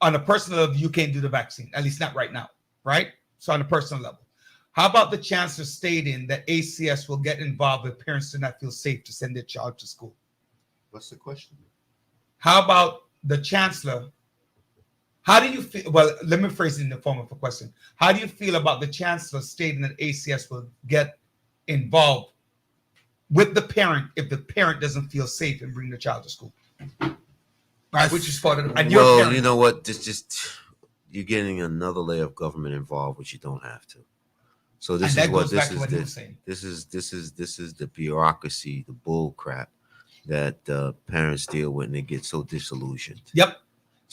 on a personal level, you can't do the vaccine, at least not right now, right? So on a personal level, how about the chancellor stating that ACS will get involved if parents do not feel safe to send their child to school? What's the question? How about the chancellor? How do you feel? Well, let me phrase it in the form of a question. How do you feel about the chancellor stating that ACS will get involved with the parent if the parent doesn't feel safe and bring the child to school? Right, which is part of the, and you're a Well, parent. you know what? This just you're getting another layer of government involved, which you don't have to. So this And is that what goes this back to is. what he was saying. This is the bureaucracy, the bull crap that parents deal with, and they get so disillusioned. Yep.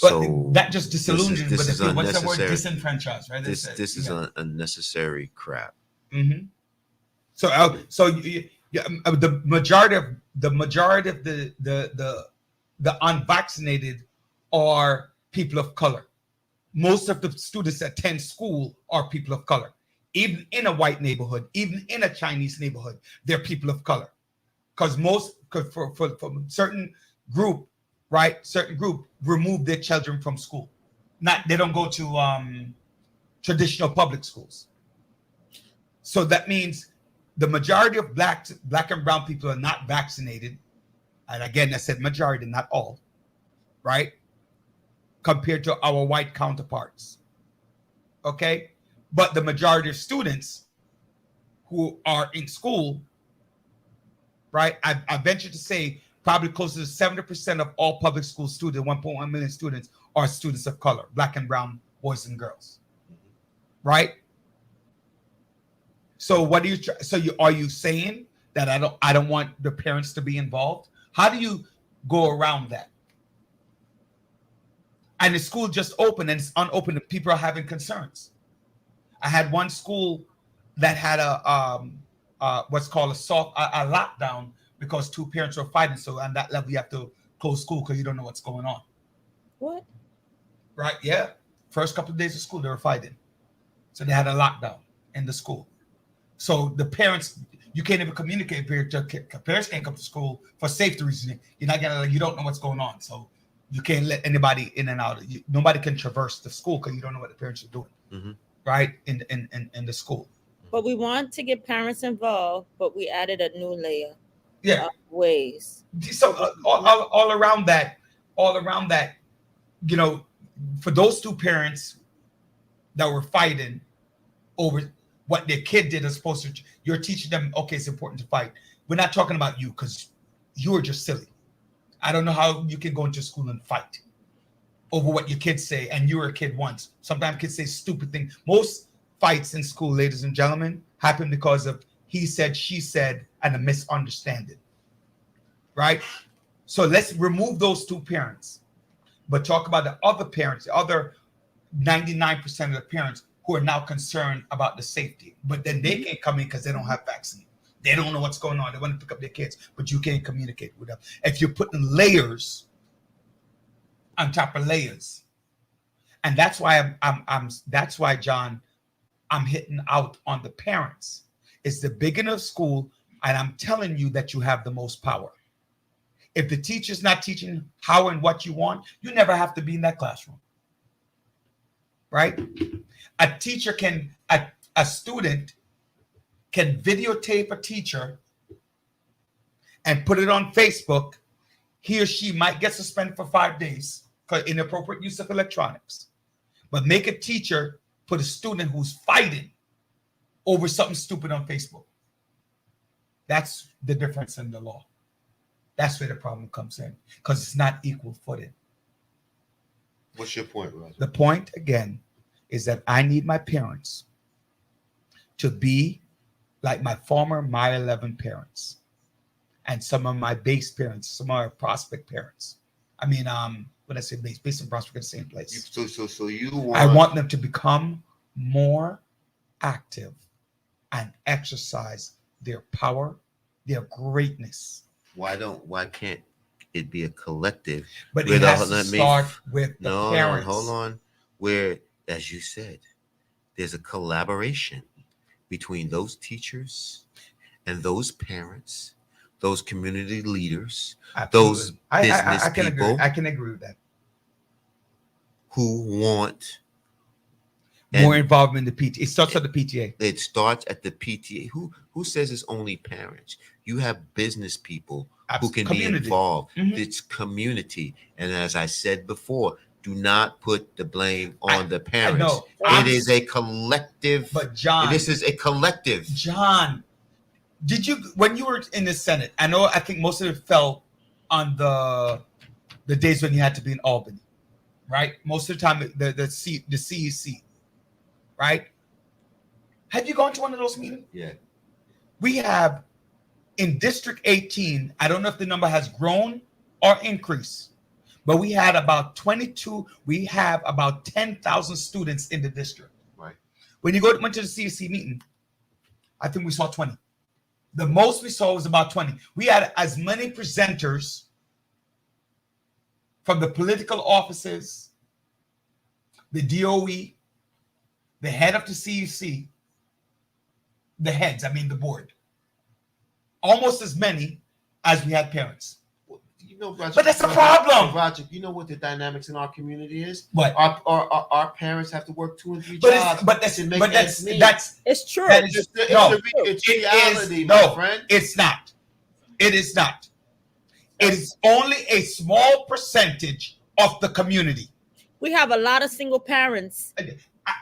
But So that just disillusions this with is the people. What's the word? unnecessary. Disenfranchised, right? This is unnecessary crap. Mm-hmm. So the majority of the unvaccinated are people of color. Most of the students that attend school are people of color. Even in a white neighborhood, even in a Chinese neighborhood, they're people of color. Because for certain group, right? Certain group remove their children from school. They don't go to traditional public schools. So that means the majority of black and brown people are not vaccinated. And again, I said majority, not all, right? Compared to our white counterparts. Okay? But the majority of students who are in school, right? I venture to say probably close to 70% of all public school students, 1.1 million students, are students of color, black and brown boys and girls. Right? So what are you saying that I don't want the parents to be involved? How do you go around that? And the school just opened and it's unopened and people are having concerns. I had one school that had what's called a lockdown because two parents were fighting. So on that level, you have to close school because you don't know what's going on. What? Right? Yeah. First couple of days of school, they were fighting. So they had a lockdown in the school. So the parents, you can't even communicate. Parents can't come to school for safety reasons. You're not gonna, you don't know what's going on. So you can't let anybody in and out. Nobody can traverse the school because you don't know what the parents are doing. Mm-hmm. Right? In the school. But we want to get parents involved, but we added a new layer. Yeah. Of ways. So all around that, you know, for those two parents that were fighting over what their kid did as opposed to, you're teaching them, okay, it's important to fight. We're not talking about you because you are just silly. I don't know how you can go into school and fight over what your kids say, and you were a kid once. Sometimes kids say stupid things. Most fights in school, ladies and gentlemen, happen because of he said, she said, and a misunderstanding. Right? So let's remove those two parents, but talk about the other parents, the other 99% of the parents who are now concerned about the safety. But then they can't come in because they don't have vaccine. They don't know what's going on. They want to pick up their kids, but you can't communicate with them. If you're putting layers on top of layers, and that's why that's why, John, I'm hitting out on the parents. It's the beginning of school, and I'm telling you that you have the most power. If the teacher's not teaching how and what you want, you never have to be in that classroom. Right? A teacher can, a student can videotape a teacher and put it on Facebook. He or she might get suspended for 5 days for inappropriate use of electronics. But make a teacher put a student who's fighting over something stupid on Facebook. That's the difference in the law. That's where the problem comes in, because it's not equal footing. What's your point, Roger? The point, again, is that I need my parents to be like my former My 11 parents and some of my base parents, some of our prospect parents. I mean, when I say base and prospect are the same place. So you want... I want them to become more active and exercise their power, their greatness. Why can't it be a collective? But it has to start with the parents. Hold on. Where, as you said, there's a collaboration between those teachers and those parents, those community leaders, Absolutely. those business people. I can agree with that. Who want more involvement in the PTA. It starts at the PTA. It starts at the PTA. Who says it's only parents? You have business people who can be involved. Mm-hmm. It's community. And as I said before, do not put the blame on the parents. No, it is a collective. But John, this is a collective. John, did you, when you were in the Senate, I think most of it fell on the days when you had to be in Albany, right? Most of the time, the CEC, right? Have you gone to one of those meetings? Yeah. We have in District 18, I don't know if the number has grown or increased, but we had about 10,000 students in the district. Right. When you went to the CEC meeting, I think we saw 20. The most we saw was about 20. We had as many presenters from the political offices, the DOE, the head of the CEC, the board. Almost as many as we had parents. Roger, but that's a problem. Roger, you know what the dynamics in our community is? What? Our parents have to work 2 and 3 jobs. That's it's true. It's reality, my friend. It's not. It is not. It is only a small percentage of the community. We have a lot of single parents.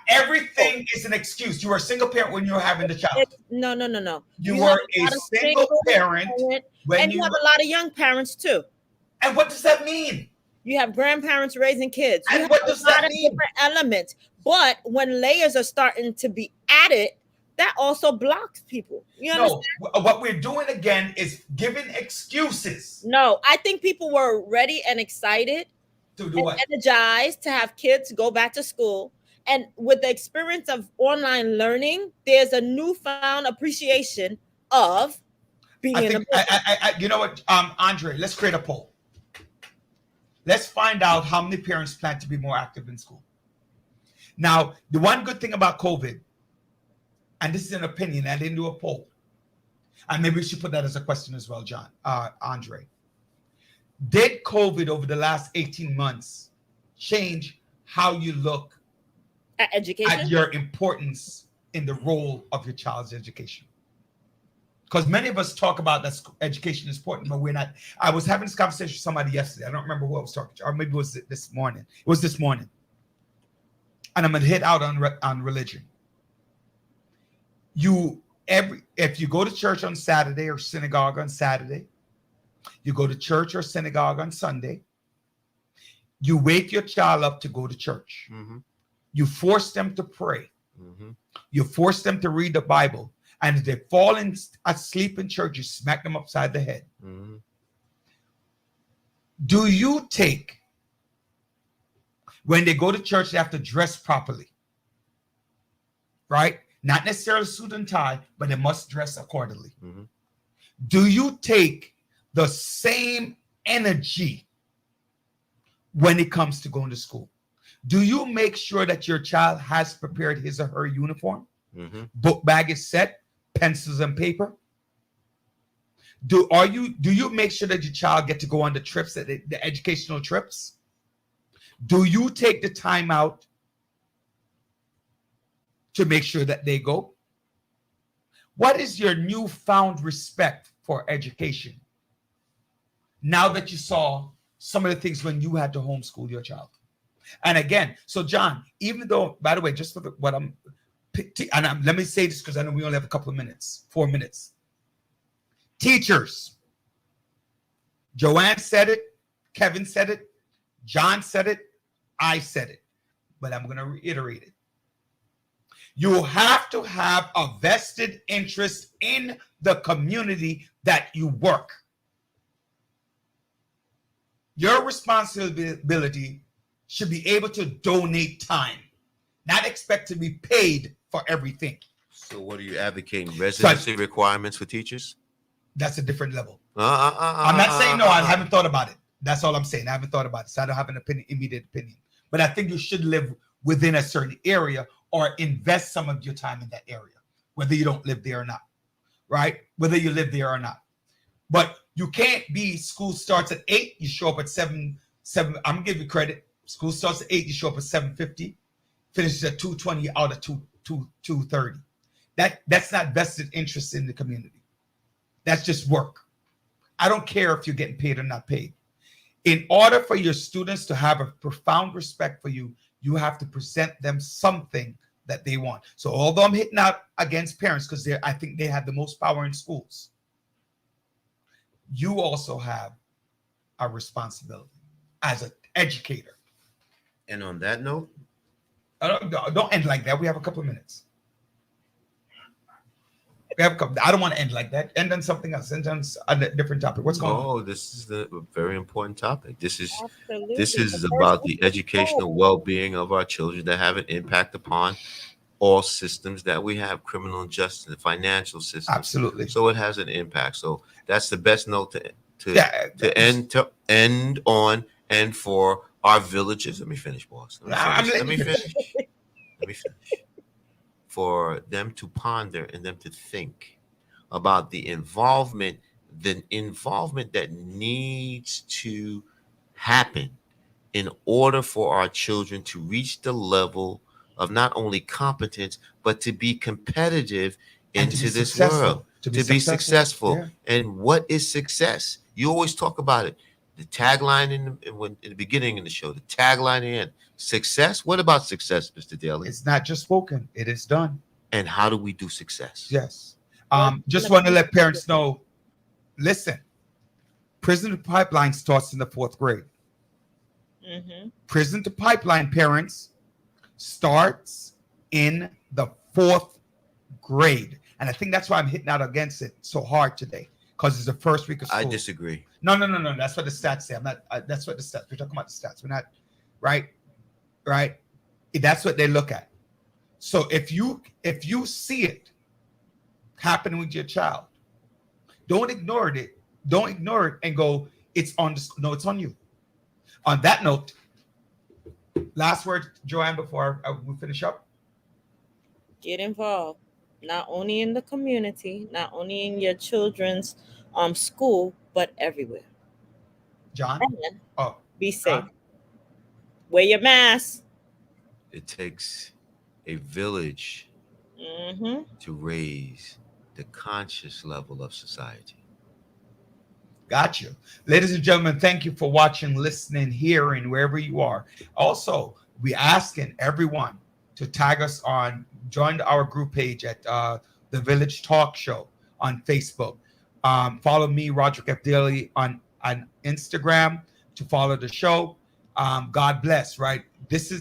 Everything is an excuse. You were a single parent when you were having the child. No. You were a single parent and you have a lot of young parents too. And what does that mean? You have grandparents raising kids. And what does that mean? Different elements. But when layers are starting to be added, that also blocks people. You understand? No, what we're doing again is giving excuses. No, I think people were ready and excited to do what? Energized to have kids go back to school. And with the experience of online learning, there's a newfound appreciation of being in a you know what, Andre, let's create a poll. Let's find out how many parents plan to be more active in school. Now, the one good thing about COVID, and this is an opinion, I didn't do a poll, and maybe we should put that as a question as well, John, Andre. Did COVID over the last 18 months change how you look at education, at your importance in the role of your child's education? Because many of us talk about that education is important, but we're not. I was having this conversation with somebody yesterday. I don't remember who I was talking to, or maybe it was this morning. It was this morning. And I'm going to hit out on religion. If you go to church on Saturday or synagogue on Saturday, you go to church or synagogue on Sunday, you wake your child up to go to church. Mm-hmm. You force them to pray. Mm-hmm. You force them to read the Bible. And if they fall asleep in church, you smack them upside the head. Mm-hmm. Do you take, when they go to church, they have to dress properly, right? Not necessarily suit and tie, but they must dress accordingly. Mm-hmm. Do you take the same energy when it comes to going to school? Do you make sure that your child has prepared his or her uniform? Mm-hmm. Book bag is set, pencils and paper. Do you make sure that your child get to go on the trips, the educational trips? Do you take the time out to make sure that they go? What is your newfound respect for education now that you saw some of the things when you had to homeschool your child? And again, so John, even though, by the way, just for what I'm, and let me say this because I know we only have a couple of minutes, 4 minutes. Teachers, Joanne said it, Kevin said it, John said it, I said it, but I'm going to reiterate it. You have to have a vested interest in the community that you work. Your responsibility should be able to donate time, not expect to be paid for everything. So what are you advocating? Residency requirements for teachers? That's a different level. I'm not saying no, I haven't thought about it. That's all I'm saying. I haven't thought about it. So I don't have an immediate opinion. But I think you should live within a certain area or invest some of your time in that area, whether you don't live there or not, right? Whether you live there or not. But you can't be, school starts at 8, you show up at 7. I'm going to give you credit. School starts at 8, you show up at 7:50, finishes at 2:20, out at 2:30. That's not vested interest in the community. That's just work. I don't care if you're getting paid or not paid. In order for your students to have a profound respect for you, you have to present them something that they want. So although I'm hitting out against parents because I think they have the most power in schools, you also have a responsibility as an educator. And on that note, don't end like that. We have a couple of minutes. I don't want to end like that. End on something else. End on a different topic. What's going on? oh, this is a very important topic. This is Absolutely. about the educational well-being of our children that have an impact upon all systems that we have, criminal justice, the financial system. Absolutely. So it has an impact. So that's the best note to end on, and for our villages. Let me finish, boss. Let me finish. For them to ponder and them to think about the involvement that needs to happen in order for our children to reach the level of not only competence, but to be competitive into this world, to be successful. Yeah. And what is success? You always talk about it. The tagline in the beginning of the show, the tagline in success. What about success, Mr. Daly? It's not just spoken, it is done. And how do we do success? Yes. Just want to let parents know, listen, prison to pipeline starts in the 4th grade. Mm-hmm. Prison to pipeline, parents, starts in the 4th grade. And I think that's why I'm hitting out against it so hard today, because it's the first week of school. I disagree. No. That's what the stats say. I'm not. That's what the stats. We're talking about the stats. We're not. Right. That's what they look at. So if you see it happening with your child, don't ignore it. Don't ignore it and go, it's on the. No, it's on you. On that note, last word, Joanne, before we finish up. Get involved, not only in the community, not only in your children's school, but everywhere. John? And Oh, be safe. John? Wear your mask. It takes a village to raise the conscious level of society. Got you. Ladies and gentlemen, thank you for watching, listening, hearing, wherever you are. Also, we asking everyone to tag us on, join our group page at the Village Talk Show on Facebook. Follow me, Roderick F. Daly, on Instagram to follow the show. God bless, right?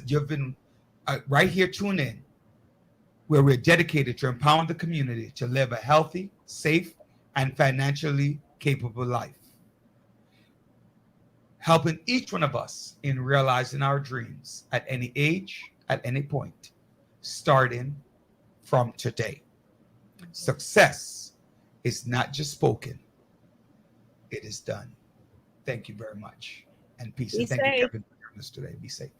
You've been right here, tune in, where we're dedicated to empowering the community to live a healthy, safe, and financially capable life. Helping each one of us in realizing our dreams at any age, at any point, starting from today. Success is not just spoken, it is done. Thank you very much. And peace. Be And thank safe. you, Kevin, for joining us today. Be safe.